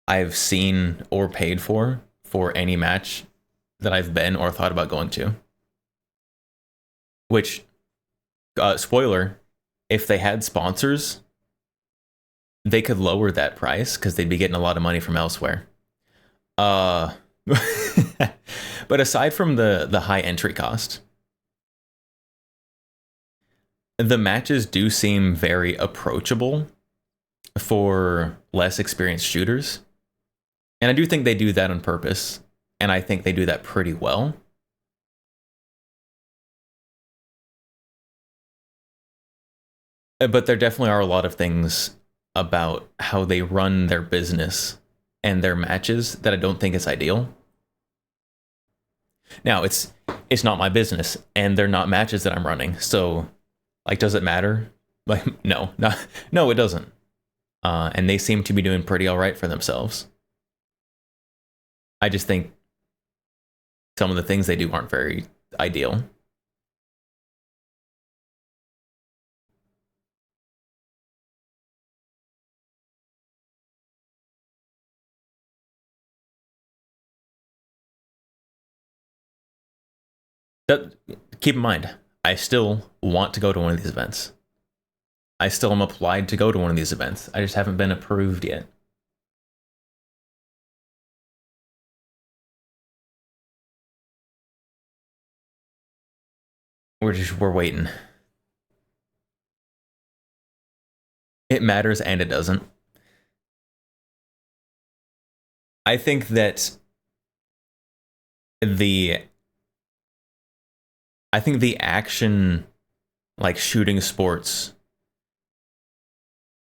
A: I've seen or paid for any match that I've been or thought about going to. Which, spoiler, if they had sponsors, they could lower that price because they'd be getting a lot of money from elsewhere. But aside from the high entry cost, the matches do seem very approachable for less experienced shooters. And I do think they do that on purpose. And I think they do that pretty well. But there definitely are a lot of things about how they run their business and their matches that I don't think is ideal. Now, it's not my business, and they're not matches that I'm running. So, like, does it matter? Like, no, it doesn't. And they seem to be doing pretty all right for themselves. I just think some of the things they do aren't very ideal. Keep in mind, I still want to go to one of these events. I still am applied to go to one of these events. I just haven't been approved yet. We're waiting. It matters and it doesn't. I think that the action, like shooting sports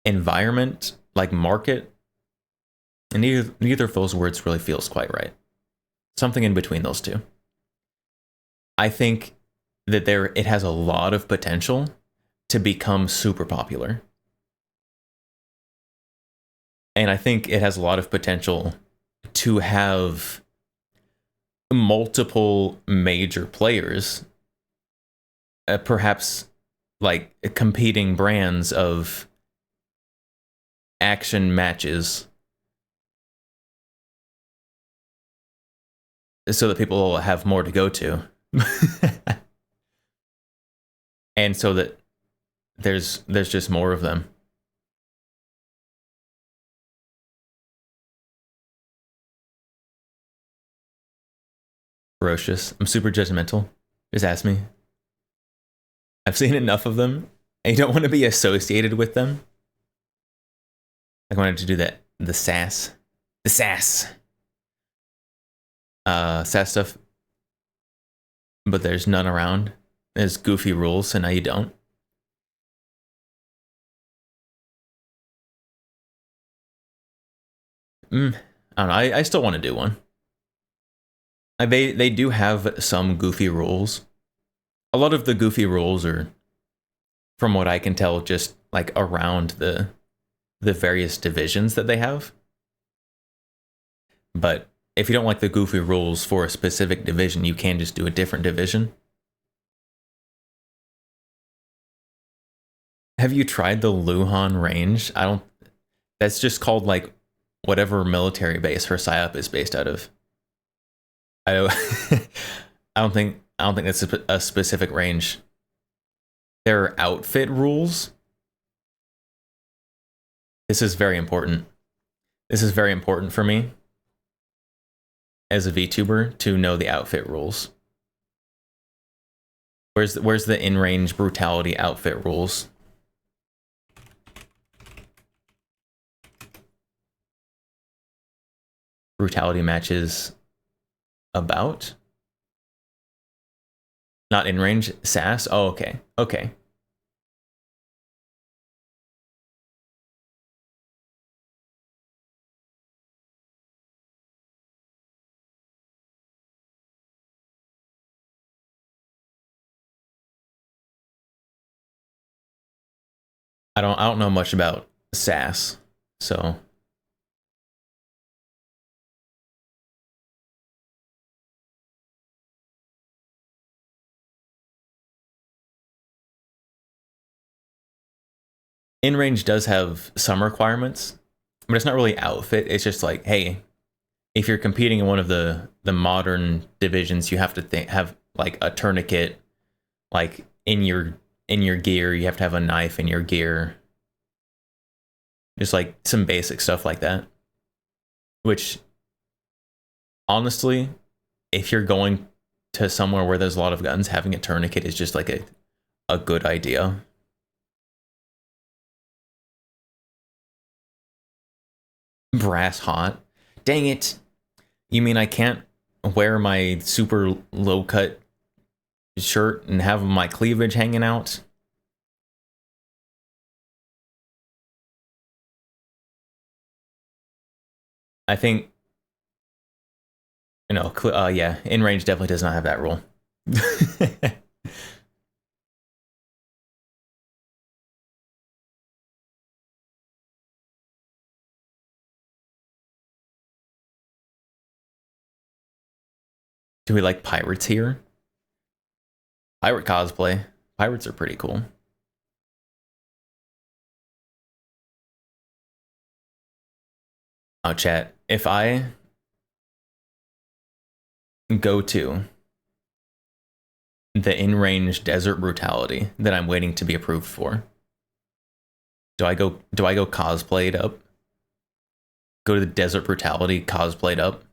A: environment, like market, and neither of those words really feels quite right. Something in between those two. I think that it has a lot of potential to become super popular. And I think it has a lot of potential to have multiple major players, perhaps like competing brands of action matches so that people will have more to go to. And so that there's just more of them. Ferocious. I'm super judgmental. Just ask me. I've seen enough of them, and you don't want to be associated with them. I wanted to do that. The sass. The sass. Sass stuff. But there's none around. There's goofy rules, so now you don't. I don't know. I still want to do one. They do have some goofy rules. A lot of the goofy rules are, from what I can tell, just like around the various divisions that they have. But if you don't like the goofy rules for a specific division, you can just do a different division. Have you tried the Luhan range? That's just called like whatever military base her PSYOP is based out of. I don't think that's a specific range. There are outfit rules. This is very important. This is very important for me as a VTuber to know the outfit rules. Where's the in-range brutality outfit rules? Brutality matches about? Not in range, sass? Oh, okay. Okay. I don't know much about sass, so in range does have some requirements, but it's not really outfit. It's just like, hey, if you're competing in one of the modern divisions, you have to have like a tourniquet, like in your gear. You have to have a knife in your gear. Just like some basic stuff like that. Which, honestly, if you're going to somewhere where there's a lot of guns, having a tourniquet is just like a good idea. Brass hot. Dang it. You mean I can't wear my super low cut shirt and have my cleavage hanging out? I think, yeah, in range definitely does not have that rule. Do we like pirates here? Pirate cosplay. Pirates are pretty cool. Oh, chat. If I go to the in-range desert brutality that I'm waiting to be approved for, do I go cosplayed up? Go to the desert brutality cosplayed up?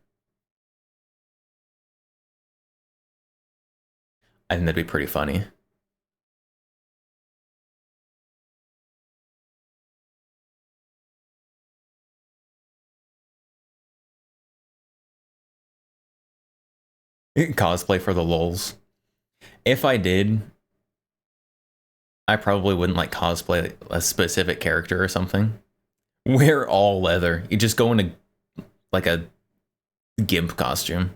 A: I think that'd be pretty funny. Cosplay for the lulz. If I did, I probably wouldn't like cosplay a specific character or something. Wear all leather. You just go into like a gimp costume.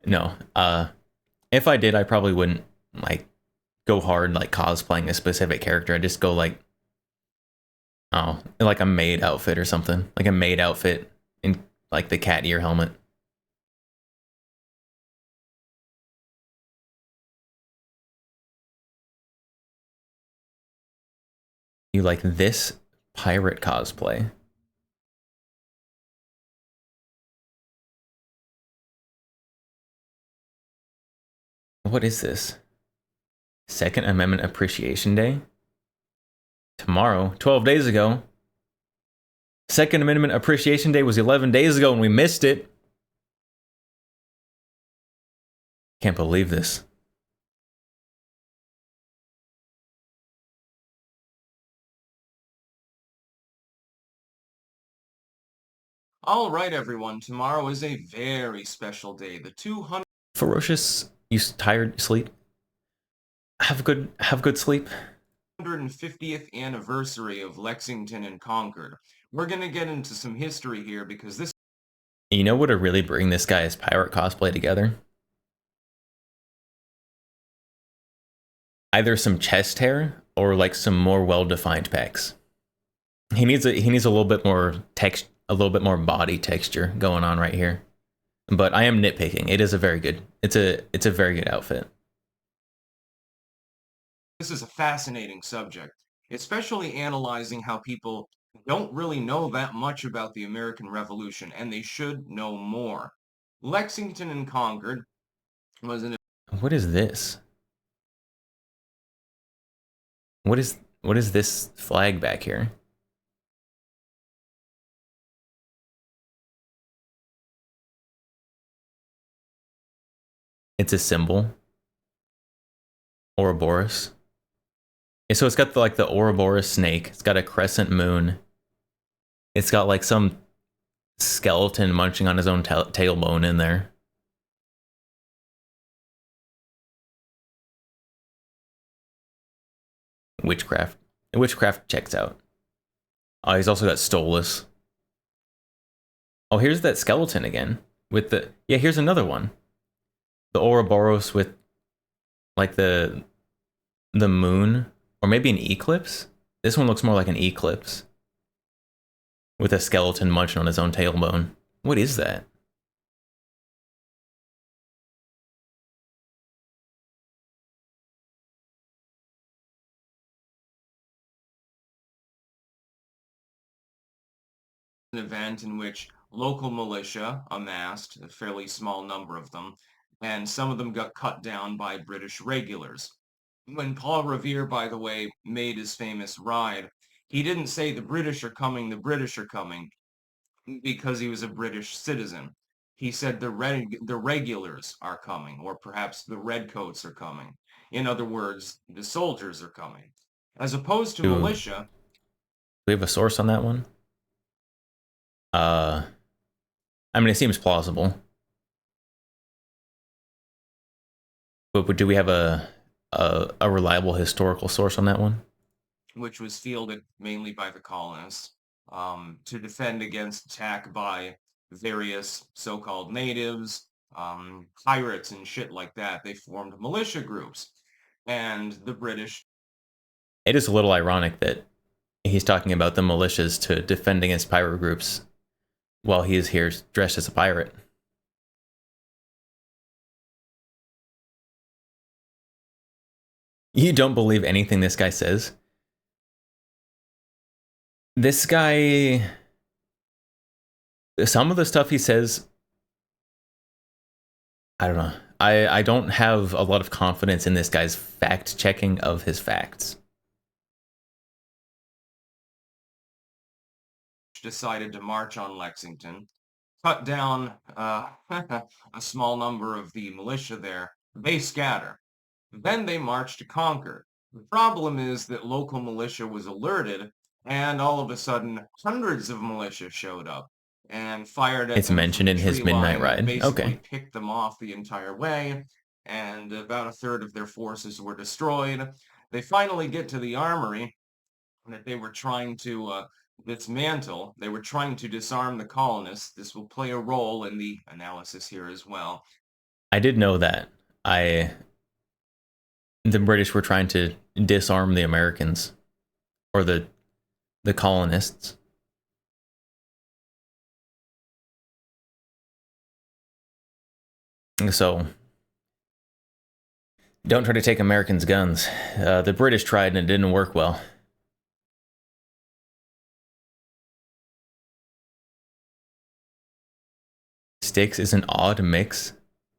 A: No. If I did, I probably wouldn't like go hard like cosplaying a specific character. I'd just go like, oh, like a maid outfit or something. Like a maid outfit in like the cat ear helmet. You like this pirate cosplay? What is this? Second Amendment Appreciation Day? Tomorrow, 12 days ago. Second Amendment Appreciation Day was 11 days ago and we missed it. Can't believe this.
H: All right, everyone. Tomorrow is a very special day. The 200.
A: Ferocious, you tired, sleep? Have good sleep.
H: 150th anniversary of Lexington and Concord. We're gonna get into some history here because this.
A: You know what would really bring this guy's pirate cosplay together? Either some chest hair or like some more well-defined pecs. He needs a little bit more a little bit more body texture going on right here. But I am nitpicking. It is a very good. It's a very good outfit.
H: This is a fascinating subject, especially analyzing how people don't really know that much about the American Revolution, and they should know more. Lexington and Concord was an.
A: What is this? What is this flag back here? It's a symbol. Ouroboros. Yeah, so it's got like the Ouroboros snake. It's got a crescent moon. It's got like some skeleton munching on his own tailbone in there. Witchcraft. Witchcraft checks out. Oh, he's also got Stolas. Oh, here's that skeleton again. With the... Yeah, here's another one. The Ouroboros with... like the moon. Or maybe an eclipse? This one looks more like an eclipse. With a skeleton munching on his own tailbone. What is that?
H: An event in which local militia amassed, a fairly small number of them, and some of them got cut down by British regulars. When Paul Revere, by the way, made his famous ride, he didn't say the British are coming, because he was a British citizen. He said the regulars are coming, or perhaps the redcoats are coming. In other words, the soldiers are coming. As opposed to militia.
A: Do we have a source on that one? I mean, it seems plausible. But do we have a reliable historical source on that one?
H: Which was fielded mainly by the colonists, to defend against attack by various so-called natives, pirates and shit like that. They formed militia groups. And the British...
A: It is a little ironic that he's talking about the militias to defend against pirate groups while he is here dressed as a pirate. You don't believe anything this guy says? This guy... Some of the stuff he says... I don't know. I don't have a lot of confidence in this guy's fact-checking of his facts.
H: Decided to march on Lexington, cut down a small number of the militia there. They scatter. Then they march to Concord. The problem is that local militia was alerted, and all of a sudden, hundreds of militia showed up and fired at them.
A: It's mentioned in his midnight ride.
H: Basically picked them off the entire way, and about a third of their forces were destroyed. They finally get to the armory that they were trying to dismantle. They were trying to disarm the colonists. This will play a role in the analysis here as well.
A: I did know that. The British were trying to disarm the Americans, or the colonists. So, don't try to take Americans' guns. The British tried and it didn't work well. Sticks is an odd mix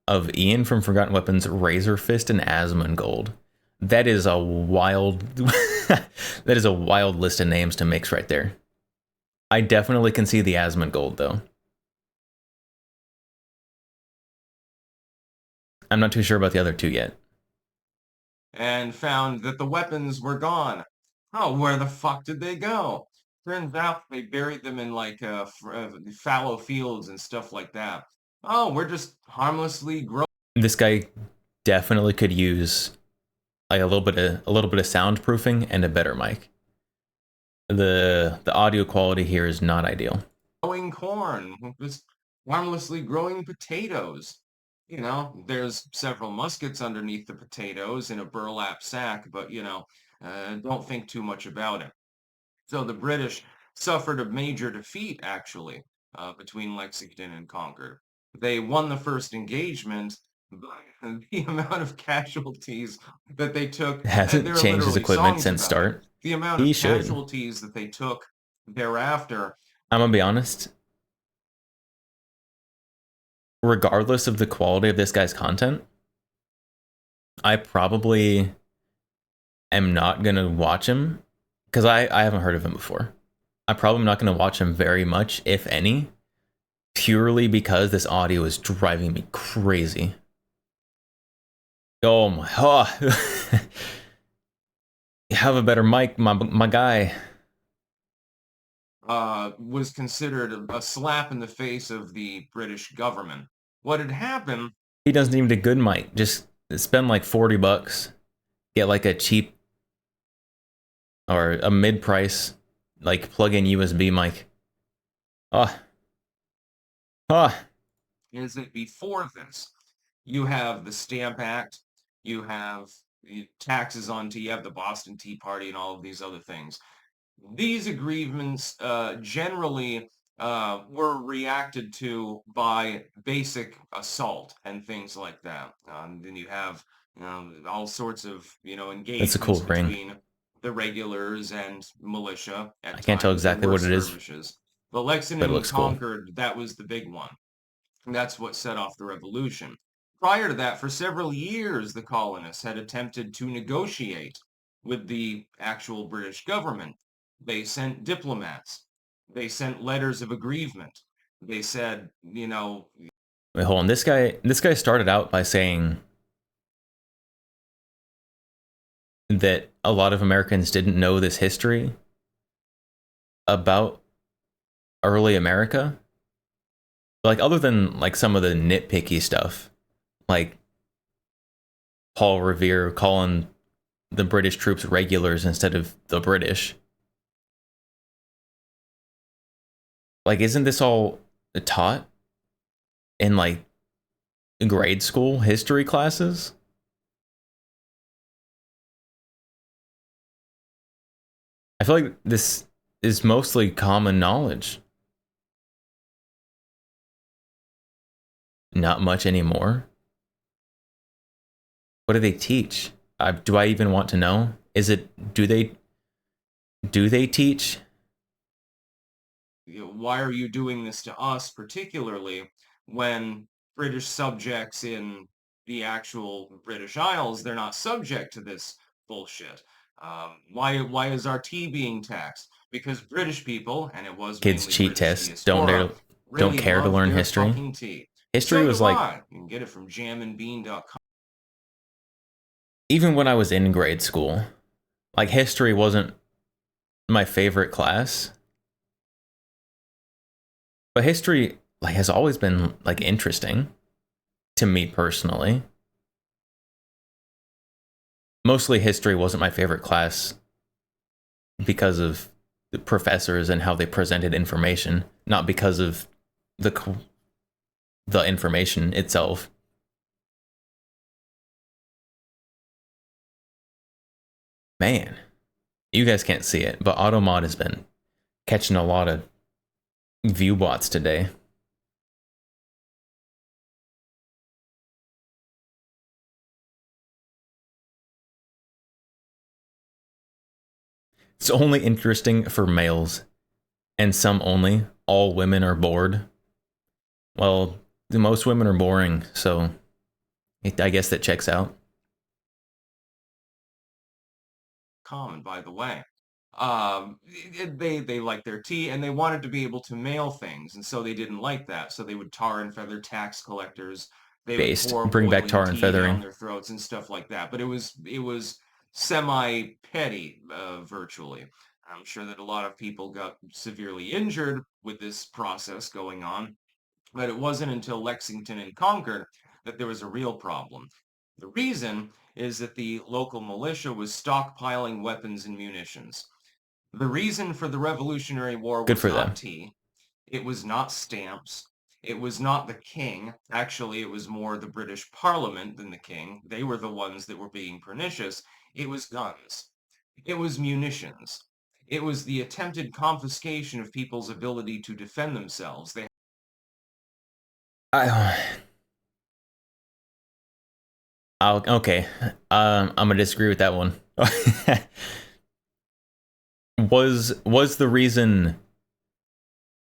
A: of Ian from Forgotten Weapons, Razor Fist, and Asmongold. That is a wild that is a wild list of names to mix right there. I definitely can see the Asmongold though. I'm not too sure about the other two yet.
H: And found that the weapons were gone. Oh, where the fuck did they go? Turns out they buried them in like fallow fields and stuff like that. Oh, we're just harmlessly growing.
A: This guy definitely could use like a little bit of soundproofing and a better mic. The audio quality here is not ideal.
H: Growing corn, just harmlessly growing potatoes. You know, there's several muskets underneath the potatoes in a burlap sack, but you know, don't think too much about it. So the British suffered a major defeat, actually, between Lexington and Concord. They won the first engagement, but the amount of casualties that they took, and
A: Hasn't
H: there are
A: changed his
H: literally
A: equipment
H: songs
A: since
H: about it.
A: start.
H: The amount
A: He
H: of
A: should.
H: casualties that they took thereafter.
A: I'm gonna be honest. Regardless of the quality of this guy's content, I probably am not gonna watch him because I haven't heard of him before. I'm probably not gonna watch him very much, if any, purely because this audio is driving me crazy. Oh my, oh. You have a better mic, my guy.
H: Was considered a slap in the face of the British government. What had happened?
A: He doesn't even need a good mic. Just spend like $40, get like a cheap or a mid-price like plug-in USB mic.
H: Is that before this, you have the Stamp Act, you have the taxes on tea, you have the Boston Tea Party, and all of these other things. These agreements generally were reacted to by basic assault and things like that. Then you have all sorts of
A: That's a cool
H: engagements
A: ring.
H: between the regulars and militia. At
A: I can't tell
H: times, there
A: exactly
H: were
A: what it is,
H: skirmishes. But Lexington
A: but it
H: and
A: looks cool.
H: Concord, that was the big one. And that's what set off the revolution. Prior to that, for several years, the colonists had attempted to negotiate with the actual British government. They sent diplomats. They sent letters of aggrievement. They said,
A: Wait, hold on. This guy started out by saying that a lot of Americans didn't know this history about early America. Like, other than like some of the nitpicky stuff, like Paul Revere calling the British troops regulars instead of the British. Like, isn't this all taught in like grade school history classes? I feel like this is mostly common knowledge. Not much anymore. What do they teach? Do I even want to know? Do they teach?
H: why are you doing this to us, particularly when British subjects in the actual British Isles, they're not subject to this bullshit. Why is our tea being taxed? Because British people, and it was
A: Kids
H: mainly
A: cheat
H: British
A: tests.
H: diaspora,
A: Don't care to
H: love
A: learn
H: their
A: history.
H: fucking tea.
A: History
H: So
A: was
H: do
A: like,
H: I. You can get it from jamandbean.com.
A: even when I was in grade school, like history wasn't my favorite class. But history like has always been like interesting to me personally. Mostly history wasn't my favorite class because of the professors and how they presented information, not because of the information itself. Man, you guys can't see it, but AutoMod has been catching a lot of view bots today. It's only interesting for males, and some only. All women are bored. Well, most women are boring, so I guess that checks out.
H: Common, by the way. They like their tea, and they wanted to be able to mail things, and so they didn't like that. So they would tar and feather tax collectors. They would
A: Based.
H: pour
A: Bring back
H: boiling
A: tar and
H: tea down
A: feathering.
H: their throats and stuff like that. But it was semi petty, virtually. I'm sure that a lot of people got severely injured with this process going on, but it wasn't until Lexington and Concord that there was a real problem. The reason is that the local militia was stockpiling weapons and munitions. The reason for the Revolutionary War
A: Good
H: was
A: for
H: not
A: them.
H: tea. It was not stamps. It was not the king. Actually, it was more the British Parliament than the king. They were the ones that were being pernicious. It was guns. It was munitions. It was the attempted confiscation of people's ability to defend themselves. They
A: I, okay. I'm gonna disagree with that one. Was the reason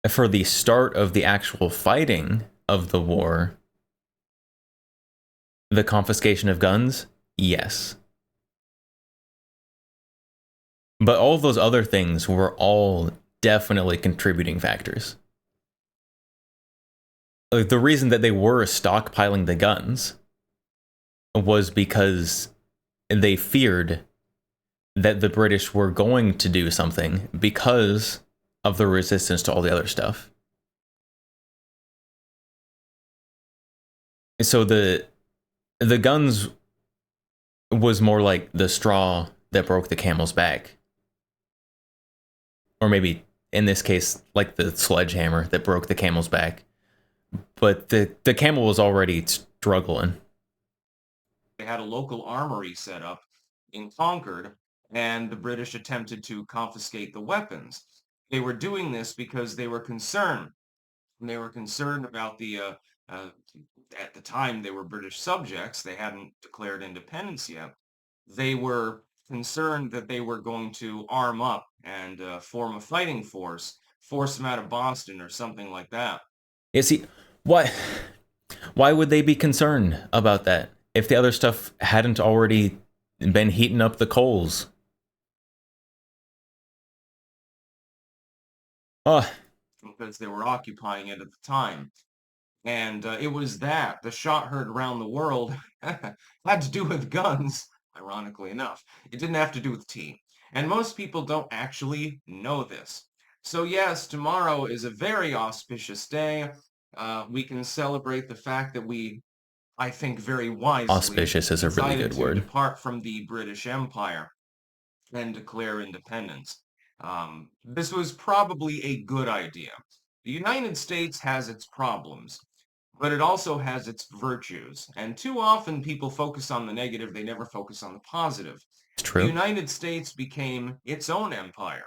A: for the start of the actual fighting of the war the confiscation of guns? Yes. But all of those other things were all definitely contributing factors. Like, the reason that they were stockpiling the guns was because they feared that the British were going to do something because of the resistance to all the other stuff. So the guns was more like the straw that broke the camel's back. Or maybe, in this case, like the sledgehammer that broke the camel's back. But the camel was already struggling.
H: had a local armory set up in Concord, and the British attempted to confiscate the weapons. They were doing this because they were concerned. They were concerned about uh, at the time, they were British subjects. They hadn't declared independence yet. They were concerned that they were going to arm up and form a fighting force, force them out of Boston or something like that.
A: Yeah, see, why would they be concerned about that if the other stuff hadn't already been heating up the coals? Oh,
H: Because they were occupying it at the time. And it was that the shot heard around the world had to do with guns, ironically enough. It didn't have to do with tea. And most people don't actually know this. So yes, tomorrow is a very auspicious day. We can celebrate the fact that we, I think very wisely,
A: auspicious is a really
H: decided
A: good
H: to
A: word.
H: depart from the British Empire and declare independence. This was probably a good idea. The United States has its problems, but it also has its virtues. And too often people focus on the negative, they never focus on the positive.
A: It's
H: The
A: true.
H: United States became its own empire.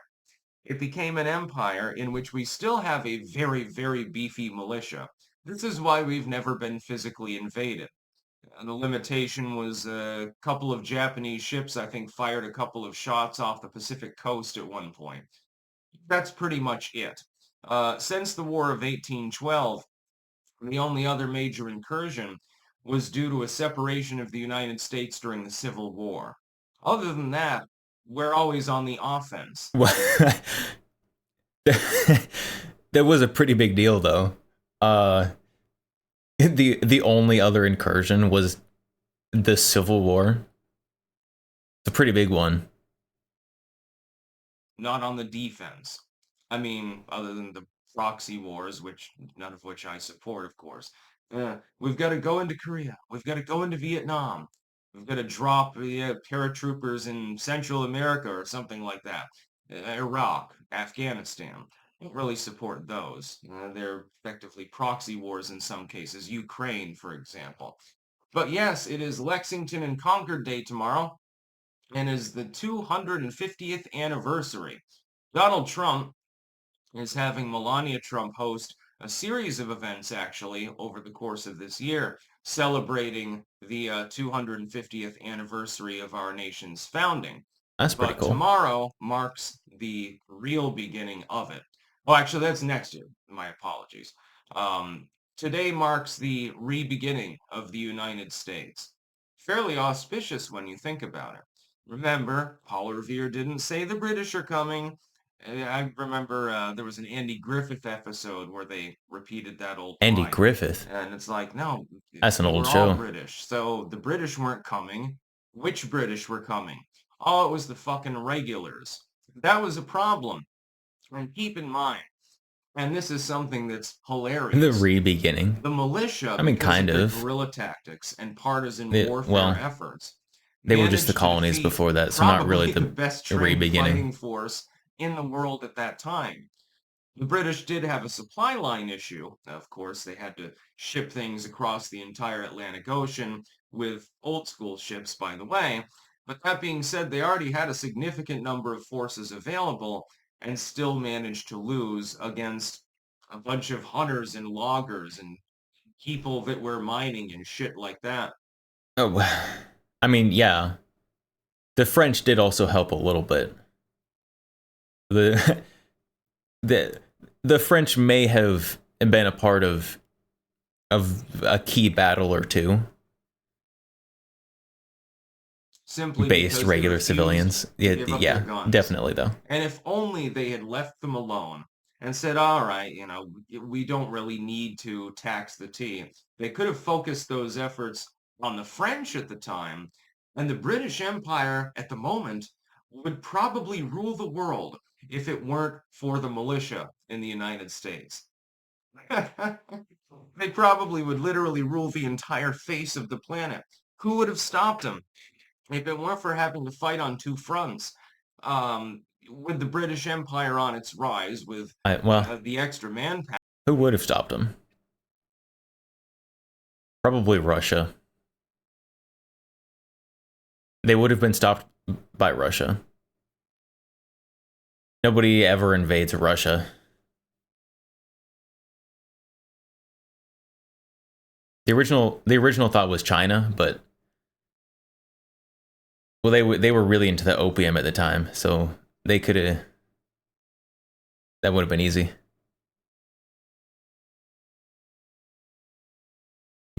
H: It became an empire in which we still have a very, very beefy militia. This is why we've never been physically invaded. The limitation was a couple of Japanese ships, I think, fired a couple of shots off the Pacific coast at one point. That's pretty much it. Since the War of 1812, the only other major incursion was due to a separation of the United States during the Civil War. Other than that, we're always on the offense.
A: That was a pretty big deal, though. The only other incursion was the Civil War. It's a pretty big one.
H: Not on the defense. I mean, other than the proxy wars, which none of which I support, of course. We've got to go into Korea. We've got to go into Vietnam. We've got to drop paratroopers in Central America or something like that. Iraq, Afghanistan. I don't really support those. They're effectively proxy wars in some cases. Ukraine, for example. But yes, it is Lexington and Concord Day tomorrow and is the 250th anniversary. Donald Trump is having Melania Trump host a series of events, actually, over the course of this year, celebrating the 250th anniversary of our nation's founding.
A: That's pretty
H: But
A: cool.
H: tomorrow marks the real beginning of it. Oh, actually, that's next year. My apologies. Today marks the re-beginning of the United States. Fairly auspicious when you think about it. Remember, Paul Revere didn't say the British are coming. I remember there was an Andy Griffith episode where they repeated that old
A: Andy
H: line.
A: Griffith.
H: And it's like, no,
A: That's an old
H: we're all
A: show.
H: British. So the British weren't coming. Which British were coming? Oh, it was the fucking regulars. That was a problem. And keep in mind, and this is something that's
A: The
H: hilarious.
A: re-beginning.
H: The militia,
A: I mean,
H: because
A: kind
H: of their
A: of.
H: guerrilla tactics and partisan warfare
A: Well,
H: efforts,
A: they were just
H: managed
A: the
H: to
A: colonies
H: defeat
A: before that, so not really
H: probably
A: the
H: best trained
A: re-beginning.
H: fighting force in the world at that time. The British did have a supply line issue. Of course, they had to ship things across the entire Atlantic Ocean with old school ships, by the way. But that being said, they already had a significant number of forces available and still managed to lose against a bunch of hunters and loggers and people that were mining and shit like that.
A: Oh, I mean, yeah. The French did also help a little bit. The the the French may have been a part of a key battle or two.
H: Simply
A: Based
H: because
A: regular
H: they refused
A: civilians.
H: to
A: Yeah,
H: give up
A: yeah,
H: their guns.
A: definitely though.
H: And if only they had left them alone and said, all right, we don't really need to tax the tea. They could have focused those efforts on the French at the time, and the British Empire at the moment would probably rule the world if it weren't for the militia in the United States. They probably would literally rule the entire face of the planet. Who would have stopped them? If it weren't for having to fight on two fronts, with the British Empire on its rise, with
A: Well,
H: the extra manpower.
A: who would have stopped them? Probably Russia. They would have been stopped by Russia. Nobody ever invades Russia. The original thought was China, but well, they were really into the opium at the time, so they could have. That would have been easy.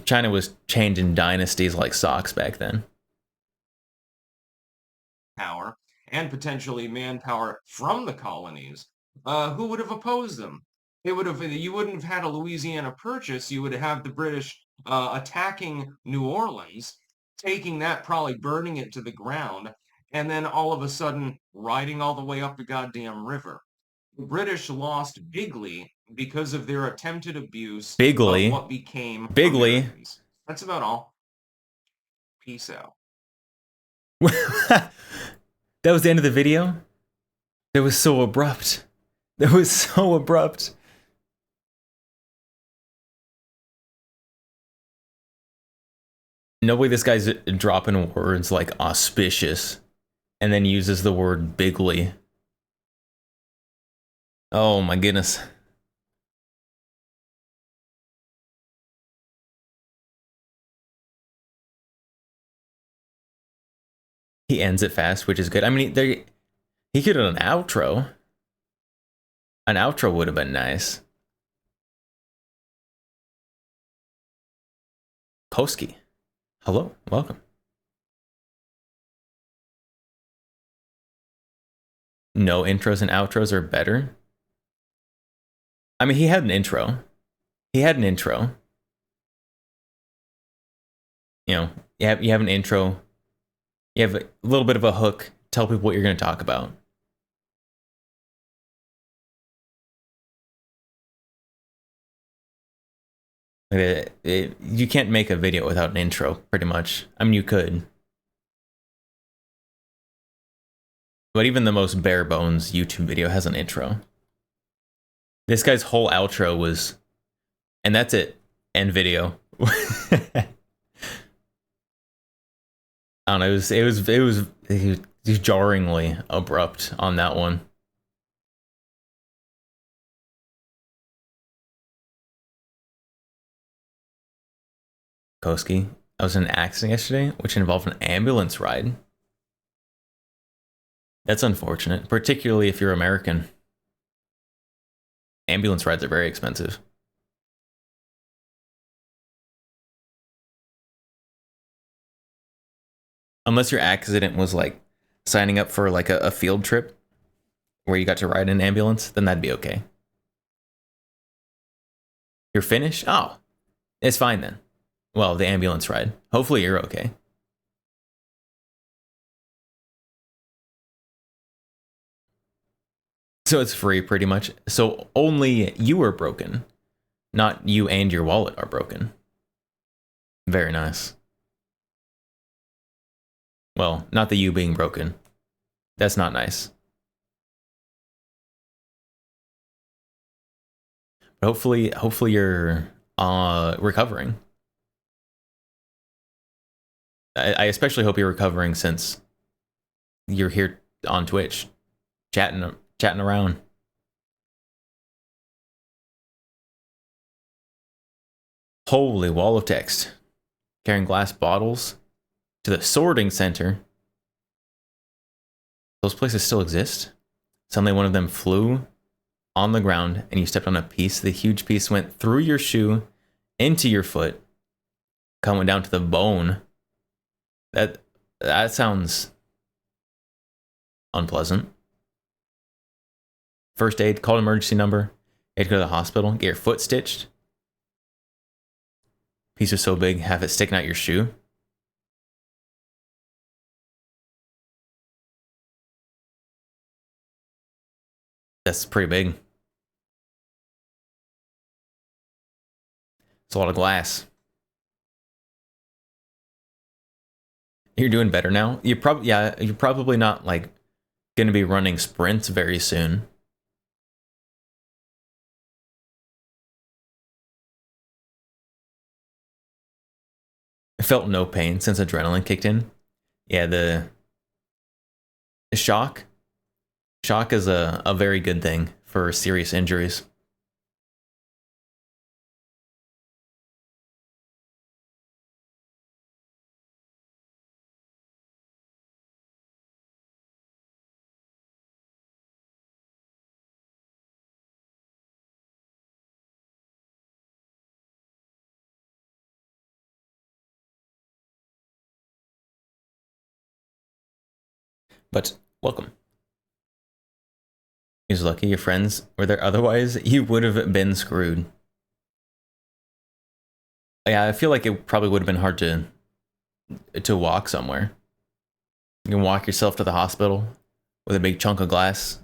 A: China was changing dynasties like socks back then.
H: Power and potentially manpower from the colonies. Who would have opposed them? You wouldn't have had a Louisiana Purchase. You would have the British attacking New Orleans, taking that, probably burning it to the ground, and then all of a sudden riding all the way up the goddamn river. The British lost bigly because of their attempted abuse
A: Bigly.
H: of what became
A: Bigly.
H: Americans. That's about all. Peace out.
A: That was the end of the video? That was so abrupt. That was so abrupt. No way this guy's dropping words like auspicious and then uses the word bigly. Oh my goodness. He ends it fast, which is good. I mean, he could have an outro. An outro would have been nice. Koski. Hello, welcome. No intros and outros are better. I mean, he had an intro. He had an intro. You know, you have an intro. You have a little bit of a hook. Tell people what you're going to talk about. You can't make a video without an intro, pretty much. I mean, you could. But even the most bare bones YouTube video has an intro. This guy's whole outro was, and that's it, end video. I don't know, it was jarringly abrupt on that one. Koski, I was in an accident yesterday, which involved an ambulance ride. That's unfortunate, particularly if you're American. Ambulance rides are very expensive. Unless your accident was like signing up for like a field trip where you got to ride in an ambulance, then that'd be okay. You're finished? Oh, it's fine then. Well, the ambulance ride. Hopefully you're okay. So it's free pretty much. So only you are broken, not you and your wallet are broken. Very nice. Well, not the you being broken. That's not nice. Hopefully you're recovering. I especially hope you're recovering since you're here on Twitch, chatting around. Holy wall of text. Carrying glass bottles to the sorting center. Those places still exist? Suddenly one of them flew on the ground and you stepped on a piece. The huge piece went through your shoe, into your foot, coming down to the bone. That sounds unpleasant. First aid, call an emergency number. You had to go to the hospital, get your foot stitched. Piece was so big, have it sticking out your shoe. That's pretty big. It's a lot of glass. You're doing better now. You're probably not like gonna be running sprints very soon. I felt no pain since adrenaline kicked in. Yeah, the shock is a very good thing for serious injuries. But welcome. He's lucky your friends were there, otherwise you would have been screwed. Yeah, I feel like it probably would have been hard to walk somewhere. You can walk yourself to the hospital with a big chunk of glass,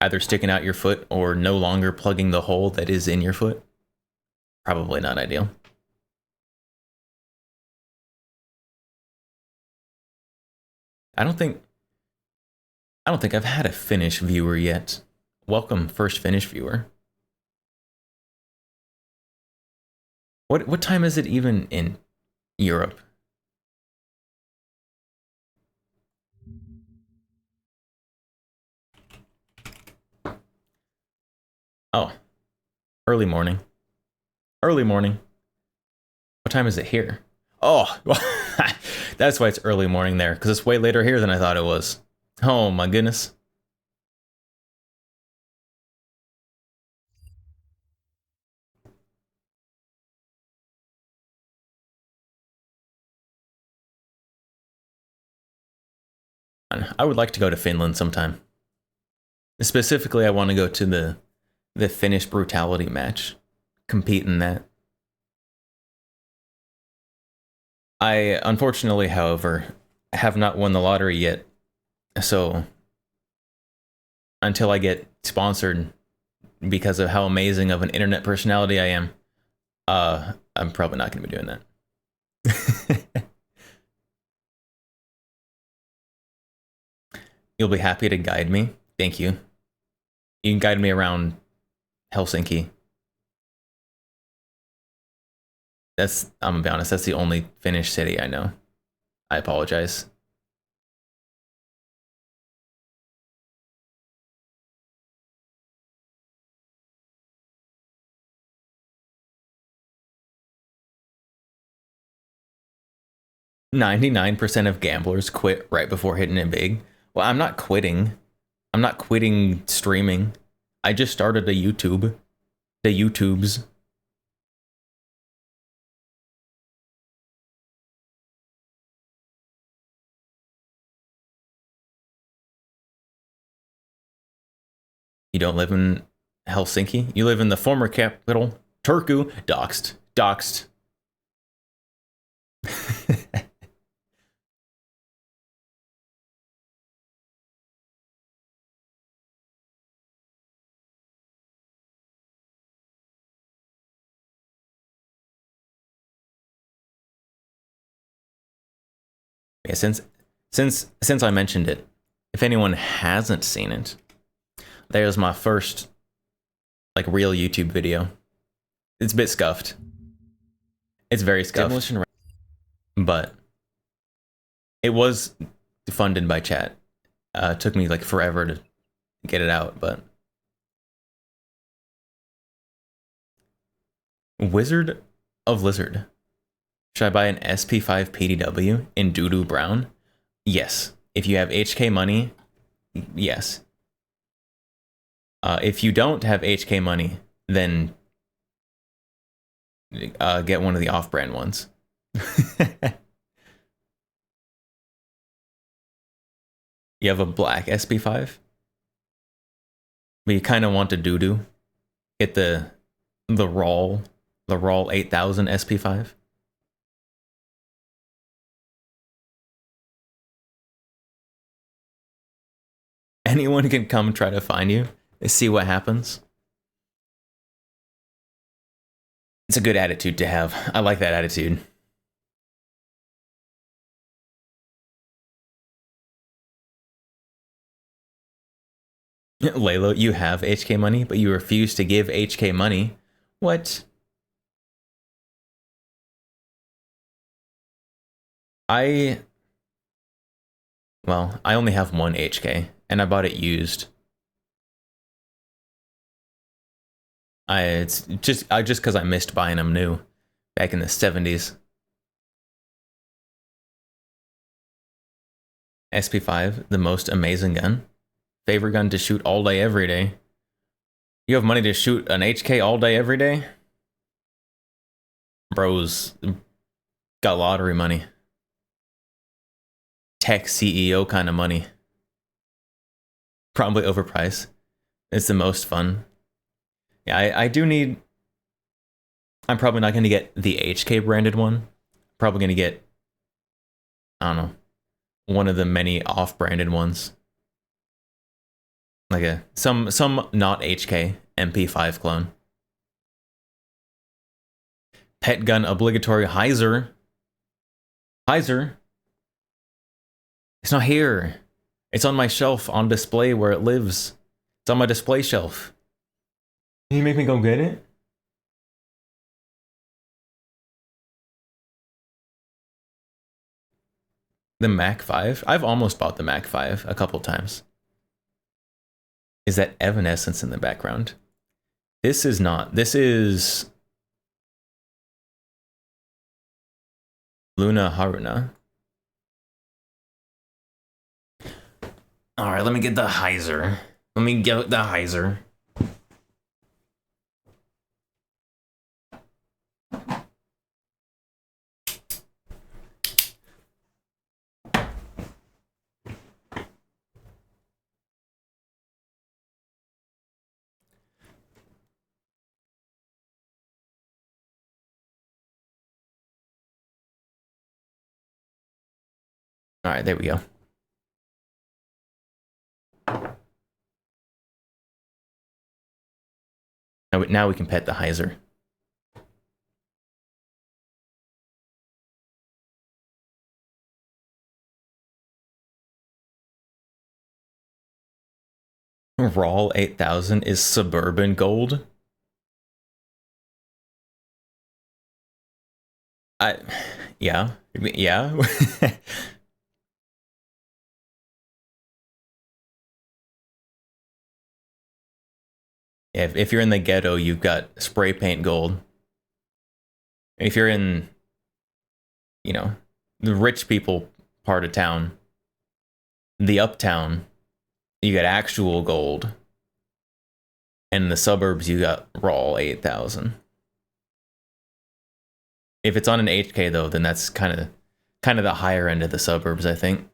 A: either sticking out your foot or no longer plugging the hole that is in your foot. Probably not ideal. I don't think I've had a Finnish viewer yet. Welcome, first Finnish viewer. What time is it even in Europe? Oh, early morning. Early morning. What time is it here? Oh, that's why it's early morning there, because it's way later here than I thought it was. Oh my goodness. I would like to go to Finland sometime. Specifically, I want to go to the Finnish brutality match. Compete in that. I unfortunately, however, have not won the lottery yet. So until I get sponsored because of how amazing of an internet personality I am, I'm probably not going to be doing that. You'll be happy to guide me. Thank you. You can guide me around Helsinki. I'm gonna be honest, that's the only Finnish city I know. I apologize. "99% of gamblers quit right before hitting it big." Well, I'm not quitting. I'm not quitting streaming. I just started a YouTube. The YouTubes. You don't live in Helsinki. You live in the former capital, Turku. Doxed. Doxed. Yeah, since I mentioned it, if anyone hasn't seen it, there's my first like real YouTube video. It's a bit scuffed. It's very scuffed. Demolition, but it was funded by chat. It took me like forever to get it out, but Wizard of Lizard. Should I buy an SP5 PDW in doo-doo brown? Yes. If you have HK money, yes. If you don't have HK money, then get one of the off-brand ones. You have a black SP5, but you kind of want to doo-doo. Get the Rawl 8000 SP5. Anyone can come try to find you. See what happens. It's a good attitude to have. I like that attitude. Laylo, you have HK money, but you refuse to give HK money. What? Well, I only have one HK, and I bought it used. It's just because I missed buying them new back in the 70s. SP5, the most amazing gun. Favorite gun to shoot all day, every day. You have money to shoot an HK all day, every day? Bro's got lottery money. Tech CEO kind of money. Probably overpriced. It's the most fun. Yeah, I do need... I'm probably not going to get the HK branded one. Probably going to get... I don't know. One of the many off-branded ones. Like some not HK MP5 clone. Pet gun obligatory Heiser. Heiser? It's not here. It's on my shelf on display where it lives. It's on my display shelf. Can you make me go get it? The Mac 5? I've almost bought the Mac 5 a couple times. Is that Evanescence in the background? This is not. This is Luna Haruna. All right, let me get the Heiser. Let me get the Heiser. All right, there we go. Now we can pet the Heiser. Rawl 8000 is suburban gold. Yeah. If you're in the ghetto, you've got spray paint gold. If you're in, you know, the rich people part of town, the uptown, you got actual gold. And in the suburbs, you got raw 8000. If it's on an HK though, then that's kind of the higher end of the suburbs, I think.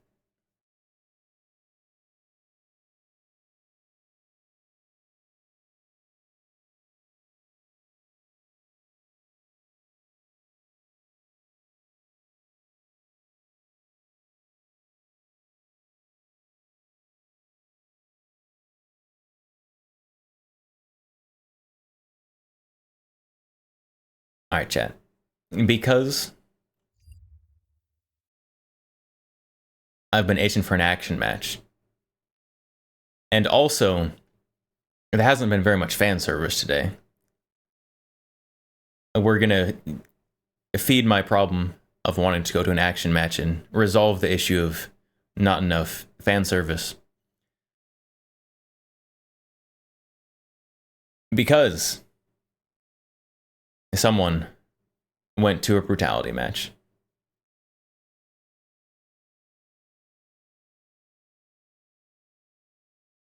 A: All right, chat. Because I've been itching for an action match. And also, there hasn't been very much fan service today. We're gonna feed my problem of wanting to go to an action match and resolve the issue of not enough fan service. Because someone went to a brutality match.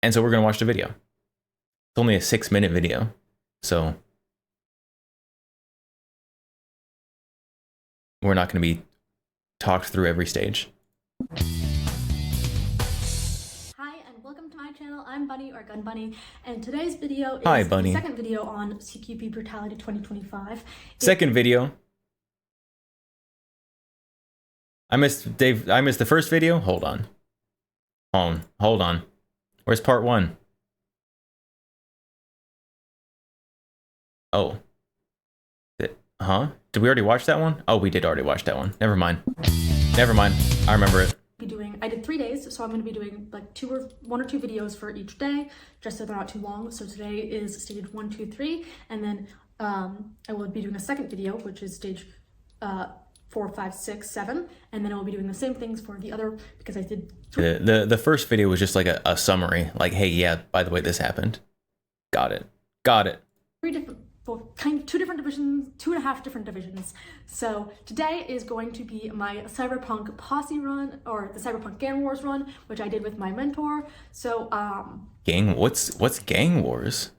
A: And so we're going to watch the video. It's only a 6-minute video. So we're not going to be talked through every stage.
I: Hi and welcome to my channel. I'm Bunny or Gun Bunny, and today's video is
A: Hi, Bunny.
I: the second video on CQP Brutality 2025.
A: Second video. I missed the first video. Hold on. Hold on. Where's part 1? Oh. Huh? Did we already watch that one? Oh, we did already watch that one. Never mind. Never mind. I remember it.
I: I did 3 days, so I'm going to be doing like 1 or 2 videos for each day, just so they're not too long. So today is stage 1, 2, 3, and then I will be doing a second video, which is stage 4, 5, 6, 7, and then I will be doing the same ththings for the other, because I did
A: the first video was just like a summary, like, hey, yeah, by the way, this happened. Got it.
I: 3 different, well, kind of 2 different divisions, 2.5 different divisions. So today is going to be my Cyberpunk Posse run, or the Cyberpunk Gang Wars run, which I did with my mentor. So
A: what's Gang Wars?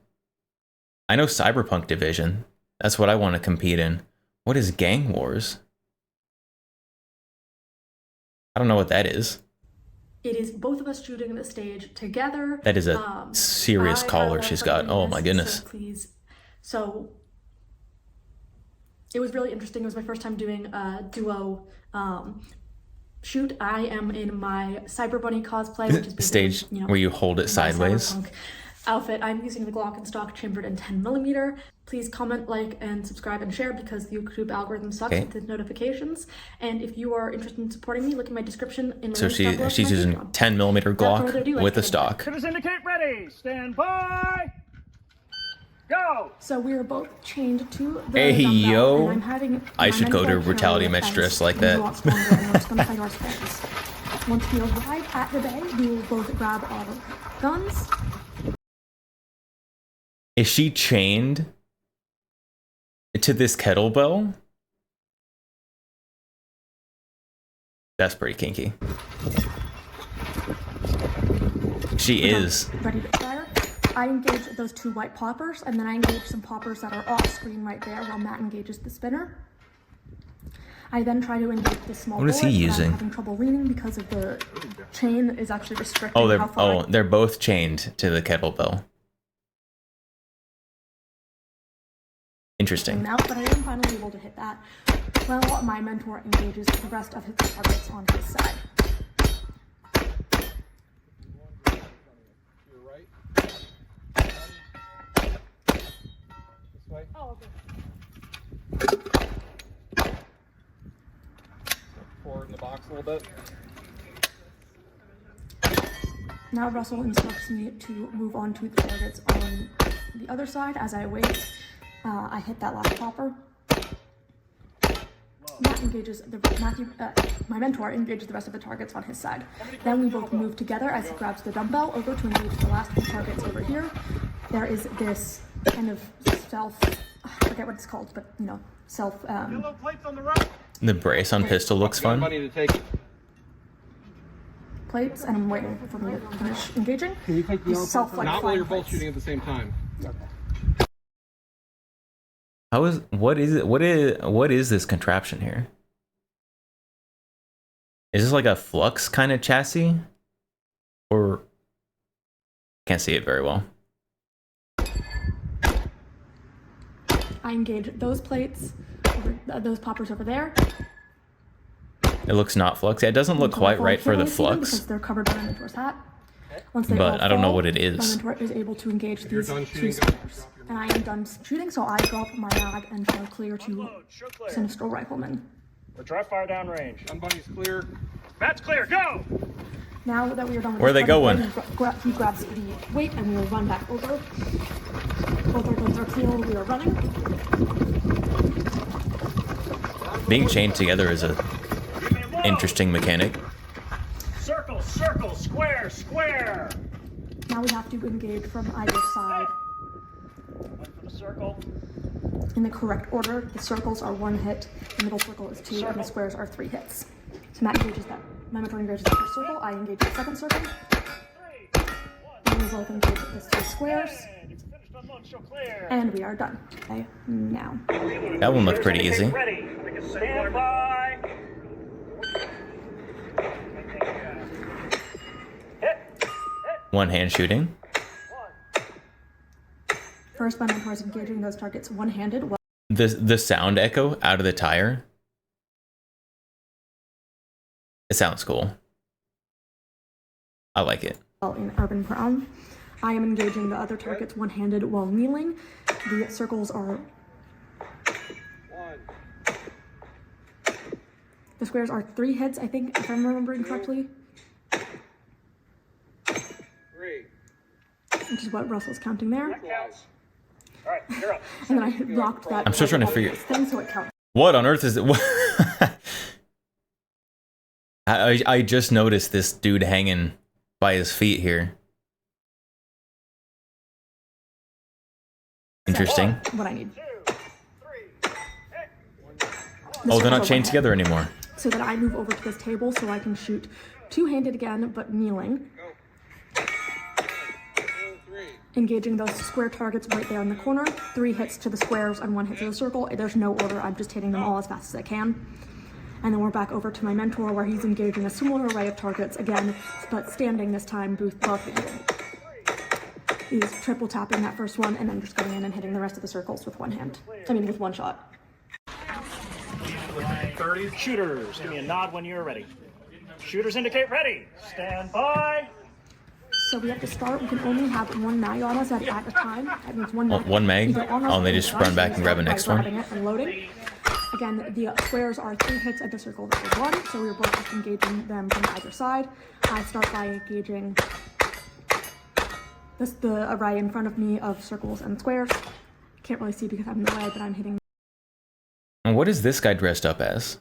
A: I know Cyberpunk Division. That's what I want to compete in. What is Gang Wars? I don't know what that is.
I: It is both of us shooting the stage together.
A: That is a serious collar she's got. Oh my goodness.
I: So please. So it was really interesting. It was my first time doing a duo shoot. I am in my Cyber Bunny cosplay, which is
A: stage, you know, where you hold it sideways.
I: Outfit. I'm using the Glock and stock chambered in 10mm. Please comment, like, and subscribe and share, because the YouTube algorithm sucks with the notifications. And if you are interested in supporting me, look in my description. In
A: so she's using 10mm Glock with a stock.
J: Citizen indicate ready. Stand by. Go.
I: So we are both chained to the
A: hey
I: dumbbell,
A: yo,
I: and I'm having
A: I should go to a brutality match dressed like that.
I: Once we arrive at the bay, we will both grab our guns.
A: Is she chained to this kettlebell? That's pretty kinky. She is.
I: Ready to fire. I engage those 2 white poppers, and then I engage some poppers that are off screen right there while Matt engages the spinner. I then try to engage the small
A: What is he using?
I: I'm having trouble leaning because of the chain is actually restricting how far
A: they're both chained to the kettlebell. Interesting.
I: But I am finally able to hit that while my mentor engages the rest of his targets on his side.
J: Oh, okay. Forward in the box a little bit.
I: Now Russell instructs me to move on to the targets on the other side. As I wait, I hit that last popper. Matt engages my mentor engages the rest of the targets on his side. Then we both move together as he grabs the dumbbell over to engage the last 2 targets over here. There is this kind of I forget what it's called, but you know,
J: Yellow plates on the right.
A: The brace on pistol looks fun.
I: Plates, and I'm waiting for me to finish engaging.
J: Can you take the
I: self like
J: not while you're both
I: plates.
J: shooting at the same time.
I: Yep.
A: What is this contraption here? Is this like a flux kind of chassis? Or can't see it very well.
I: I engage those plates, those poppers over there.
A: It looks not flux. It doesn't look quite right for the flux.
I: Because they're covered by my mentor's hat. Once they all
A: but I don't know
I: fall,
A: what it
I: my
A: is.
I: mentor is able to engage these
J: done
I: two
J: shooting,
I: squares. And I am done shooting, so I drop my mag and show clear to Sinistral Rifleman.
K: We're dry fire down range.
J: Gun buddy's clear.
K: That's clear, go!
I: Now that we are done with
A: Where are they
I: this run,
A: going?
I: he grabs the weight and we will run back over. Both our guns are clear, we are running.
A: Being chained together is a interesting mechanic.
K: Circle, circle, square, square!
I: Now we have to engage from either side
K: One for the circle.
I: in the correct order. The circles are 1 hit, the middle circle is 2, and the squares are 3 hits. So Matt engages that. My mentor engages that first circle, I engage the second circle. And we both engage the 2 squares. And we are done. Okay, now.
A: That one looked pretty easy.
K: Ready. Stand by.
A: One hand shooting.
I: First, my mentor is engaging those targets one-handed.
A: The sound echo out of the tire. It sounds cool. I like it.
I: Well, in Urban Brown, I am engaging the other targets one-handed while kneeling. The circles are... The squares are 3 hits, I think, if I'm remembering correctly.
J: 3.
I: Which is what Russell's counting there.
K: All right, you're up.
I: And then I locked that.
A: I'm still trying to figure-
I: thing, so it counts.
A: What on earth is it? I just noticed this dude hanging by his feet here. Interesting.
I: What I need.
A: Oh, they're not chained together anymore.
I: So that I move over to this table so I can shoot two-handed again, but kneeling. Engaging those square targets right there in the corner. 3 hits to the squares and 1 hit to the circle. There's no order, I'm just hitting them all as fast as I can. And then we're back over to my mentor where he's engaging a similar array of targets again, but standing this time both-handed. He's triple tapping that first one and then just going in and hitting the rest of the circles with one hand. I mean, with one shot.
K: 30 shooters. Give me a nod when you're ready. Shooters indicate ready. Stand by.
I: So we have to start. We can only have 1 mag on us at a time. That means 1 mag.
A: One mag?
I: either on us
A: Oh, and they
I: or
A: just
I: on us.
A: run back
I: We
A: and grab the
I: start by
A: next one?
I: grabbing it and loading. Again, the squares are 3 hits at the circle versus 1, so we're both just engaging them from either side. I start by engaging the array in front of me of circles and squares. Can't really see because I'm in the way, but I'm hitting.
A: And what is this guy dressed up as?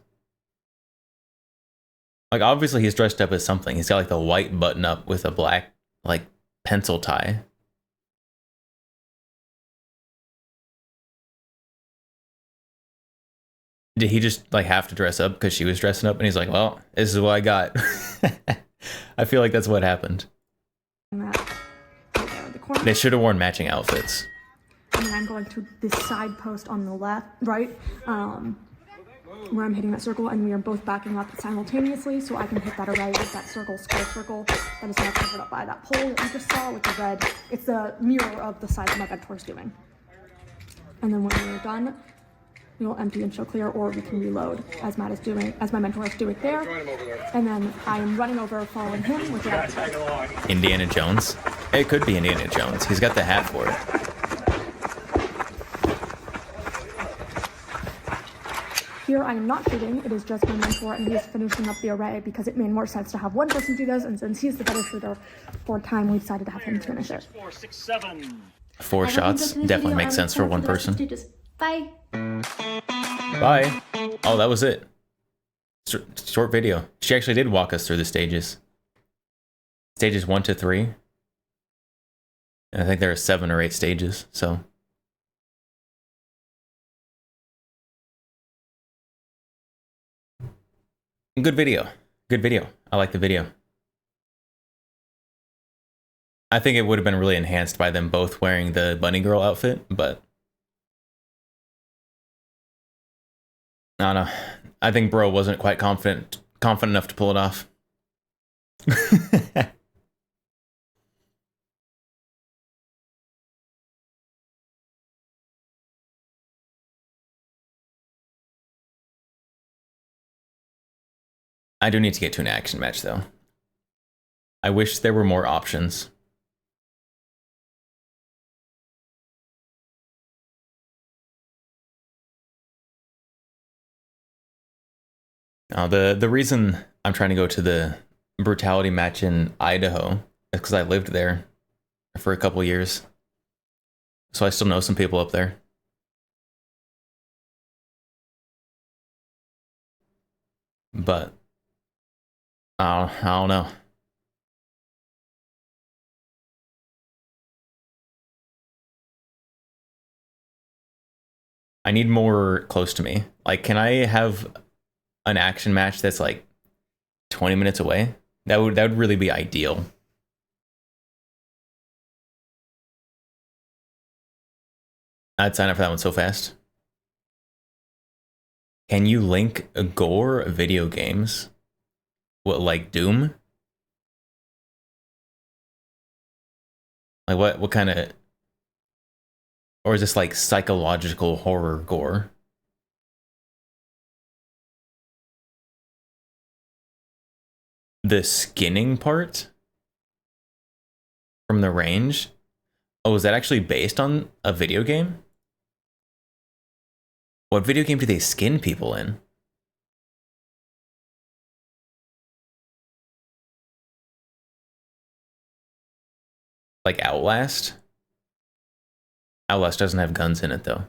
A: Like, obviously he's dressed up as something. He's got like the white button up with a black, like, pencil tie. Did he just like have to dress up because she was dressing up and he's like, well, this is what I got. I feel like that's what happened.
I: That right there in the corner.
A: They should have worn matching outfits.
I: And then I'm going to this side post on the left, right, where I'm hitting that circle, and we are both backing up simultaneously, so I can hit that array with that circle, square circle, that is now covered up by that pole that you just saw with the red. It's the mirror of the side that my mentor is doing. And then when we're done, we will empty and show clear, or we can reload, as Matt is doing, as my mentor is doing there. And then I am running over, following him with the
A: Indiana Jones? It could be Indiana Jones. He's got the hat for it.
I: Here I am not shooting, it is just my mentor, and he is finishing up the array because it made more sense to have one person do this, and since he's the better shooter for time, we decided to have him finish it.
K: 4, 6, 7.
A: 4 shots definitely makes sense for one person.
I: Bye.
A: Bye. Oh, that was it. Short video. She actually did walk us through the stages. Stages 1 to 3. And I think there are 7 or 8 stages, so. Good video. Good video. I like the video. I think it would have been really enhanced by them both wearing the bunny girl outfit, but I don't know. I think bro wasn't quite confident enough to pull it off. I do need to get to an action match though. I wish there were more options. Now, the reason I'm trying to go to the brutality match in Idaho is because I lived there for a couple years. So I still know some people up there. But I don't know. I need more close to me. Like, can I have an action match that's like 20 minutes away? That would really be ideal. I'd sign up for that one so fast. Can you link gore video games? What, like Doom? Like what kind of, or is this like psychological horror gore? The skinning part from the range? Oh, is that actually based on a video game? What video game do they skin people in? Like Outlast? Outlast doesn't have guns in it though.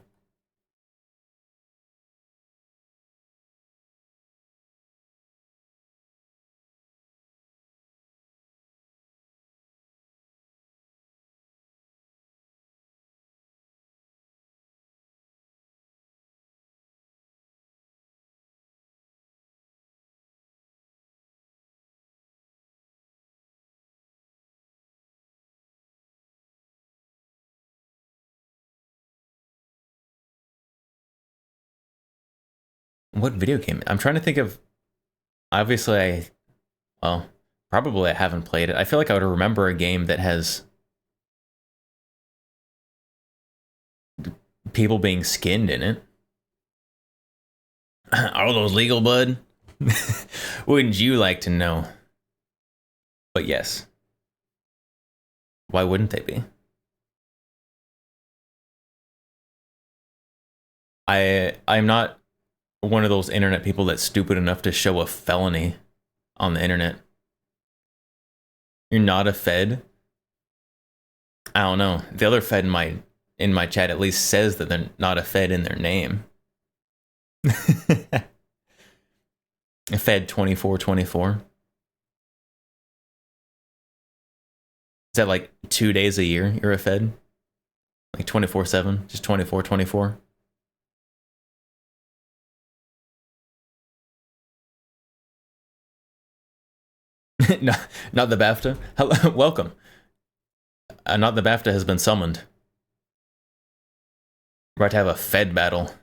A: What video game? I'm trying to think of. Obviously, well, probably I haven't played it. I feel like I would remember a game that has people being skinned in it. Are those legal, bud? Wouldn't you like to know? But yes. Why wouldn't they be? I'm not one of those internet people that's stupid enough to show a felony on the internet. You're not a Fed? I don't know. The other Fed in my chat at least says that they're not a Fed in their name. A Fed 2424. Is that like 2 days a year you're a Fed? Like 24/7, just 24/24. No, not the BAFTA. Hello, welcome. Not the BAFTA has been summoned. We're about to have a Fed battle.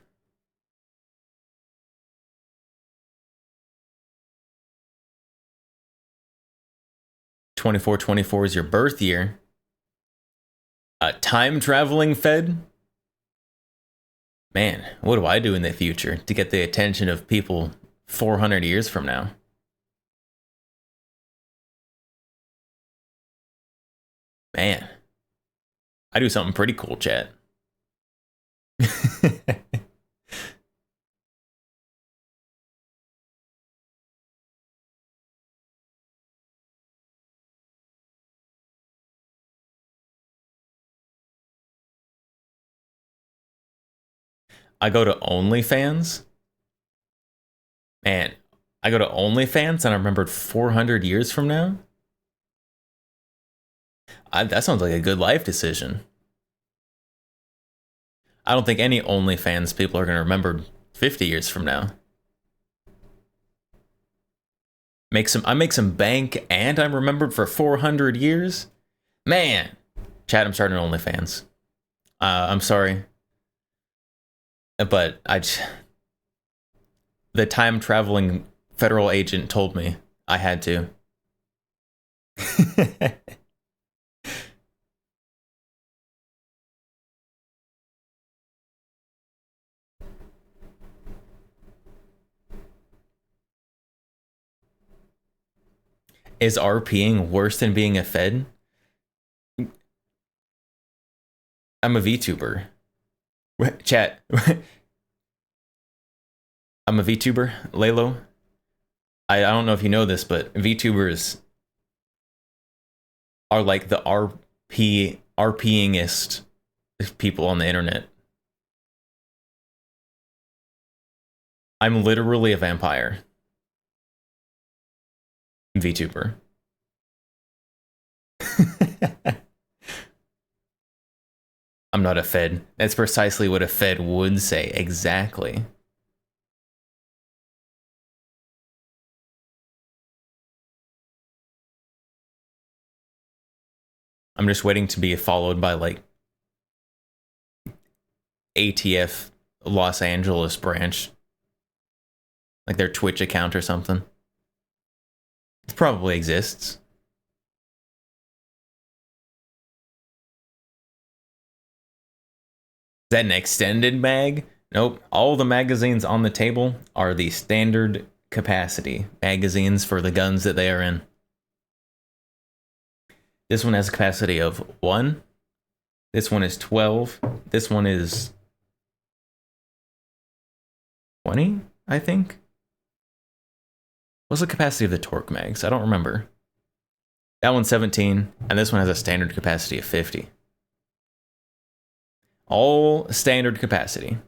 A: '24/24 is your birth year. A time traveling Fed? Man, what do I do in the future to get the attention of people 400 years from now? Man, I do something pretty cool, chat. I go to OnlyFans. Man, I go to OnlyFans and I remembered 400 years from now? That sounds like a good life decision. I don't think any OnlyFans people are going to remember 50 years from now. I make some bank and I'm remembered for 400 years? Man. Chat, I'm starting OnlyFans. I'm sorry. But the time traveling federal agent told me I had to. Is RPing worse than being a Fed? I'm a VTuber. Chat. I'm a VTuber, Lalo. I don't know if you know this, but VTubers are like the RPingest people on the internet. I'm literally a vampire. VTuber. I'm not a Fed. That's precisely what a Fed would say. Exactly. I'm just waiting to be followed by like ATF Los Angeles branch. Like their Twitch account or something. It probably exists. Is that an extended mag? Nope. All the magazines on the table are the standard capacity magazines for the guns that they are in. This one has a capacity of 1. This one is 12. This one is 20, I think. What's the capacity of the Torque mags? I don't remember. That one's 17, and this one has a standard capacity of 50. All standard capacity.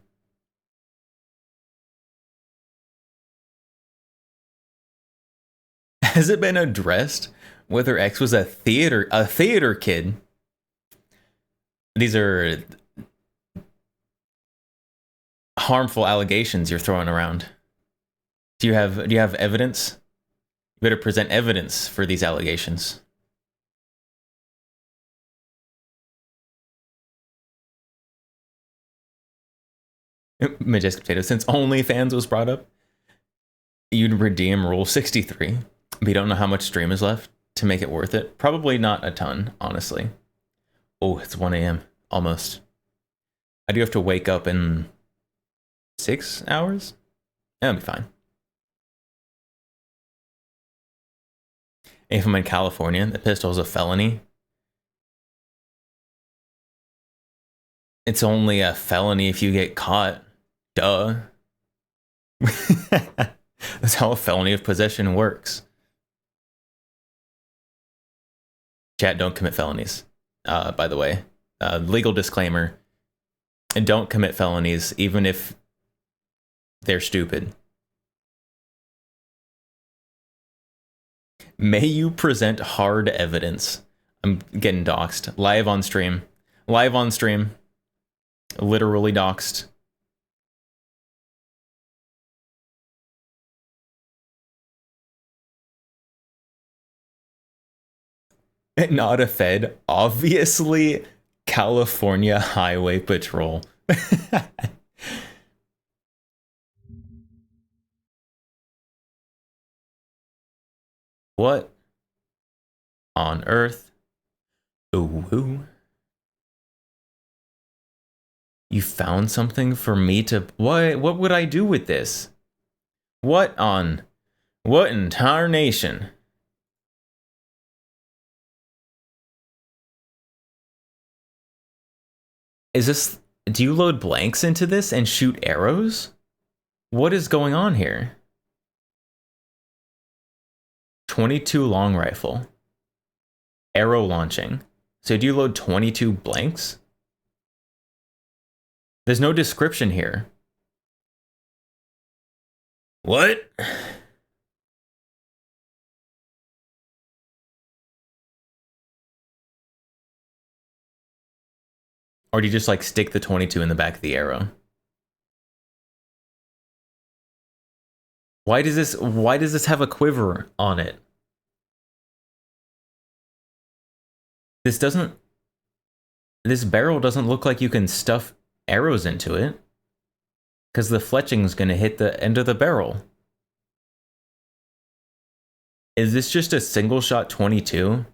A: Has it been addressed whether X was a theater kid? These are harmful allegations you're throwing around. Do you have evidence? You better present evidence for these allegations. Majestic Potato, since OnlyFans was brought up, you'd redeem Rule 63, but you don't know how much stream is left to make it worth it. Probably not a ton, honestly. Oh, it's 1 a.m. Almost. I do have to wake up in 6 hours? That'll be fine. If I'm in California, the pistol is a felony. It's only a felony if you get caught. Duh. That's how a felony of possession works. Chat, don't commit felonies. By the way, legal disclaimer. And don't commit felonies, even if they're stupid. May you present hard evidence. I'm getting doxxed. Live on stream. Live on stream. Literally doxxed. Not a Fed. Obviously, California Highway Patrol. What on earth? Ooh. You found something for me to... What would I do with this? What in tarnation? Is this... Do you load blanks into this and shoot arrows? What is going on here? 22 long rifle. Arrow launching. So do you load 22 blanks? There's no description here. What? Or do you just like stick the 22 in the back of the arrow? Why does this have a quiver on it? This barrel doesn't look like you can stuff arrows into it, because the fletching's gonna hit the end of the barrel. Is this just a single shot 22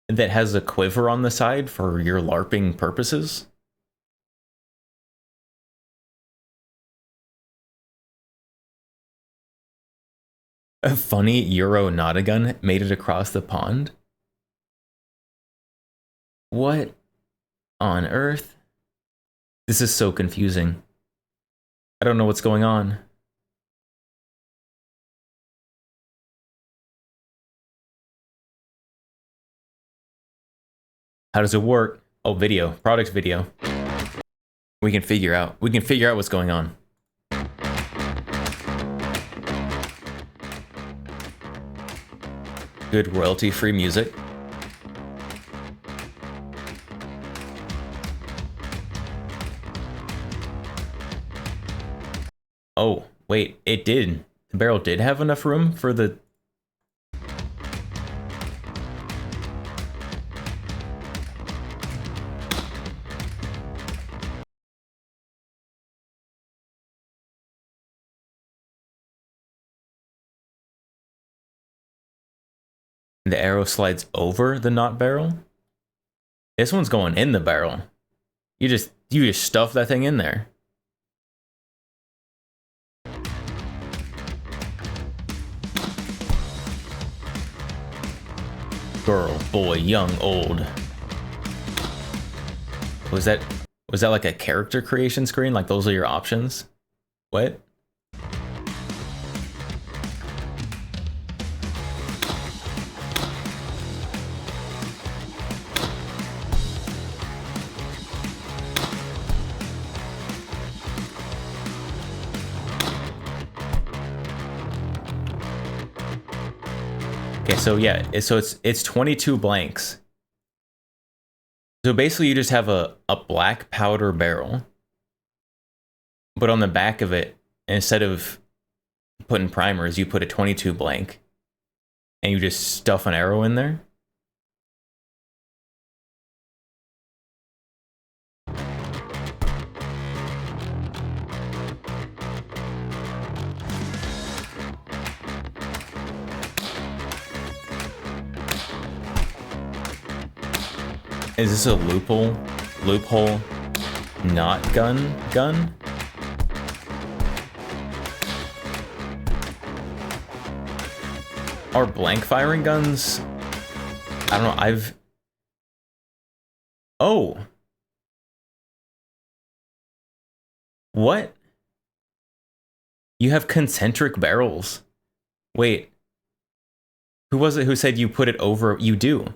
A: that has a quiver on the side for your LARPing purposes? A funny Euro Notagun made it across the pond? What on earth? This is so confusing. I don't know what's going on. How does it work? Oh, video. Product video. We can figure out what's going on. Good royalty-free music. Oh, wait, it did. The barrel did have enough room for the... The arrow slides over the knot barrel? This one's going in the barrel. You just stuff that thing in there. Girl, boy, young, old. Was that like a character creation screen? Like those are your options? What? Okay, so yeah, it's 22 blanks. So basically you just have a black powder barrel, but on the back of it, instead of putting primers, you put a 22 blank, and you just stuff an arrow in there. Is this a loophole? Not gun? Are blank firing guns? I don't know, Oh! What? You have concentric barrels. Wait. Who was it who said you put it over? You do.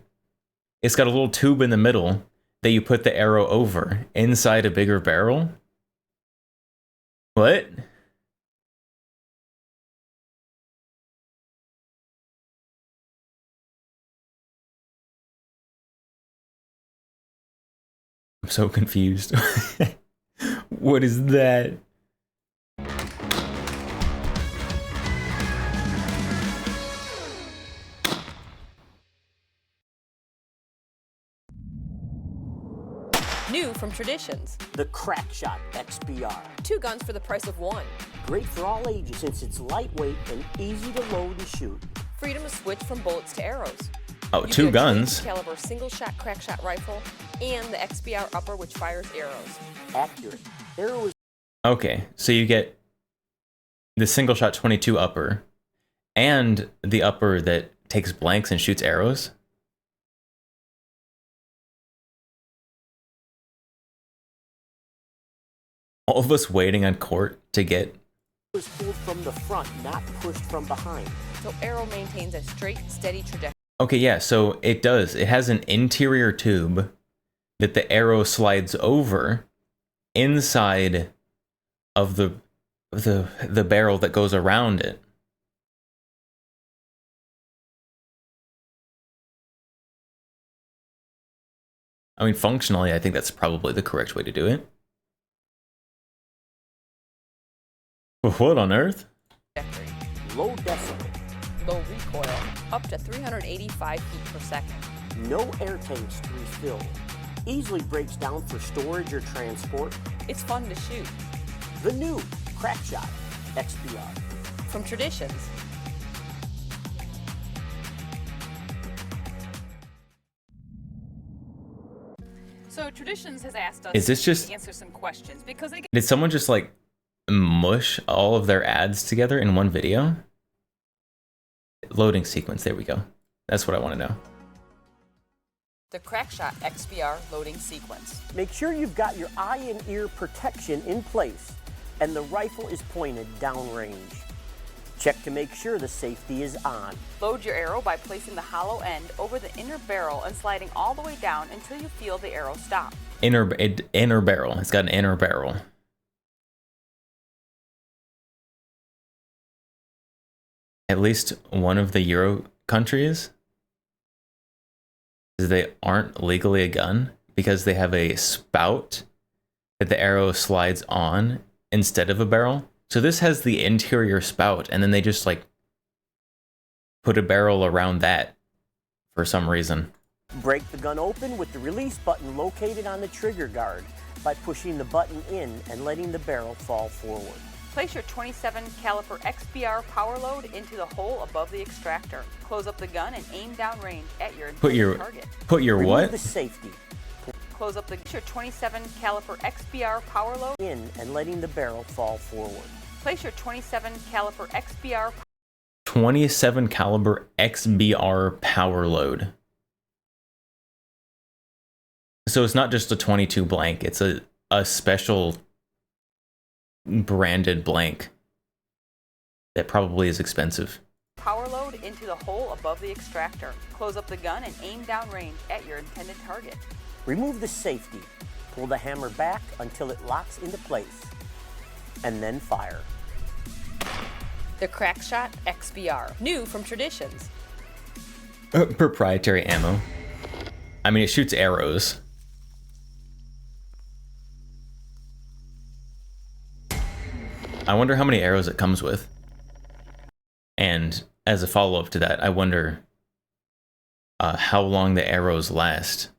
A: It's got a little tube in the middle that you put the arrow over inside a bigger barrel. What? I'm so confused. What is that?
L: New from Traditions.
M: The Crackshot XBR.
L: 2 guns for the price of 1.
M: Great for all ages since it's lightweight and easy to load and shoot.
L: Freedom to switch from bullets to arrows.
A: Oh, 2 guns.
L: Caliber single-shot crackshot rifle and the XBR upper, which fires arrows.
M: Accurate. Arrow is...
A: Okay, so you get the single-shot 22 upper and the upper that takes blanks and shoots arrows. All of us waiting on court to get...
M: was pulled from the front, not pushed from behind.
L: So arrow maintains a straight, steady trajectory.
A: Okay, yeah, so it does. It has an interior tube that the arrow slides over inside of the barrel that goes around it. I mean, functionally, I think that's probably the correct way to do it. What on earth?
M: Low decibel.
L: Low recoil, up to 385 feet per second.
M: No air tanks to refill. Easily breaks down for storage or transport.
L: It's fun to shoot.
M: The new Crackshot XBR.
L: From Traditions. So Traditions has asked us
A: to
L: answer some questions because they
A: Did someone just like mush all of their ads together in one video? loading sequence. There we go. That's what I want to know.
L: The Crackshot XBR loading sequence.
M: Make sure you've got your eye and ear protection in place and the rifle is pointed downrange. Check to make sure the safety is on.
L: Load your arrow by placing the hollow end over the inner barrel and sliding all the way down until you feel the arrow stop.
A: Inner barrel. It's got an inner barrel. At least one of the Euro countries, they aren't legally a gun because they have a spout that the arrow slides on instead of a barrel. So this has the interior spout, and then they just like put a barrel around that for some reason.
M: Break the gun open with the release button located on the trigger guard by pushing the button in and letting the barrel fall forward.
L: Place your 27 caliber XBR power load into the hole above the extractor. Close up the gun and aim down range at your intended target.
A: Put your
M: Remove
A: what?
M: the safety.
L: Close up your 27 caliber XBR power load
M: in and letting the barrel fall forward.
L: Place your 27 caliber XBR
A: 27 caliber XBR power load. So it's not just a 22 blank, it's a special branded blank that probably is expensive.
L: power load into the hole above the extractor. Close up the gun and aim down range at your intended target.
M: Remove the safety. Pull the hammer back until it locks into place. And then fire.
L: The Crackshot XBR, new from Traditions.
A: Proprietary ammo. I mean, it shoots arrows. I wonder how many arrows it comes with. And as a follow-up to that, I wonder how long the arrows last.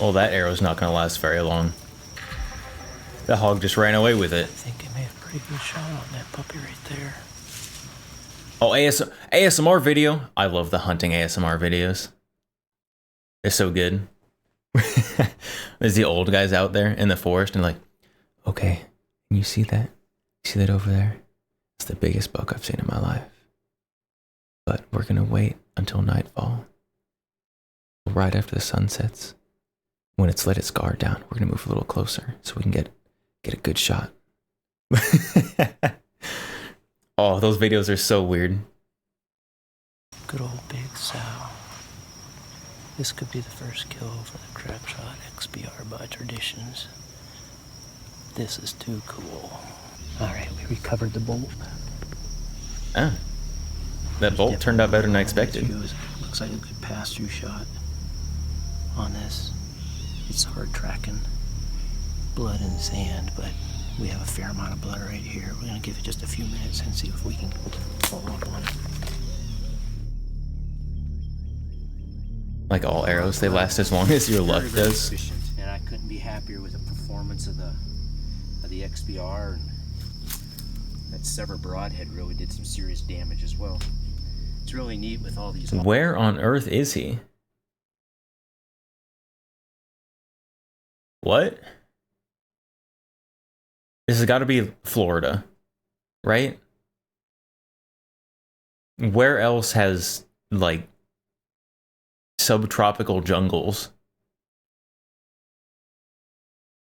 A: Well, that arrow's not going to last very long. The hog just ran away with it.
N: I think I made a pretty good shot on that puppy right there.
A: Oh, ASMR video. I love the hunting ASMR videos. They're so good. There's the old guys out there in the forest and like, okay, can you see that? See that over there? It's the biggest buck I've seen in my life. But we're going to wait until nightfall. Right after the sun sets. When it's let its guard down, we're going to move a little closer so we can get a good shot. Oh, those videos are so weird.
N: Good old Big Sow. This could be the first kill for the Crackshot XBR by Traditions. This is too cool. Alright, we recovered the bolt.
A: Ah. That bolt turned out better than I expected.
N: Looks like a good pass-through shot on this. It's hard tracking blood in sand, but we have a fair amount of blood right here. We're going to give it just a few minutes and see if we can follow up on it.
A: Like all arrows, they last as long as your luck does.
N: Efficient, and I couldn't be happier with the performance of the XBR. And that sever broadhead really did some serious damage as well. It's really neat with all these.
A: Where on earth is he? What? This has got to be Florida, right? Where else has, like, subtropical jungles?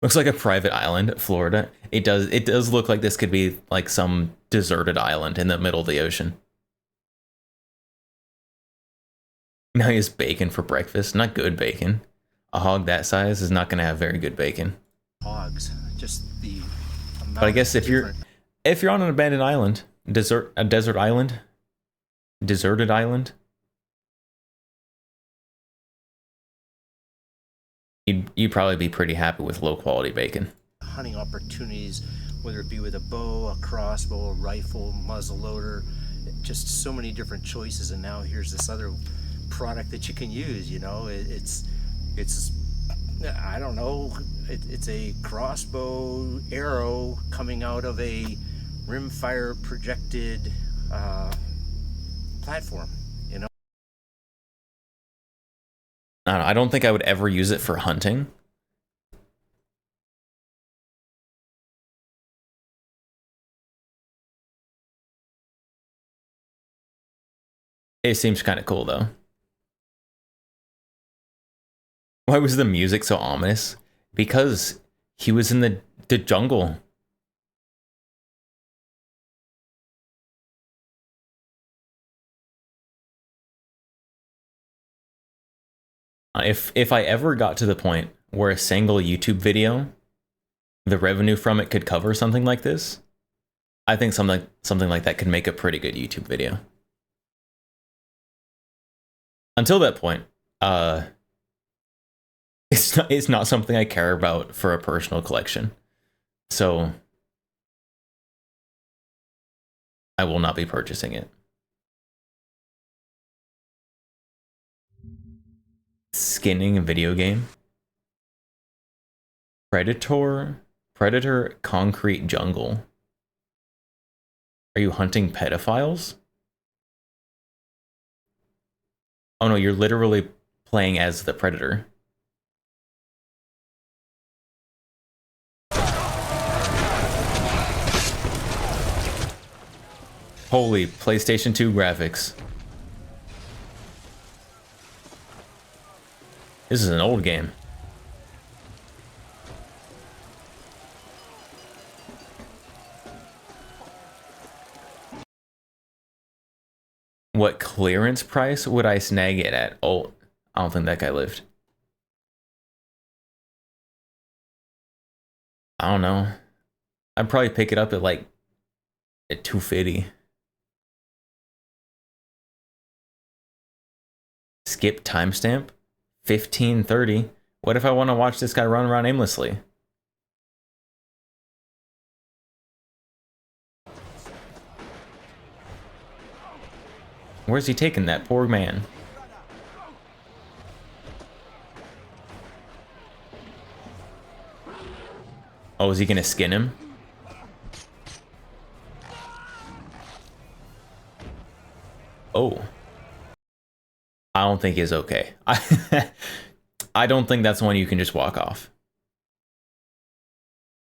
A: Looks like a private island, Florida. It does look like this could be, like, some deserted island in the middle of the ocean. Now he has bacon for breakfast. Not good bacon. A hog that size is not going to have very good bacon.
N: Hogs, just the amount.
A: But I guess if you're on an abandoned island, a deserted island, you'd probably be pretty happy with low quality bacon.
N: Hunting opportunities, whether it be with a bow, a crossbow, a rifle, muzzle loader, just so many different choices. And now here's this other product that you can use. You know, it's I don't know, it's a crossbow arrow coming out of a rimfire projected platform.
A: I don't know, I don't think I would ever use it for hunting. It seems kind of cool though. Why was the music so ominous? Because he was in the jungle. If I ever got to the point where a single YouTube video, the revenue from it could cover something like this, I think something like that could make a pretty good YouTube video. Until that point, it's not something I care about for a personal collection. So I will not be purchasing it. Skinning a video game. Predator Concrete Jungle. Are you hunting pedophiles? Oh no, you're literally playing as the Predator. Holy PlayStation 2 graphics. This is an old game. What clearance price would I snag it at? Oh, I don't think that guy lived. I don't know. I'd probably pick it up at like at $250. Skip timestamp 15:30. What if I want to watch this guy run around aimlessly? Where's he taking that poor man? Oh, is he gonna skin him? Oh. I don't think he's okay. I don't think that's one you can just walk off.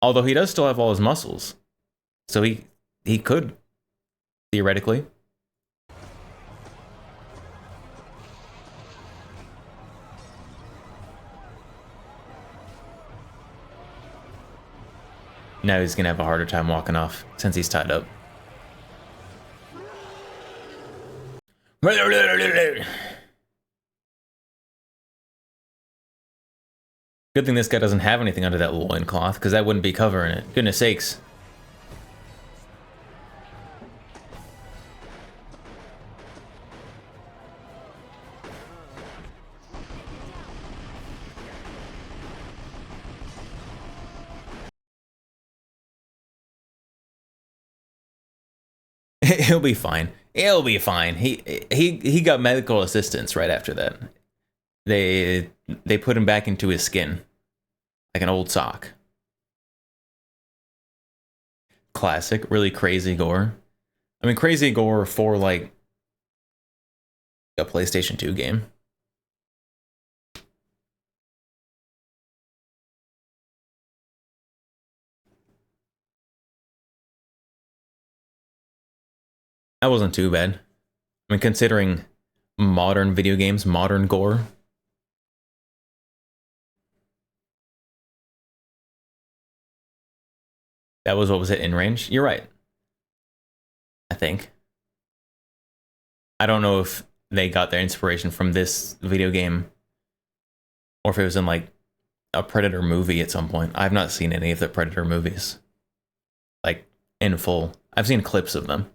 A: Although he does still have all his muscles. So he could, theoretically. Now he's gonna have a harder time walking off since he's tied up. Good thing this guy doesn't have anything under that loincloth, because that wouldn't be covering it. Goodness sakes. He'll be fine. He'll be fine. He got medical assistance right after that. They put him back into his skin. Like an old sock. Classic, really crazy gore. I mean, crazy gore for like a PlayStation 2 game. That wasn't too bad. I mean, considering modern video games, modern gore. That was, what was it, in range? You're right. I think. I don't know if they got their inspiration from this video game or if it was in like a Predator movie at some point. I've not seen any of the Predator movies. Like, in full. I've seen clips of them.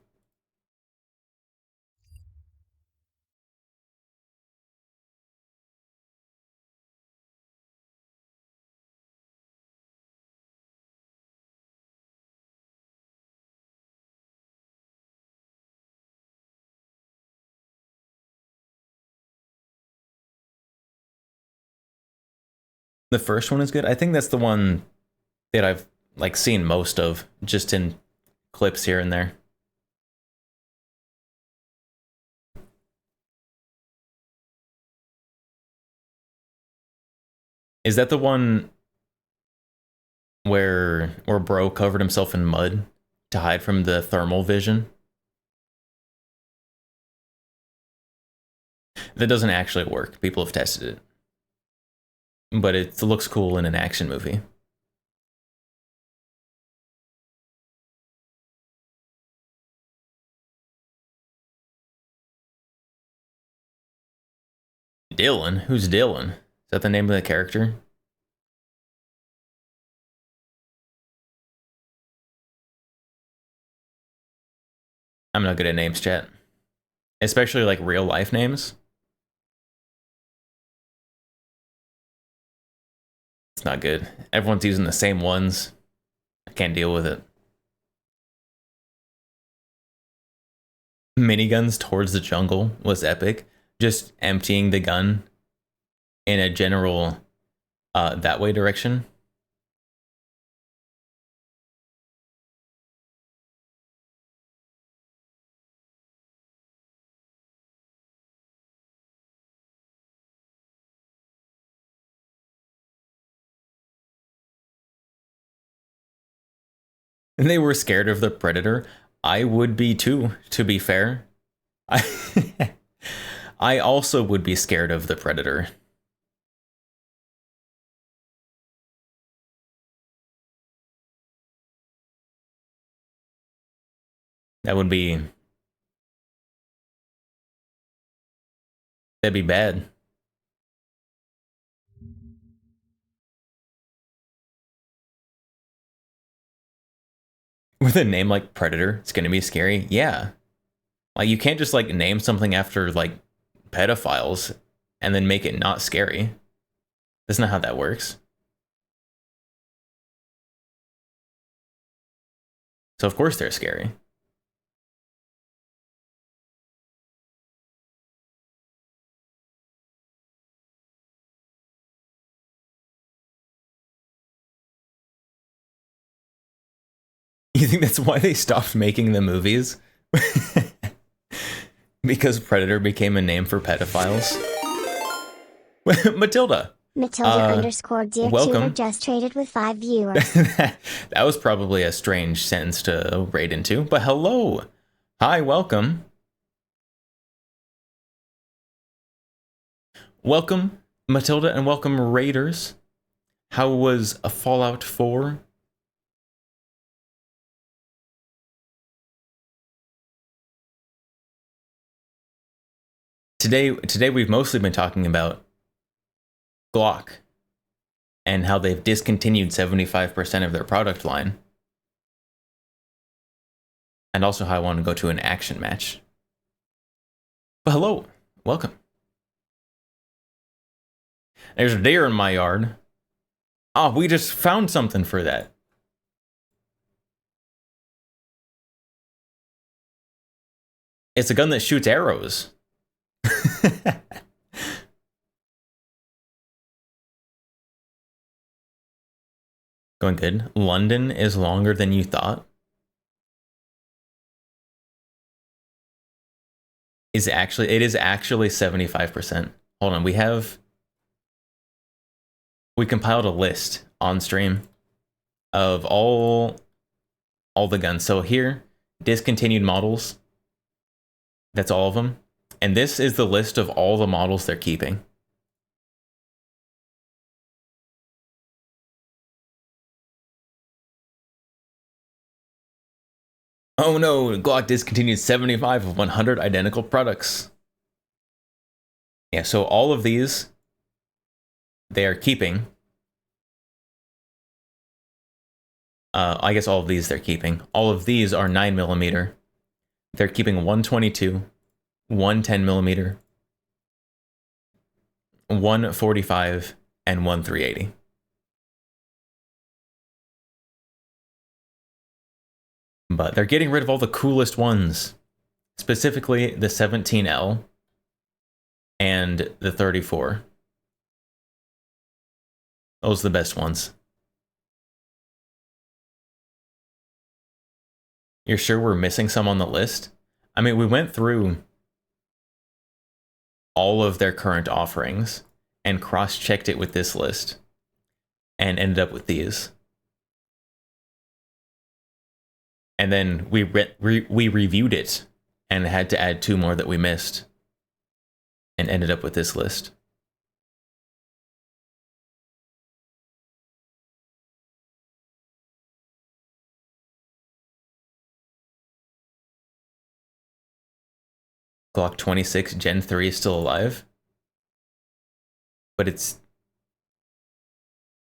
A: The first one is good. I think that's the one that I've like seen most of, just in clips here and there. Is that the one where bro covered himself in mud to hide from the thermal vision? That doesn't actually work. People have tested it. But it looks cool in an action movie. Dylan? Who's Dylan? Is that the name of the character? I'm not good at names, chat. Especially like real life names. It's not good. Everyone's using the same ones. I can't deal with it. Miniguns towards the jungle was epic. Just emptying the gun in a general that way direction. And they were scared of the predator. I would be too, to be fair. I also would be scared of the predator. That'd be bad. With a name like Predator, it's gonna be scary. Yeah. Like, you can't just, like, name something after, like, pedophiles and then make it not scary. That's not how that works. So, of course, they're scary. You think that's why they stopped making the movies? Because Predator became a name for pedophiles? Matilda.
B: Matilda _
A: welcome.
B: just traded with 5 viewers.
A: That was probably a strange sentence to raid into, but hello. Hi, welcome. Welcome, Matilda, and welcome, Raiders. How was a Fallout 4? Today we've mostly been talking about Glock and how they've discontinued 75% of their product line. And also how I want to go to an action match. But hello, welcome. There's a deer in my yard. Oh, we just found something for that. It's a gun that shoots arrows. Going good. London is longer than you thought. It is actually 75%. Hold on, we compiled a list on stream of all the guns. So here, discontinued models. That's all of them. And this is the list of all the models they're keeping. Oh no, Glock discontinued 75 of 100 identical products. Yeah, so all of these, they are keeping. I guess all of these they're keeping. All of these are 9mm. They're keeping 122, 110mm, 145, and 380. But they're getting rid of all the coolest ones. Specifically the 17L and the 34. Those are the best ones. You're sure we're missing some on the list? I mean, we went through all of their current offerings and cross-checked it with this list. and ended up with these. And then we reviewed it and had to add 2 more that we missed and ended up with this list. Glock 26 Gen 3 is still alive. But it's...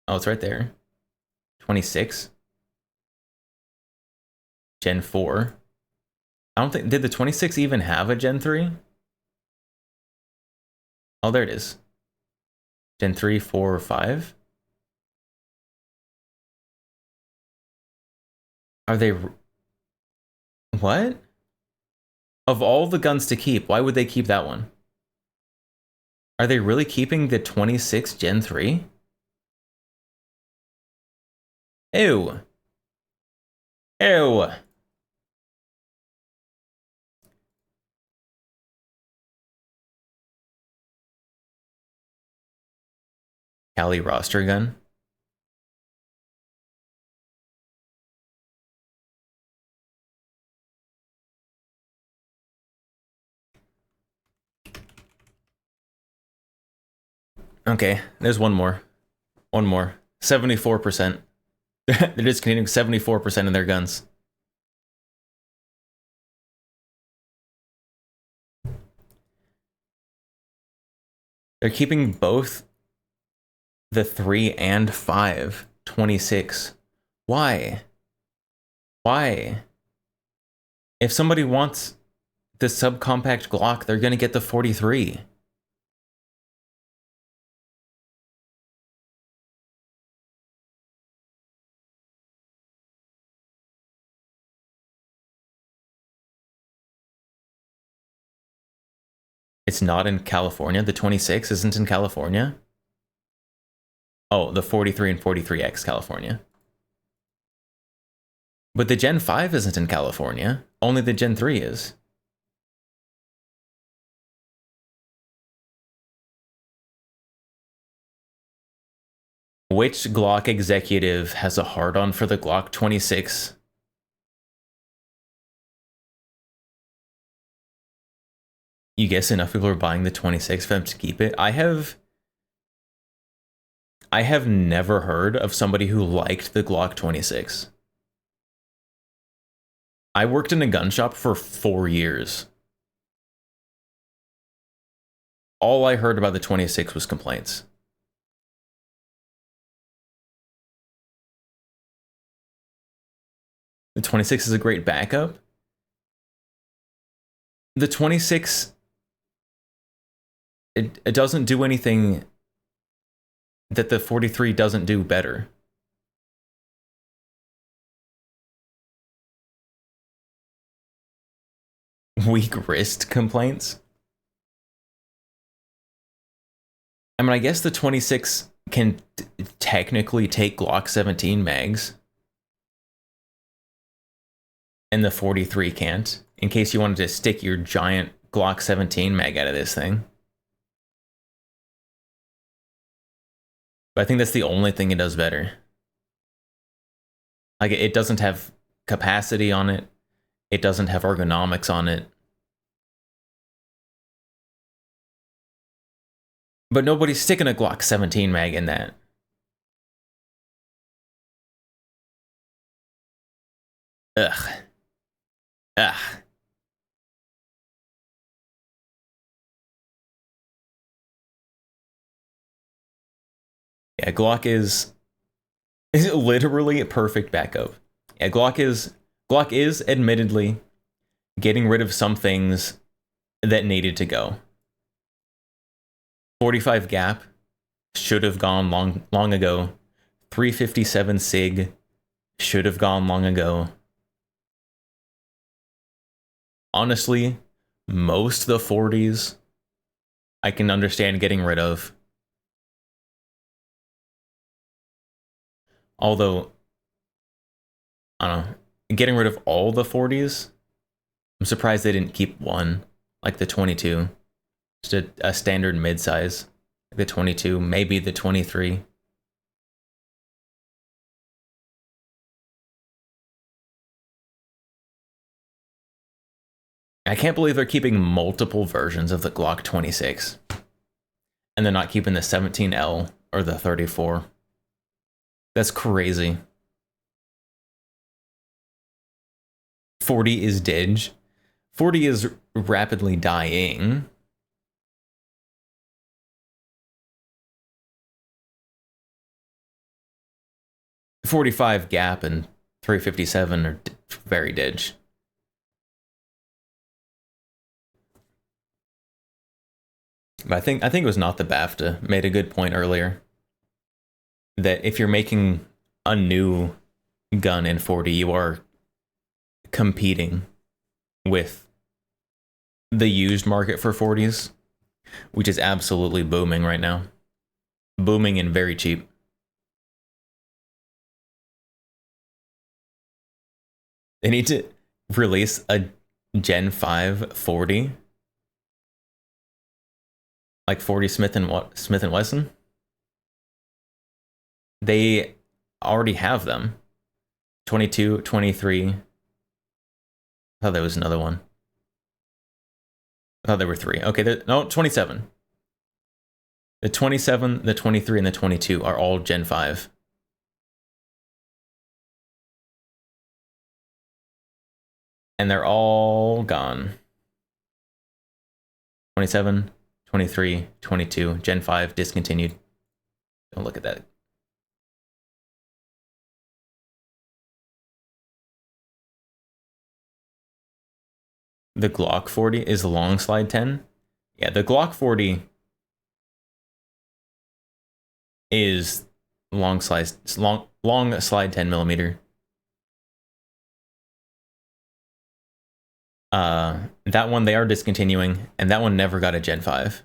A: Oh, it's right there. 26. Gen 4. I don't think... Did the 26 even have a Gen 3? Oh, there it is. Gen 3, 4, 5? Are they... What? Of all the guns to keep, why would they keep that one? Are they really keeping the 26 Gen 3? Ew. Ew. Cali roster gun. Okay, there's one more. One more. 74%. They're discontinuing 74% of their guns. They're keeping both the 3 and 5 26. Why? Why? If somebody wants the subcompact Glock, they're gonna get the 43. It's not in California. The 26 isn't in California. Oh, the 43 and 43X California. But the Gen 5 isn't in California. Only the Gen 3 is. Which Glock executive has a hard-on for the Glock 26? You guess enough people are buying the 26 for them to keep it? I have never heard of somebody who liked the Glock 26. I worked in a gun shop for 4 years. All I heard about the 26 was complaints. The 26 is a great backup. The 26, it doesn't do anything that the 43 doesn't do better. Weak wrist complaints? I mean, I guess the 26 can technically take Glock 17 mags. And the 43 can't, in case you wanted to stick your giant Glock 17 mag out of this thing. But I think that's the only thing it does better. Like, it doesn't have capacity on it. It doesn't have ergonomics on it. But nobody's sticking a Glock 17 mag in that. Ugh. Ugh. Yeah, Glock is literally a perfect backup. Yeah, Glock is admittedly getting rid of some things that needed to go. 45 gap should have gone long ago. 357 SIG should have gone long ago. Honestly, most of the 40s I can understand getting rid of. Although, I don't know, getting rid of all the 40s, I'm surprised they didn't keep one, like the 22. Just a standard mid-size, the 22, maybe the 23. I can't believe they're keeping multiple versions of the Glock 26. And they're not keeping the 17L or the 34. That's crazy. 40 is dead. 40 is rapidly dying. .45 gap and 357 are very dead. But I think it was not the BAFTA made a good point earlier that if you're making a new gun in 40, you are competing with the used market for 40s, which is absolutely booming right now. Booming and very cheap. They need to release a Gen 5 40. Like 40 Smith and Wesson. They already have them. 22, 23. I thought there was another one. I thought there were 3. Okay, no, 27. The 27, the 23, and the 22 are all Gen 5. And they're all gone. 27, 23, 22, Gen 5 discontinued. Don't look at that. The Glock 40 is long slide 10. Yeah, the Glock 40 is long slide 10 millimeter. That one they are discontinuing, and that one never got a Gen 5.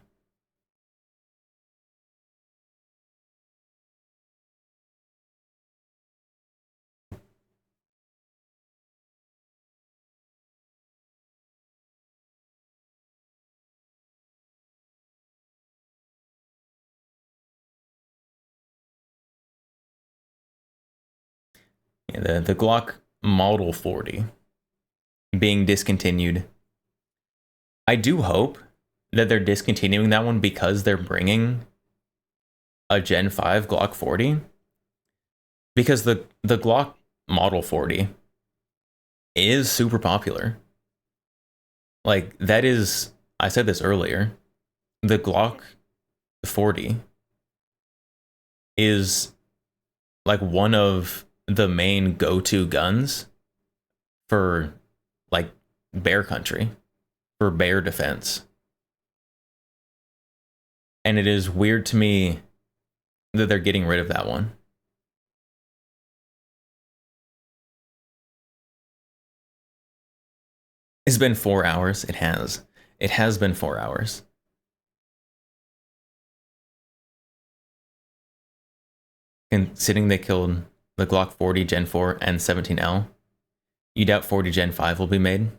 A: Yeah, the Glock Model 40 being discontinued. I do hope that they're discontinuing that one because they're bringing a Gen 5 Glock 40. Because the Glock Model 40 is super popular. Like, that is, I said this earlier, the Glock 40 is like one of the main go-to guns for like bear country, for bear defense. And it is weird to me that they're getting rid of that one. It's been 4 hours. It has. It has been 4 hours. Considering they killed the Glock 40 Gen 4 and 17L, you doubt 40 Gen 5 will be made?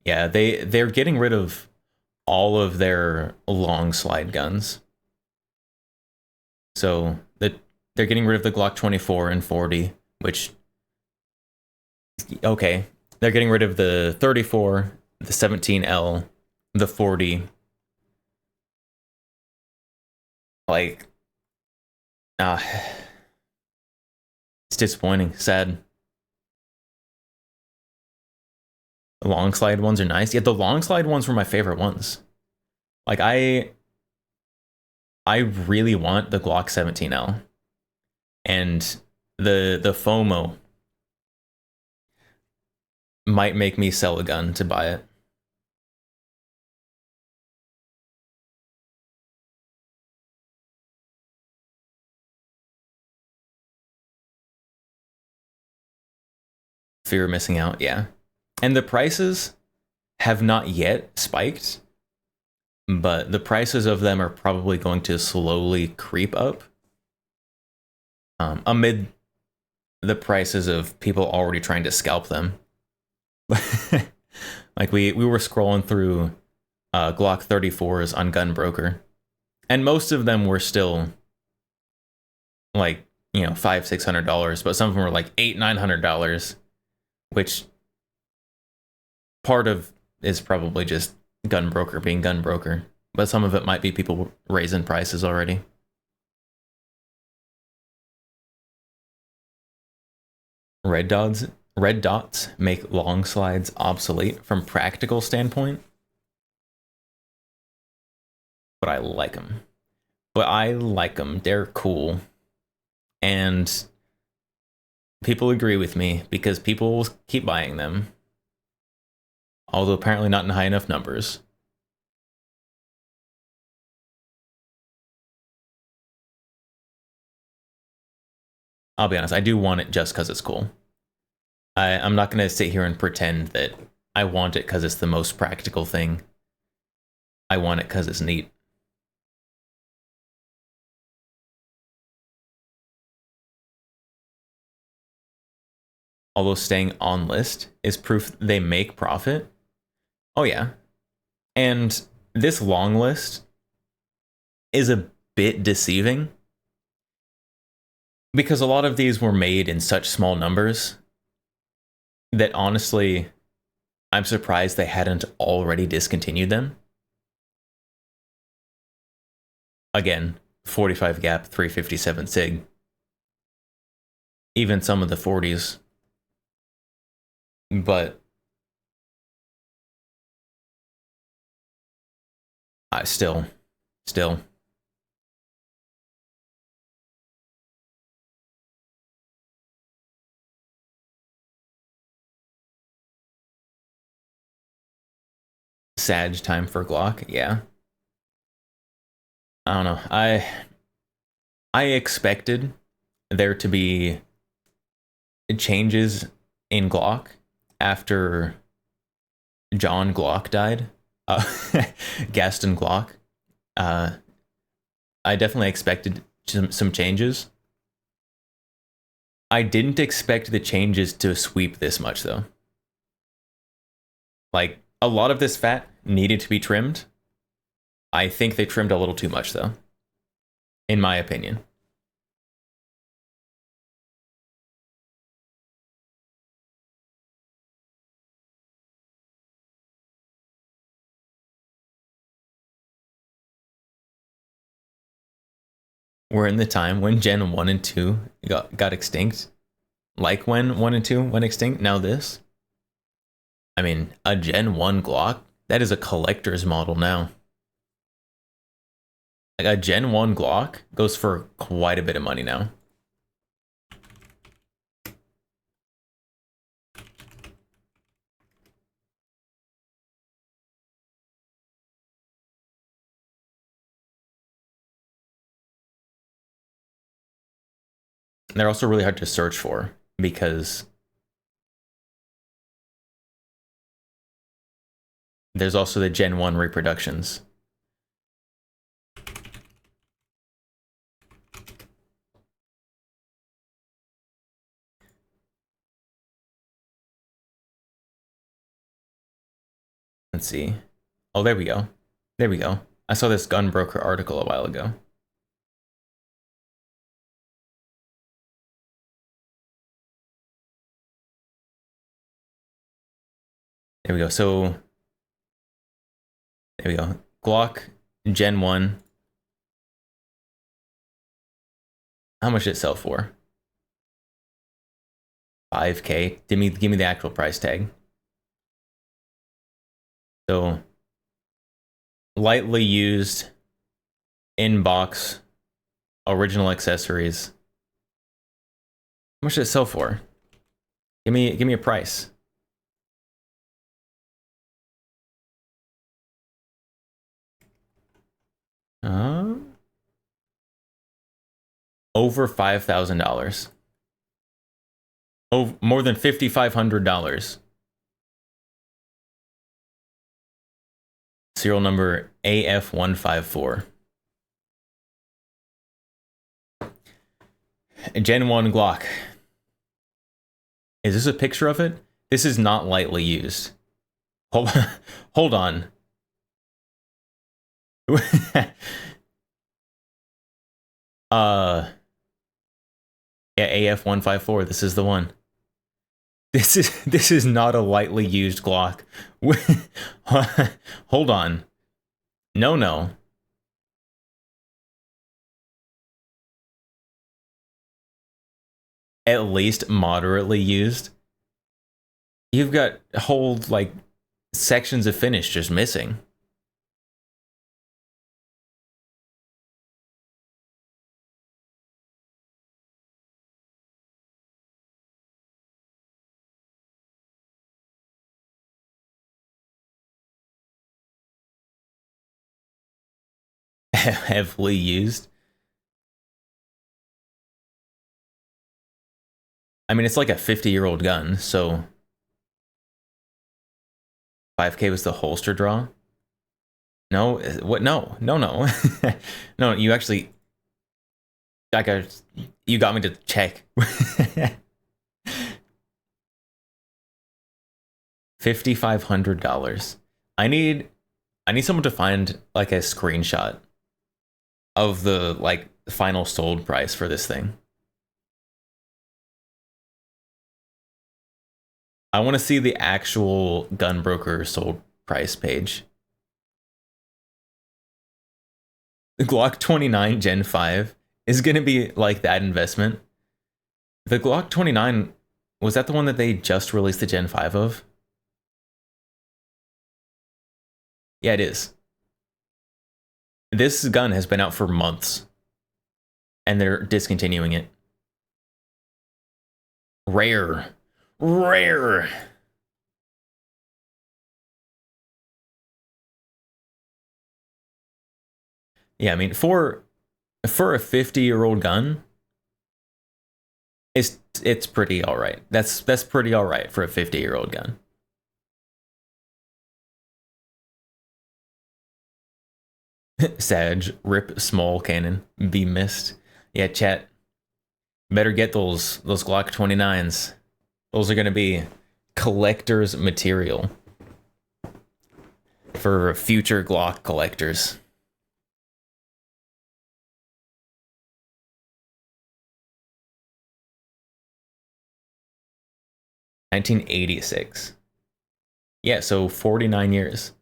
A: Yeah, they're getting rid of all of their long slide guns. So they're getting rid of the Glock 24 and 40, which, okay. They're getting rid of the 34, the 17L, the 40. Like, it's disappointing, sad. The long slide ones are nice. Yeah, the long slide ones were my favorite ones. Like, I really want the Glock 17L. And the FOMO might make me sell a gun to buy it. Fear of missing out, yeah. And the prices have not yet spiked, but the prices of them are probably going to slowly creep up amid the prices of people already trying to scalp them. Like we were scrolling through Glock 34s on Gunbroker, and most of them were still like, you know, $500-600, but some of them were like $800-900, which part of is probably just gun broker being gun broker, but some of it might be people raising prices already. Red dots make long slides obsolete from practical standpoint, but I like them. They're cool, and people agree with me because people will keep buying them, although apparently not in high enough numbers. I'll be honest, I do want it just because it's cool. I'm not going to sit here and pretend that I want it because it's the most practical thing. I want it because it's neat. Although staying on list is proof they make profit. Oh yeah. And this long list is a bit deceiving because a lot of these were made in such small numbers that honestly, I'm surprised they hadn't already discontinued them. Again, 45 gap, 357 sig. Even some of the 40s. But still. Sag time for Glock, yeah. I don't know. I expected there to be changes in Glock after John Glock died. Gaston Glock. I definitely expected some changes. I didn't expect the changes to sweep this much, though. Like, a lot of this fat needed to be trimmed. I think they trimmed a little too much, though. In my opinion. We're in the time when Gen 1 and 2 got extinct. Like when 1 and 2 went extinct, now this. I mean, a Gen 1 Glock, that is a collector's model now. Like a Gen 1 Glock goes for quite a bit of money now. They're also really hard to search for because there's also the Gen 1 reproductions. Let's see. Oh, there we go. There we go. I saw this gun broker article a while ago. There we go. So, there we go. Glock Gen 1. How much did it sell for? 5K. Give me the actual price tag. So, lightly used, in box, original accessories. How much did it sell for? Give me a price. Over $5,000. Oh, more than $5,500. Serial number AF154. Gen 1 Glock. Is this a picture of it? This is not lightly used. Hold on. Yeah, AF154. This is the one. This is not a lightly used Glock. Hold on. No. At least moderately used. You've got whole like sections of finish just missing. Heavily used. I mean, it's like a 50-year-old gun, so 5K was the holster draw. No, what? No. No, you actually, you got me to check. $5,500. I need someone to find like a screenshot of the like final sold price for this thing. I want to see the actual gunbroker sold price page. The Glock 29 Gen 5 is going to be like that investment. The Glock 29, was that the one that they just released the Gen 5 of? Yeah, it is. This gun has been out for months, and they're discontinuing it. Rare. Yeah, I mean, for a 50-year-old gun, it's pretty all right. That's pretty all right for a 50-year-old gun. Sag, rip small cannon, be missed. Yeah, chat. Better get those Glock 29s. Those are gonna be collector's material for future Glock collectors. $1986. Yeah, so 49 years.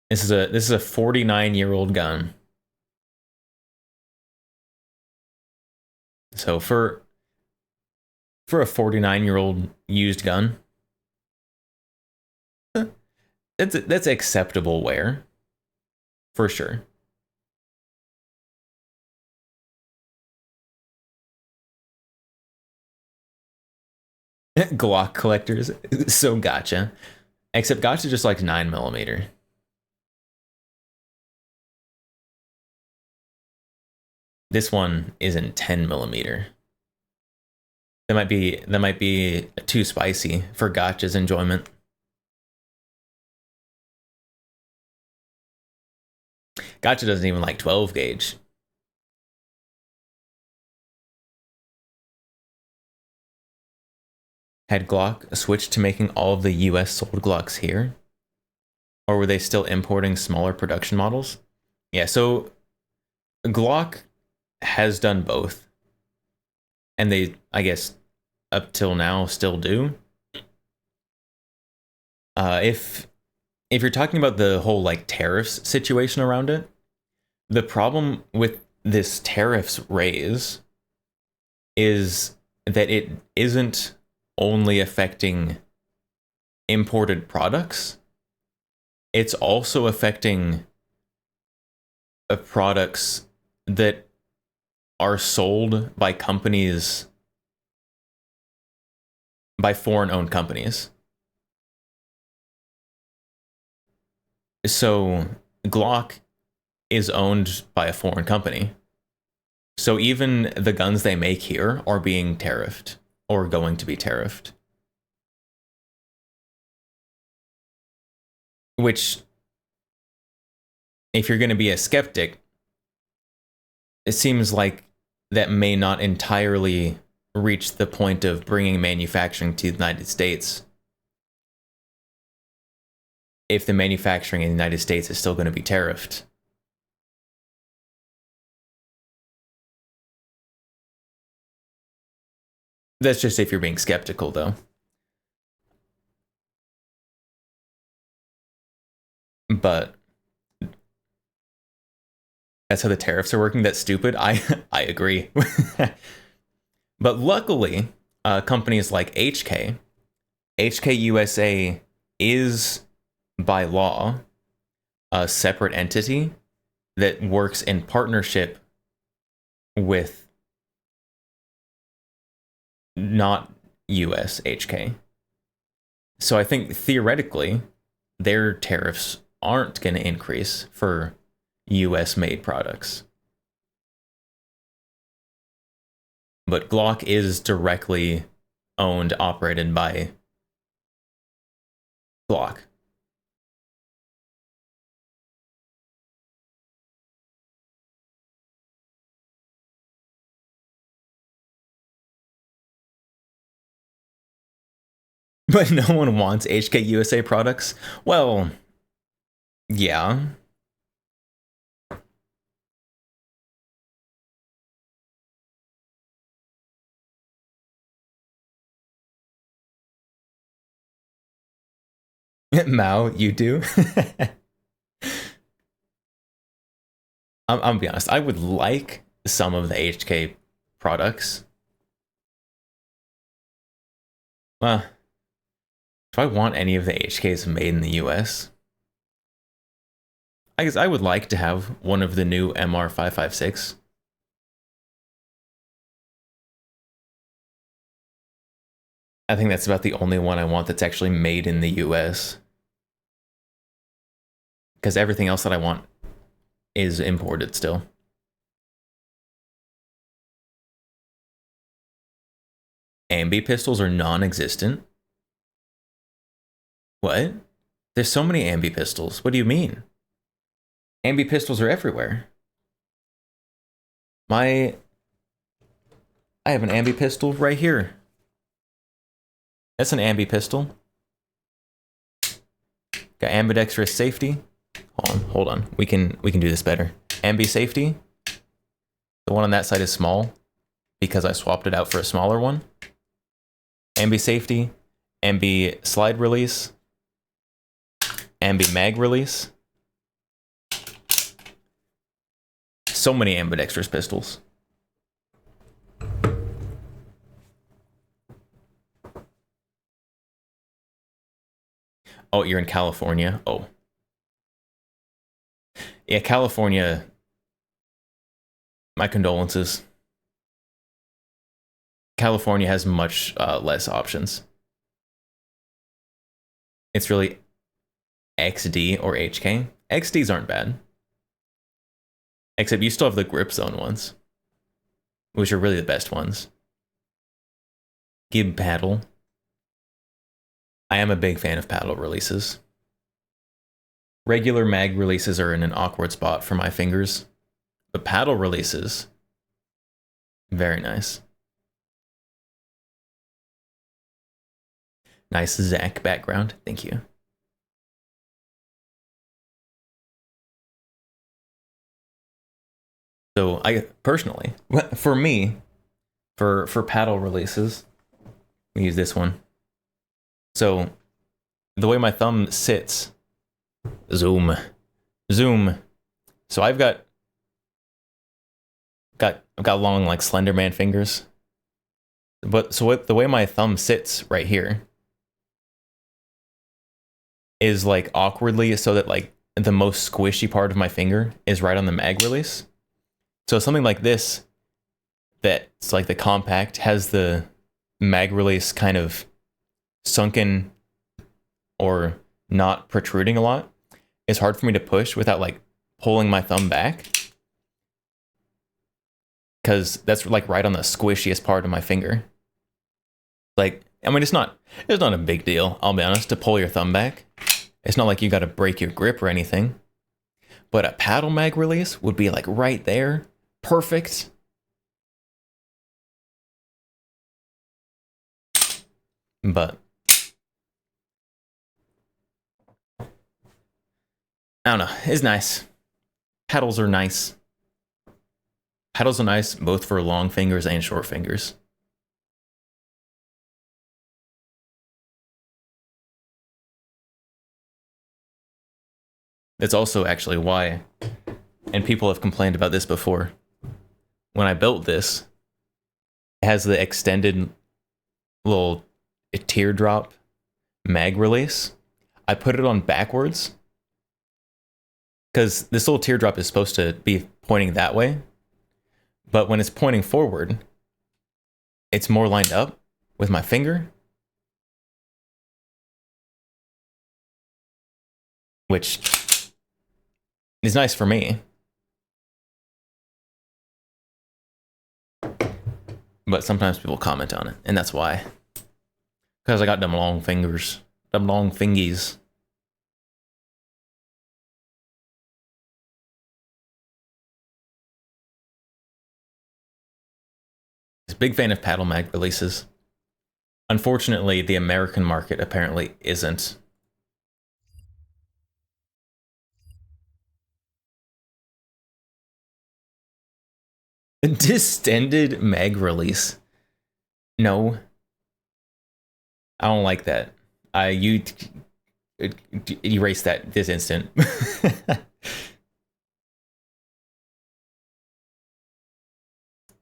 A: This is a 49-year-old gun. So for a 49-year-old used gun, that's acceptable wear, for sure. Glock collectors, so gotcha. Except gotcha just like 9mm. This one isn't 10mm. That might be too spicy for gotcha's enjoyment. Gotcha doesn't even like 12 gauge. Had Glock switched to making all of the US sold Glocks here? Or were they still importing smaller production models? Yeah, so Glock has done both. And they, I guess, up till now still do. If you're talking about the whole like tariffs situation around it, the problem with this tariffs raise is that it isn't only affecting imported products, it's also affecting products that are sold by companies, by foreign-owned companies. So Glock is owned by a foreign company. So even the guns they make here are being tariffed or going to be tariffed. Which, if you're going to be a skeptic, it seems like that may not entirely reach the point of bringing manufacturing to the United States if the manufacturing in the United States is still going to be tariffed. That's just if you're being skeptical, though. But that's how the tariffs are working. That's stupid. I agree. But luckily, companies like HK USA is by law a separate entity that works in partnership with not US HK. So I think theoretically their tariffs aren't going to increase for US made products. But Glock is directly owned, operated by Glock. But no one wants HK USA products? Well, yeah. Mao, you do? I'm gonna be honest, I would like some of the HK products. Well, if I want any of the HKs made in the US, I guess I would like to have one of the new MR556. I think that's about the only one I want that's actually made in the US. Because everything else that I want is imported still. Ambi pistols are non-existent. What? There's so many Ambi pistols. What do you mean? Ambi pistols are everywhere. I have an Ambi pistol right here. That's an Ambi pistol. Got ambidextrous safety. Hold on. We can do this better. Ambi safety. The one on that side is small because I swapped it out for a smaller one. Ambi safety, Ambi slide release, Ambi mag release. So many ambidextrous pistols. Oh, you're in California? Oh. Yeah, California. My condolences. California has much less options. It's really XD or HK. XDs aren't bad. Except you still have the grip zone ones, which are really the best ones. Gib paddle. I am a big fan of paddle releases. Regular mag releases are in an awkward spot for my fingers, but paddle releases, very nice. Nice Zach background, thank you. So I personally, for me, for paddle releases, we use this one. So the way my thumb sits, zoom. So I've got long like Slender Man fingers. But so the way my thumb sits right here is like awkwardly so that like the most squishy part of my finger is right on the mag release. So something like this, that's like the compact, has the mag release kind of sunken or not protruding a lot. It's hard for me to push without like pulling my thumb back, because that's like right on the squishiest part of my finger. Like, I mean, it's not a big deal, I'll be honest, to pull your thumb back. It's not like you got to break your grip or anything. But a paddle mag release would be like right there. Perfect. But I don't know. It's nice. Paddles are nice. Paddles are nice both for long fingers and short fingers. It's also actually why, and people have complained about this before, when I built this, it has the extended little teardrop mag release. I put it on backwards because this little teardrop is supposed to be pointing that way, but when it's pointing forward, it's more lined up with my finger, which is nice for me. But sometimes people comment on it, and that's why. Because I got them long fingers. Them long fingies. He's a big fan of paddle mag releases. Unfortunately, the American market apparently isn't. Distended mag release. No. I don't like that. You erase that this instant.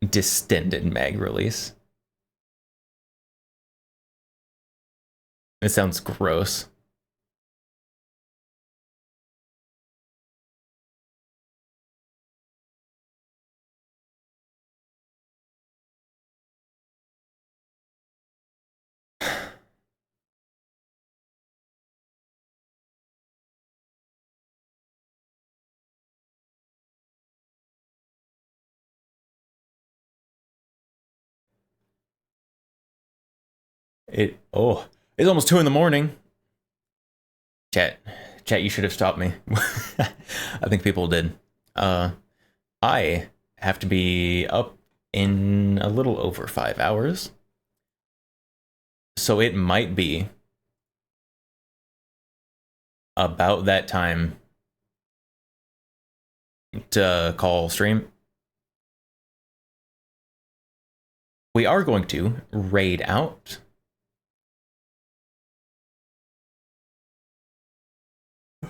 A: Distended mag release. It sounds gross. It's almost 2 in the morning. Chat, you should have stopped me. I think people did. I have to be up in a little over 5 hours. So it might be about that time to call stream. We are going to raid out.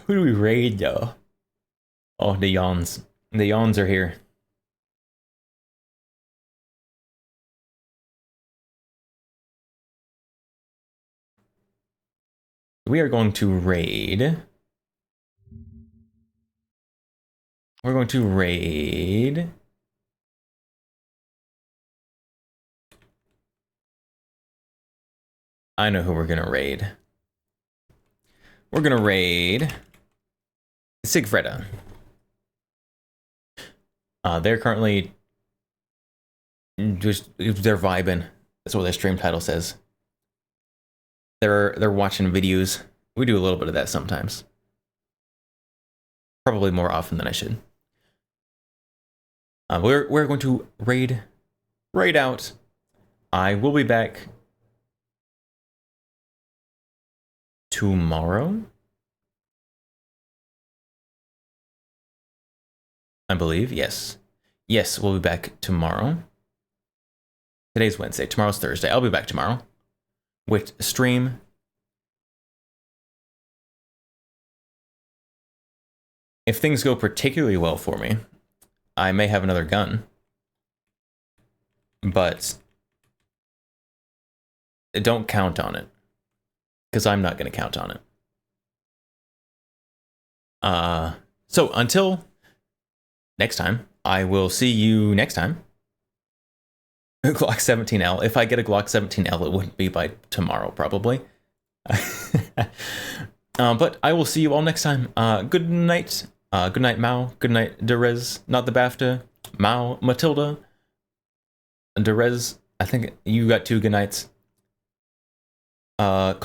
A: Who do we raid though? Oh, the yawns. The yawns are here. We are going to raid. We're going to raid. I know who we're gonna raid. We're gonna raid Sigfreda. They're currently they're vibing. That's what their stream title says. They're watching videos. We do a little bit of that sometimes. Probably more often than I should. We're going to raid out. I will be back tomorrow, I believe. Yes, we'll be back tomorrow. Today's Wednesday. Tomorrow's Thursday. I'll be back tomorrow with a stream. If things go particularly well for me, I may have another gun, but don't count on it, because I'm not going to count on it. So until next time, I will see you next time. Glock 17L. If I get a Glock 17L, it wouldn't be by tomorrow, probably. But I will see you all next time. Good night. Good night, Mao. Good night, Derez. Not the BAFTA. Mao, Matilda, Derez. I think you got 2 good nights. Card.